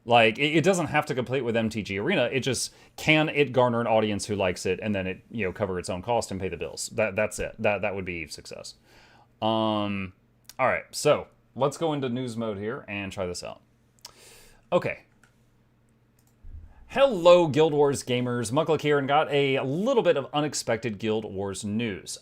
Speaker 1: Like, it doesn't have to compete with MTG Arena. It just, can it garner an audience who likes it and then it, you know, cover its own cost and pay the bills. That's it. That would be success. All right, so let's go into news mode here and try this out. Okay. Hello, Guild Wars gamers. Mukluk here, and got a little bit of unexpected Guild Wars news.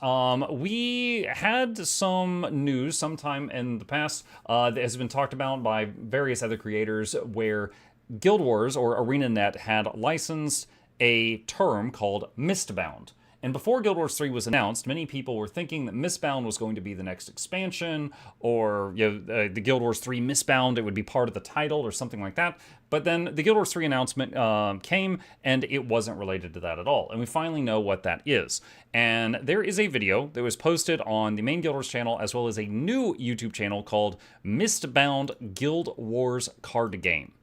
Speaker 1: We had some news sometime in the past that has been talked about by various other creators where Guild Wars or ArenaNet had licensed a term called Mistbound. And before Guild Wars 3 was announced, many people were thinking that Mistbound was going to be the next expansion, or the Guild Wars 3 Mistbound, it would be part of the title or something like that. But then the Guild Wars 3 announcement came, and it wasn't related to that at all. And we finally know what that is. And there is a video that was posted on the main Guild Wars channel, as well as a new YouTube channel called Mistbound Guild Wars Card Game.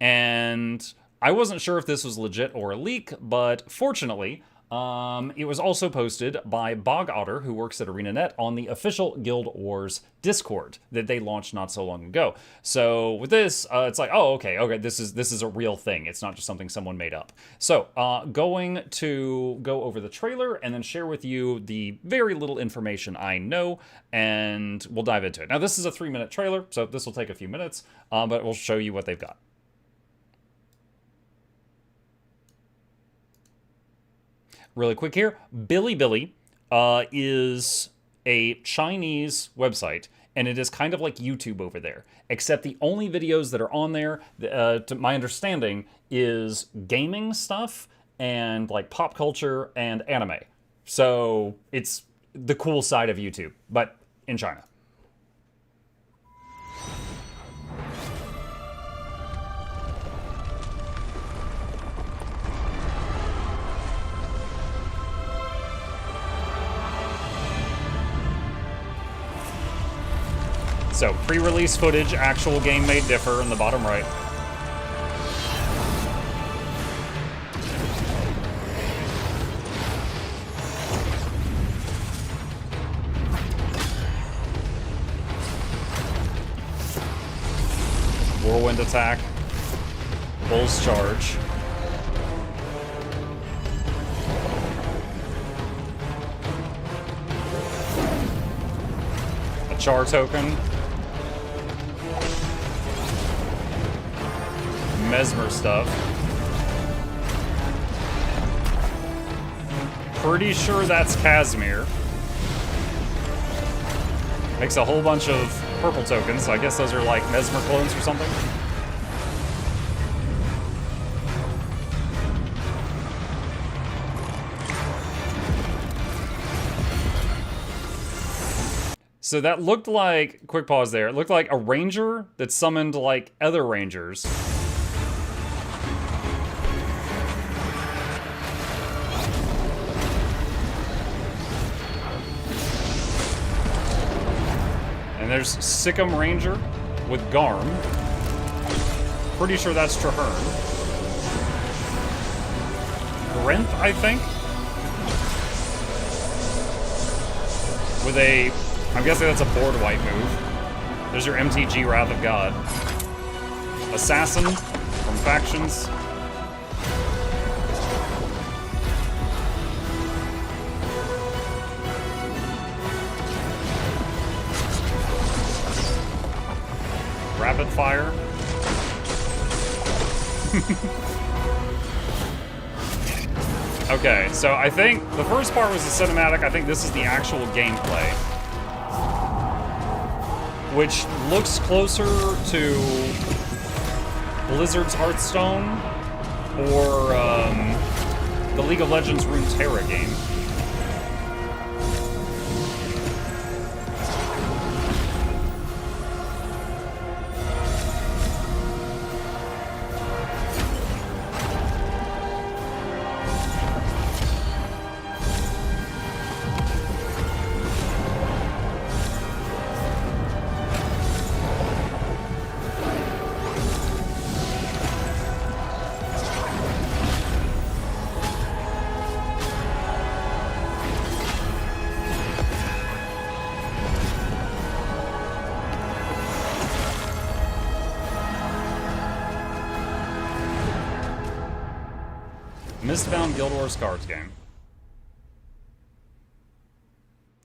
Speaker 1: And I wasn't sure if this was legit or a leak, but fortunately, it was also posted by Bog Otter, who works at ArenaNet, on the official Guild Wars Discord that they launched not so long ago. So with this, it's like, oh, okay, this is a real thing. It's not just something someone made up. So going to go over the trailer and then share with you the very little information I know, and we'll dive into it. Now, this is a 3-minute trailer, so this will take a few minutes, but we'll show you what they've got. Really quick here, Bilibili is a Chinese website, and it is kind of like YouTube over there, except the only videos that are on there, to my understanding, is gaming stuff and like pop culture and anime. So it's the cool side of YouTube, but in China. So, pre-release footage, actual game may differ in the bottom right. Whirlwind attack. Bull's charge. A char token. Mesmer stuff. Pretty sure that's Casimir. Makes a whole bunch of purple tokens, so I guess those are like Mesmer clones or something. So that looked like, quick pause there, it looked like a ranger that summoned like other rangers. And there's Sikkim Ranger with Garm. Pretty sure that's Traherne. Grenth, I think? With a... I'm guessing that's a board wipe move. There's your MTG Wrath of God. Assassin from Factions. Rapid Fire. Okay, so I think the first part was the cinematic. I think this is the actual gameplay, which looks closer to Blizzard's Hearthstone or the League of Legends Runeterra game. Mistbound Guild Wars cards game.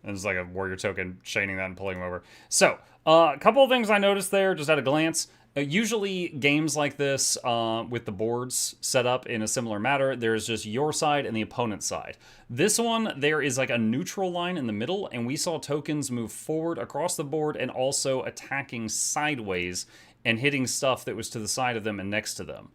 Speaker 1: And it's like a warrior token, chaining that and pulling them over. So, a couple of things I noticed there, just at a glance. Usually, games like this, with the boards set up in a similar manner, there's just your side and the opponent's side. This one, there is like a neutral line in the middle, and we saw tokens move forward across the board and also attacking sideways and hitting stuff that was to the side of them and next to them.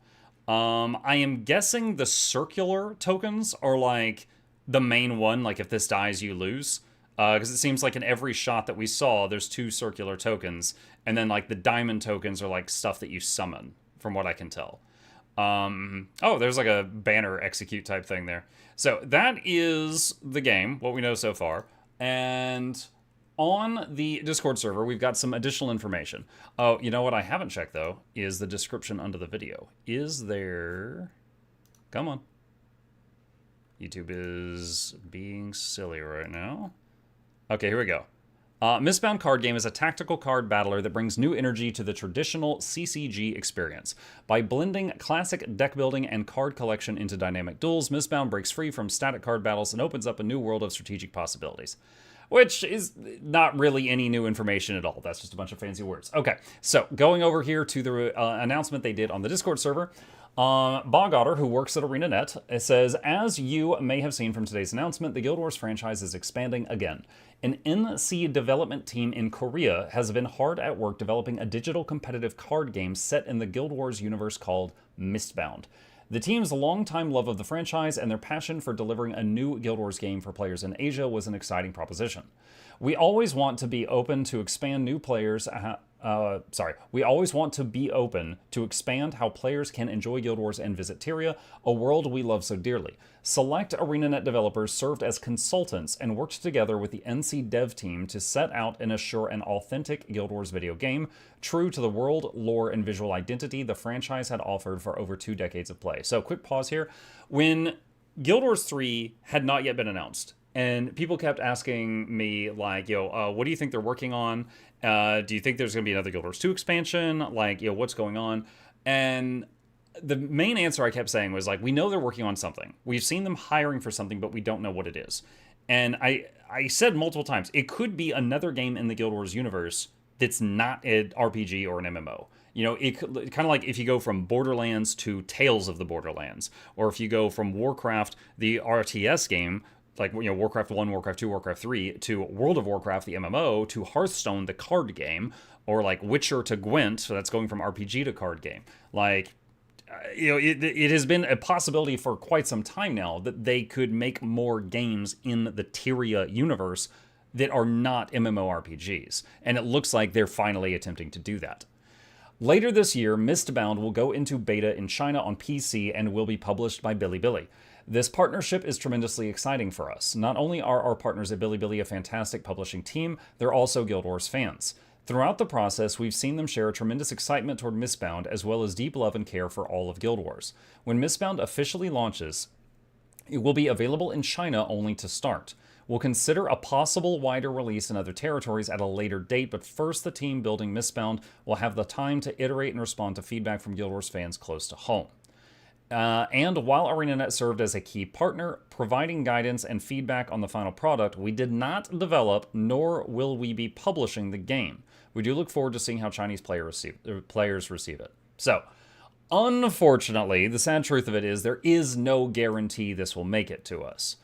Speaker 1: I am guessing the circular tokens are like the main one, like if this dies, you lose. Because it seems like in every shot that we saw, there's 2 circular tokens, and then like the diamond tokens are like stuff that you summon, from what I can tell. Oh, there's like a banner execute type thing there. So that is the game, what we know so far. And on the Discord server, we've got some additional information. Oh, you know what I haven't checked, though, is the description under the video. Is there... Come on. YouTube is being silly right now. Okay, here we go. Mistbound card game is a tactical card battler that brings new energy to the traditional CCG experience. By blending classic deck building and card collection into dynamic duels, Mistbound breaks free from static card battles and opens up a new world of strategic possibilities. Which is not really any new information at all. That's just a bunch of fancy words. Okay, so going over here to the announcement they did on the Discord server, Bog Otter, who works at ArenaNet, says, as you may have seen from today's announcement, the Guild Wars franchise is expanding again. An NC development team in Korea has been hard at work developing a digital competitive card game set in the Guild Wars universe called Mistbound. The team's longtime love of the franchise and their passion for delivering a new Guild Wars game for players in Asia was an exciting proposition. We always want to be open to expand new players. We always want to be open to expand how players can enjoy Guild Wars and visit Tyria, a world we love so dearly. Select ArenaNet developers served as consultants and worked together with the NC dev team to set out and assure an authentic Guild Wars video game, true to the world, lore, and visual identity the franchise had offered for over 2 decades of play. So, quick pause here. When Guild Wars 3 had not yet been announced, and people kept asking me, like, what do you think they're working on? Do you think there's going to be another Guild Wars 2 expansion? Like, what's going on? And the main answer I kept saying was, like, we know they're working on something. We've seen them hiring for something, but we don't know what it is. And I said multiple times, it could be another game in the Guild Wars universe that's not an RPG or an MMO. It kind of like if you go from Borderlands to Tales of the Borderlands, or if you go from Warcraft, the RTS game, like, Warcraft 1, Warcraft 2, Warcraft 3, to World of Warcraft, the MMO, to Hearthstone, the card game, or like Witcher to Gwent, so that's going from RPG to card game. Like, it has been a possibility for quite some time now that they could make more games in the Tyria universe that are not MMORPGs, and it looks like they're finally attempting to do that. Later this year, Mistbound will go into beta in China on PC and will be published by Bilibili. This partnership is tremendously exciting for us. Not only are our partners at Bilibili a fantastic publishing team, they're also Guild Wars fans. Throughout the process, we've seen them share a tremendous excitement toward Mistbound, as well as deep love and care for all of Guild Wars. When Mistbound officially launches, It will be available in China only to start. We'll consider a possible wider release in other territories at a later date, but first the team building Mistbound will have the time to iterate and respond to feedback from Guild Wars fans close to home. And while ArenaNet served as a key partner, providing guidance and feedback on the final product, we did not develop, nor will we be publishing the game. We do look forward to seeing how Chinese players receive it. So, unfortunately, the sad truth of it is there is no guarantee this will make it to us.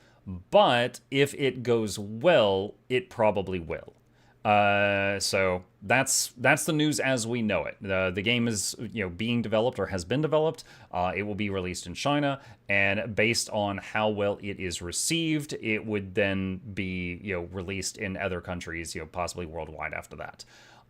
Speaker 1: But if it goes well, it probably will. So that's the news as we know it. The game is being developed or has been developed. It will be released in China, and based on how well it is received, it would then be released in other countries, possibly worldwide after that.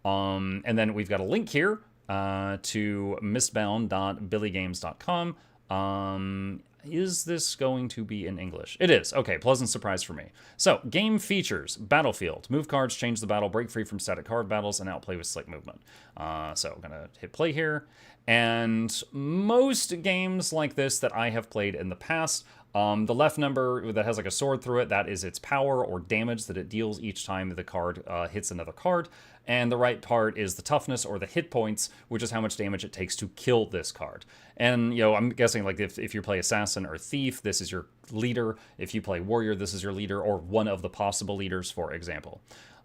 Speaker 1: And then we've got a link here to mistbound.billygames.com. Is this going to be in English? It is. Okay, pleasant surprise for me. So, game features. Battlefield. Move cards, change the battle, break free from static card battles, and outplay with slick movement. So, I'm going to hit play here. And most games like this that I have played in the past, the left number that has like a sword through it, that is its power or damage that it deals each time the card hits another card. And the right part is the toughness or the hit points, which is how much damage it takes to kill this card. And, I'm guessing like if you play Assassin or Thief, this is your leader. If you play Warrior, this is your leader, or one of the possible leaders, for example.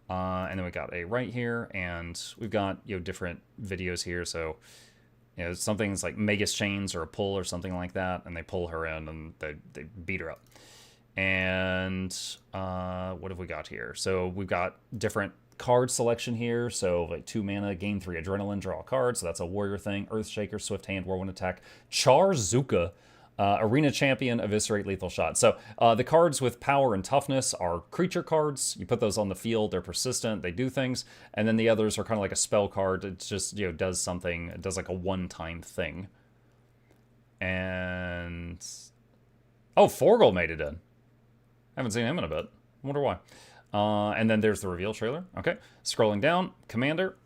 Speaker 1: And then we got a right here, and we've got, different videos here. So, something's like Magus Chains or a pull or something like that, and they pull her in and they beat her up. And what have we got here? So we've got different card selection here. So like 2 mana, gain 3 adrenaline, draw a card. So that's a warrior thing. Earthshaker, Swift Hand, Whirlwind Attack, Char Zuka, Arena Champion, Eviscerate, Lethal Shot. So the cards with power and toughness are creature cards. You put those on the field, they're persistent, they do things. And then the others are kind of like a spell card. It just, does something, it does like a one-time thing. And oh, Forgel made it in. Haven't seen him in a bit. Wonder why. And then there's the reveal trailer. Okay, scrolling down, Commander.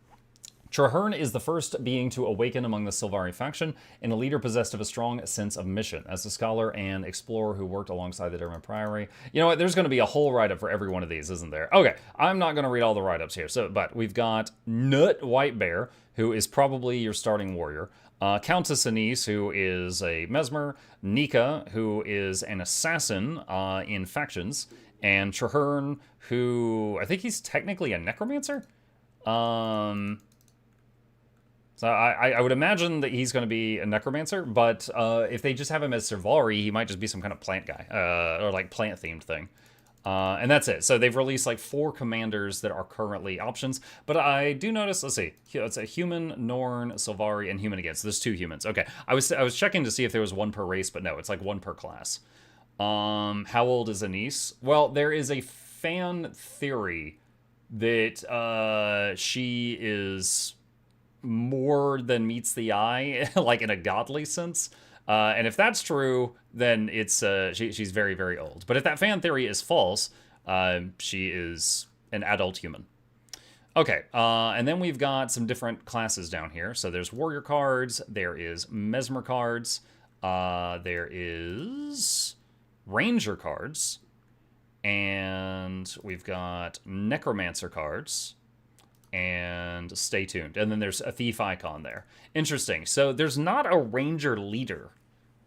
Speaker 1: Traherne is the first being to awaken among the Sylvari faction, and a leader possessed of a strong sense of mission. As a scholar and explorer who worked alongside the Derman Priory. You know what, there's going to be a whole write-up for every one of these, isn't there? Okay, I'm not going to read all the write-ups here, but we've got Nut Whitebear, who is probably your starting warrior. Countess Anise, who is a Mesmer. Nika, who is an assassin in factions. And Traherne, who I think he's technically a necromancer. So I would imagine that he's going to be a necromancer, but if they just have him as Sylvari, he might just be some kind of plant guy, or like plant-themed thing. And that's it. So they've released like 4 commanders that are currently options, but I do notice, let's see, it's a human, Norn, Sylvari, and human again. So there's 2 humans. Okay, I was checking to see if there was 1 per race, but no, it's like 1 per class. How old is Anise? Well, there is a fan theory that she is more than meets the eye, like in a godly sense. And if that's true, then it's she's very, very old. But if that fan theory is false, she is an adult human. Okay, and then we've got some different classes down here. So there's warrior cards, there is mesmer cards, there is ranger cards, and we've got necromancer cards, and stay tuned. And then there's a thief icon there. Interesting. So there's not a ranger leader,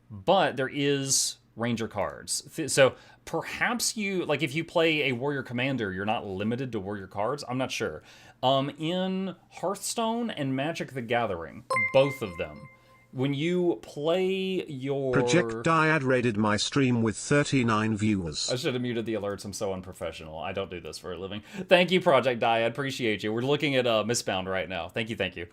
Speaker 1: but there is ranger cards. So perhaps if you play a warrior commander, you're not limited to warrior cards. I'm not sure. In Hearthstone and Magic the Gathering, both of them, when you play your...
Speaker 3: Project Dyad raided my stream with 39 viewers.
Speaker 1: I should have muted the alerts. I'm so unprofessional. I don't do this for a living. Thank you, Project Dyad. Appreciate you. We're looking at Mistbound right now. Thank you, thank you.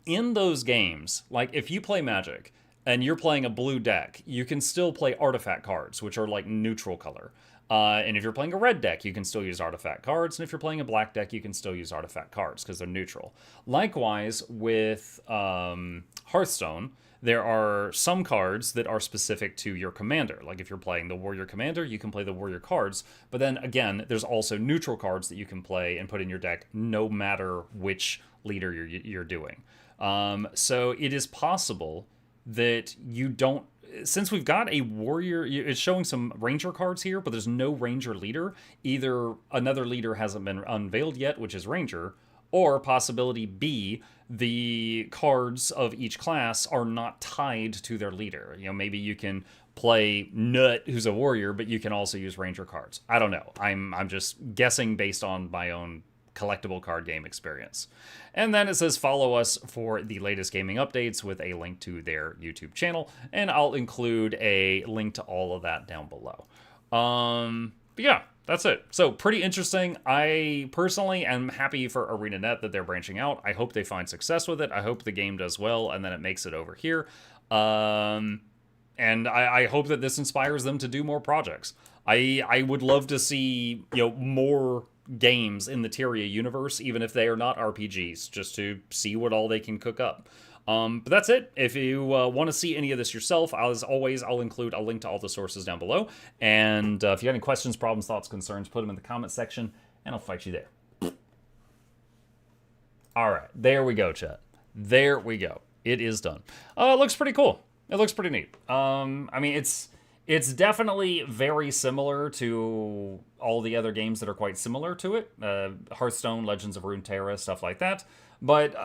Speaker 1: In those games, like if you play Magic and you're playing a blue deck, you can still play artifact cards, which are like neutral color. And if you're playing a red deck, you can still use artifact cards. And if you're playing a black deck, you can still use artifact cards because they're neutral. Likewise, with Hearthstone, there are some cards that are specific to your commander. Like if you're playing the warrior commander, you can play the warrior cards. But then again, there's also neutral cards that you can play and put in your deck no matter which leader you're doing. So it is possible that you don't... since we've got a warrior, it's showing some ranger cards here, but there's no ranger leader. Either another leader hasn't been unveiled yet, which is ranger, or possibility B, the cards of each class are not tied to their leader. You know, maybe you can play Nut, who's a warrior, but you can also use ranger cards. I don't know. I'm just guessing based on my own collectible card game experience. And then it says follow us for the latest gaming updates with a link to their YouTube channel, and I'll include a link to all of that down below. But yeah, that's it. So pretty interesting. I personally am happy for ArenaNet that they're branching out. I hope they find success with it. I hope the game does well and then it makes it over here. And I hope that this inspires them to do more projects. I would love to see, you know, more games in the Tyria universe, even if they are not RPGs, just to see what all they can cook up. But that's it. If you want to see any of this yourself, as always, I'll include a link to all the sources down below. And if you have any questions, problems, thoughts, concerns, put them in the comment section, and I'll fight you there. All right, there we go, chat. There we go. It is done. It looks pretty cool. It looks pretty neat. I mean, it's definitely very similar to all the other games that are quite similar to it. Hearthstone, Legends of Runeterra, stuff like that. But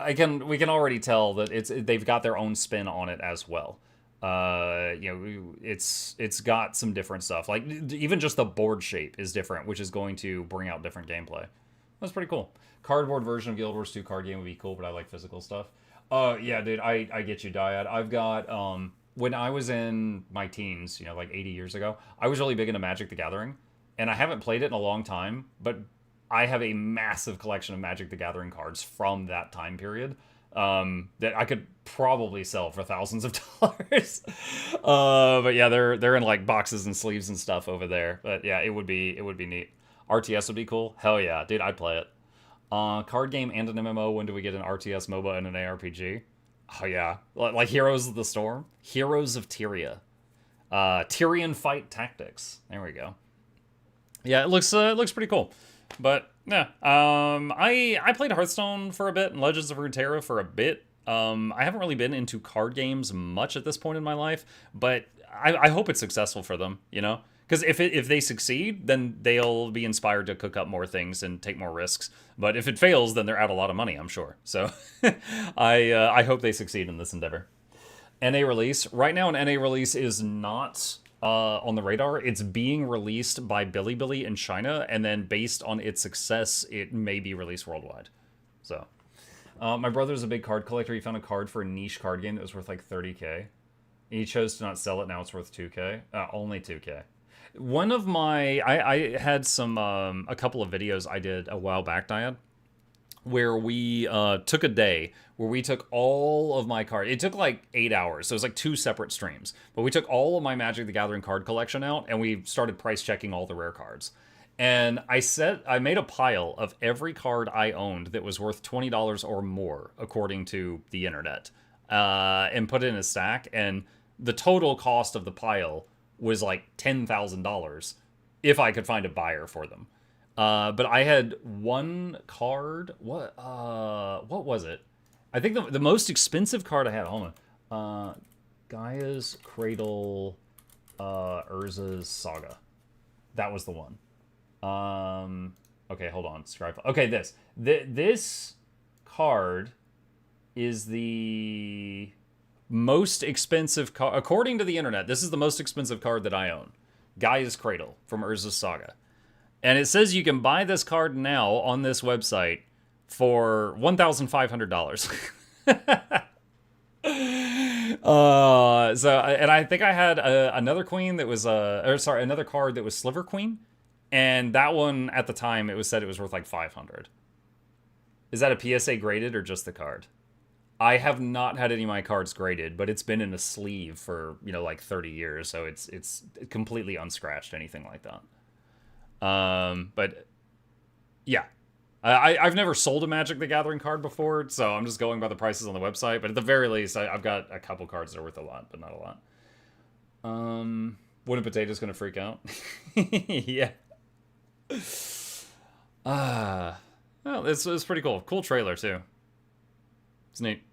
Speaker 1: we can already tell that they've got their own spin on it as well. You know, it's got some different stuff. Like even just the board shape is different, which is going to bring out different gameplay. That's pretty cool. Cardboard version of Guild Wars 2 card game would be cool, but I like physical stuff. Yeah, dude, I get you, Dyad. I've got when I was in my teens, you know, like 80 years ago, I was really big into Magic the Gathering, and I haven't played it in a long time, but I have a massive collection of Magic the Gathering cards from that time period that I could probably sell for thousands of dollars. But yeah, they're in like boxes and sleeves and stuff over there. But yeah, it would be neat. RTS would be cool. Hell yeah, dude, I'd play it. Card game and an MMO. When do we get an RTS MOBA and an ARPG? Oh yeah, like Heroes of the Storm, Heroes of Tyria, Tyrian Fight Tactics. There we go. Yeah, it looks pretty cool. But yeah, I played Hearthstone for a bit and Legends of Runeterra for a bit. I haven't really been into card games much at this point in my life, but I hope it's successful for them, you know? Because if they succeed, then they'll be inspired to cook up more things and take more risks. But if it fails, then they're out a lot of money, I'm sure. So I hope they succeed in this endeavor. NA release. Right now, an NA release is not on the radar. It's being released by Bilibili in China, and then based on its success, it may be released worldwide. So, my brother's a big card collector. He found a card for a niche card game that was worth like $30K. He chose to not sell it. Now it's worth $2K. Only $2K. One of my, I had some, a couple of videos I did a while back, Diane, where we took a day where we took all of my cards. It took like 8 hours, so it was like 2 separate streams. But we took all of my Magic the Gathering card collection out, and we started price checking all the rare cards. And I made a pile of every card I owned that was worth $20 or more, according to the internet, and put it in a stack. And the total cost of the pile was like $10,000 if I could find a buyer for them. But I had one card. What was it? I think the most expensive card I had. Hold on. Gaia's Cradle, Urza's Saga. That was the one. Okay, hold on. Stripe. Okay, this card is the most expensive card, according to the internet. This is the most expensive card that I own. Gaia's Cradle from Urza's Saga. And it says you can buy this card now on this website for $1,500. And I think I had another queen that was another card that was Sliver Queen, and that one at the time it was said it was worth like $500. Is that a PSA graded or just the card? I have not had any of my cards graded, but it's been in a sleeve for, you know, like 30 years, so it's completely unscratched, anything like that. But yeah, I've never sold a Magic the Gathering card before, so I'm just going by the prices on the website. But at the very least, I've got a couple cards that are worth a lot, but not a lot. Wooden Potato's gonna freak out. Yeah. Well, it's pretty cool. Cool trailer too. It's neat.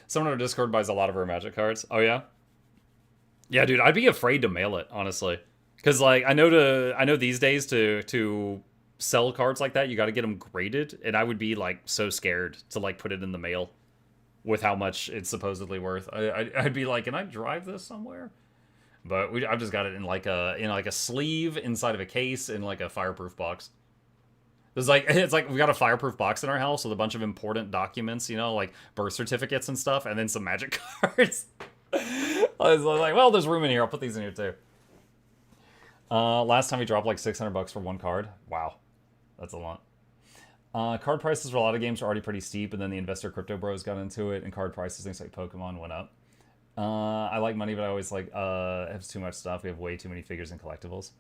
Speaker 1: Someone on our Discord buys a lot of our Magic cards. Oh yeah? Yeah, dude, I'd be afraid to mail it, honestly. Because, like, I know these days to sell cards like that, you got to get them graded, and I would be, like, so scared to, like, put it in the mail with how much it's supposedly worth. I'd be like, can I drive this somewhere? But I've just got it in like a sleeve inside of a case in like a fireproof box. It's like we got a fireproof box in our house with a bunch of important documents, you know, like birth certificates and stuff, and then some magic cards. I was like, well, there's room in here. I'll put these in here too. Last time we dropped like $600 for one card. Wow, that's a lot. Card prices for a lot of games are already pretty steep, and then the investor crypto bros got into it, and card prices, things like Pokemon, went up. I like money, but I always like have too much stuff. We have way too many figures and collectibles.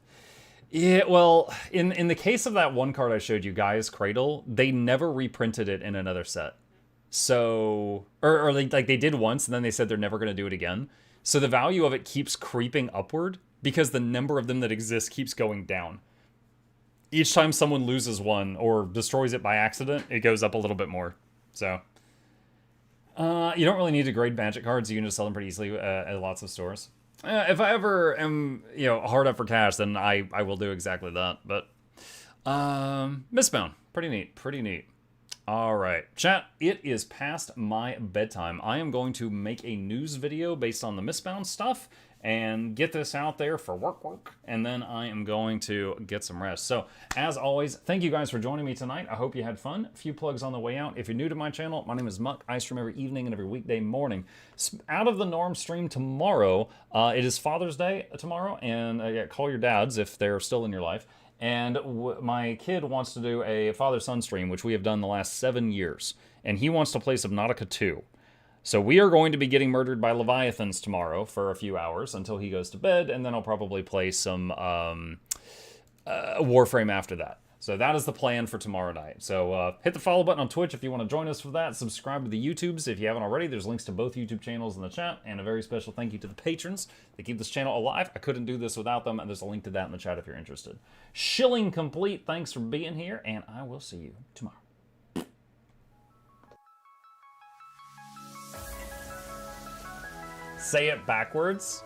Speaker 1: Yeah, well, in the case of that one card I showed you, Gaia's Cradle, they never reprinted it in another set. So, or like they did once, and then they said they're never going to do it again. So the value of it keeps creeping upward because the number of them that exist keeps going down. Each time someone loses one or destroys it by accident, it goes up a little bit more. So, you don't really need to grade magic cards. You can just sell them pretty easily at lots of stores. If I ever am, you know, hard up for cash, then I will do exactly that. But, Mistbound. Pretty neat. Pretty neat. All right. Chat, it is past my bedtime. I am going to make a news video based on the Mistbound stuff and get this out there for work, and then I am going to get some rest. So, as always, thank you guys for joining me tonight. I hope you had fun. A few plugs on the way out. If you're new to my channel, my name is Muck. I stream every evening and every weekday morning. Out of the Norm stream tomorrow. It is Father's Day tomorrow, and call your dads if they're still in your life. And my kid wants to do a father-son stream, which we have done the last 7 years, and he wants to play Subnautica 2. So we are going to be getting murdered by Leviathans tomorrow for a few hours until he goes to bed, and then I'll probably play some Warframe after that. So that is the plan for tomorrow night. So hit the follow button on Twitch if you want to join us for that. Subscribe to the YouTubes if you haven't already. There's links to both YouTube channels in the chat, and a very special thank you to the patrons. They keep this channel alive. I couldn't do this without them, and there's a link to that in the chat if you're interested. Shilling complete. Thanks for being here, and I will see you tomorrow. Say it backwards.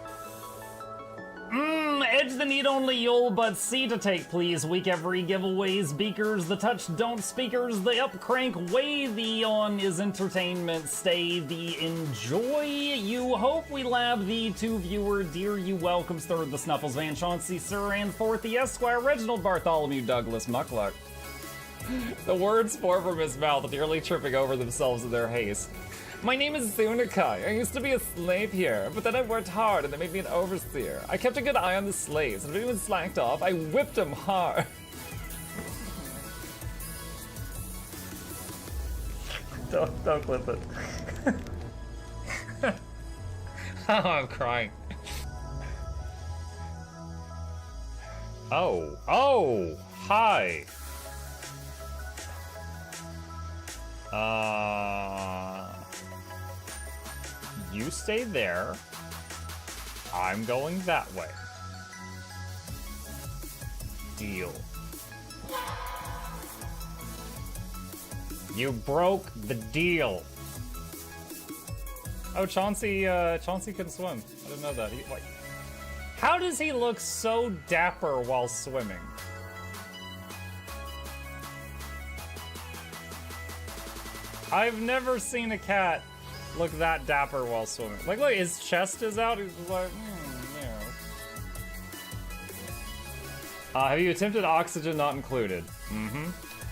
Speaker 1: Edge the need only you'll but see to take, please. Week every giveaways, beakers, the touch don't speakers, the up crank way, the on is entertainment, stay the enjoy. You hope we lab the two viewer, dear you welcomes, third the Snuffles, Van Chauncey, Sir, and fourth the Esquire, Reginald Bartholomew, Douglas, Mukluk. The words pour from his mouth, nearly tripping over themselves in their haste. My name is Zunikai. I used to be a slave here, but then I worked hard and they made me an overseer. I kept a good eye on the slaves, and if anyone slacked off, I whipped them hard. Don't clip it. Oh, I'm crying. Oh, hi. You stay there. I'm going that way. Deal. You broke the deal. Oh, Chauncey can swim. I didn't know that. How does he look so dapper while swimming? I've never seen a cat look that dapper while swimming. Like, look, his chest is out. He's just like, yeah. Have you attempted Oxygen Not Included?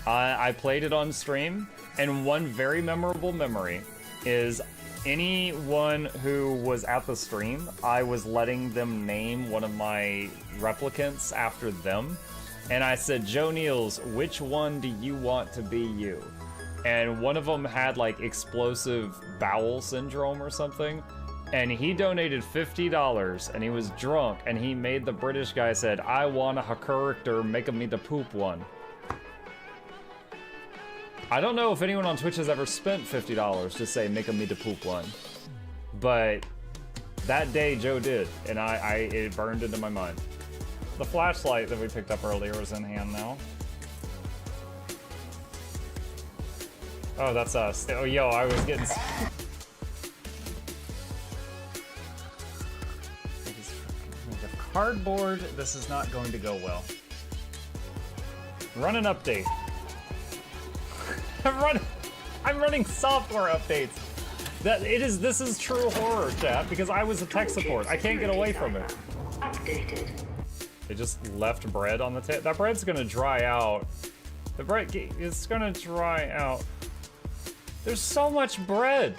Speaker 1: I played it on stream, and one very memorable memory is anyone who was at the stream, I was letting them name one of my replicants after them, and I said, Joe Niels, which one do you want to be you? And one of them had like explosive bowel syndrome or something, and he donated $50, and he was drunk, and he made the British guy said, I want a character, make me the poop one. I don't know if anyone on Twitch has ever spent $50 to say make me the poop one, but that day Joe did, and it burned into my mind. The flashlight that we picked up earlier is in hand now. Oh, that's us. Oh, yo, I was getting... Hardboard, this is not going to go well. Run an update. I'm running software updates. This is true horror, chat, because I was a tech support. I can't get away from it.
Speaker 17: Updated.
Speaker 1: They just left bread on the table. That bread's gonna dry out. The bread is gonna dry out. There's so much bread.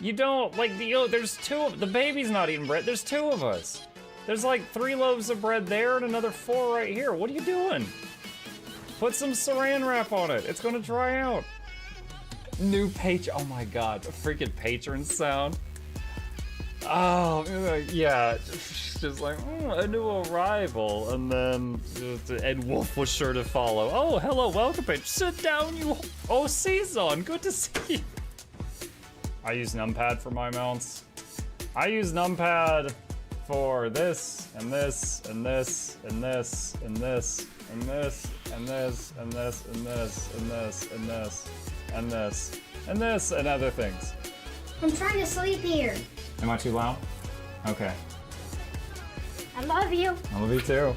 Speaker 1: You don't, like, there's the baby's not eating bread. There's 2 of us. There's like 3 loaves of bread there and another 4 right here. What are you doing? Put some saran wrap on it. It's gonna dry out. New page, oh my god, a freaking patron sound. Oh, yeah, just like, a new arrival, and then Ed Wolf was sure to follow. Oh, hello, welcome page. Sit down, you. Oh, Season, good to see you. I use numpad for my mounts. I use numpad for this, and this, and this, and this, and this, and this, and this, and this, and this, and this, and this, and this, and this, and other things.
Speaker 17: I'm trying to sleep here.
Speaker 1: Am I too loud? Okay.
Speaker 17: I love you.
Speaker 1: I love you too.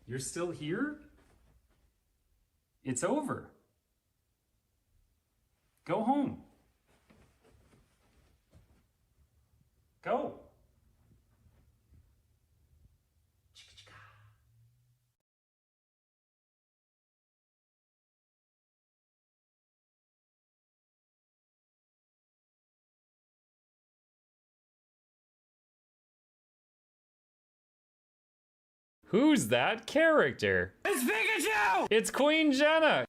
Speaker 1: You're still here? It's over. Go home. Go. Who's that character?
Speaker 18: It's Pikachu!
Speaker 1: It's Queen Jenna!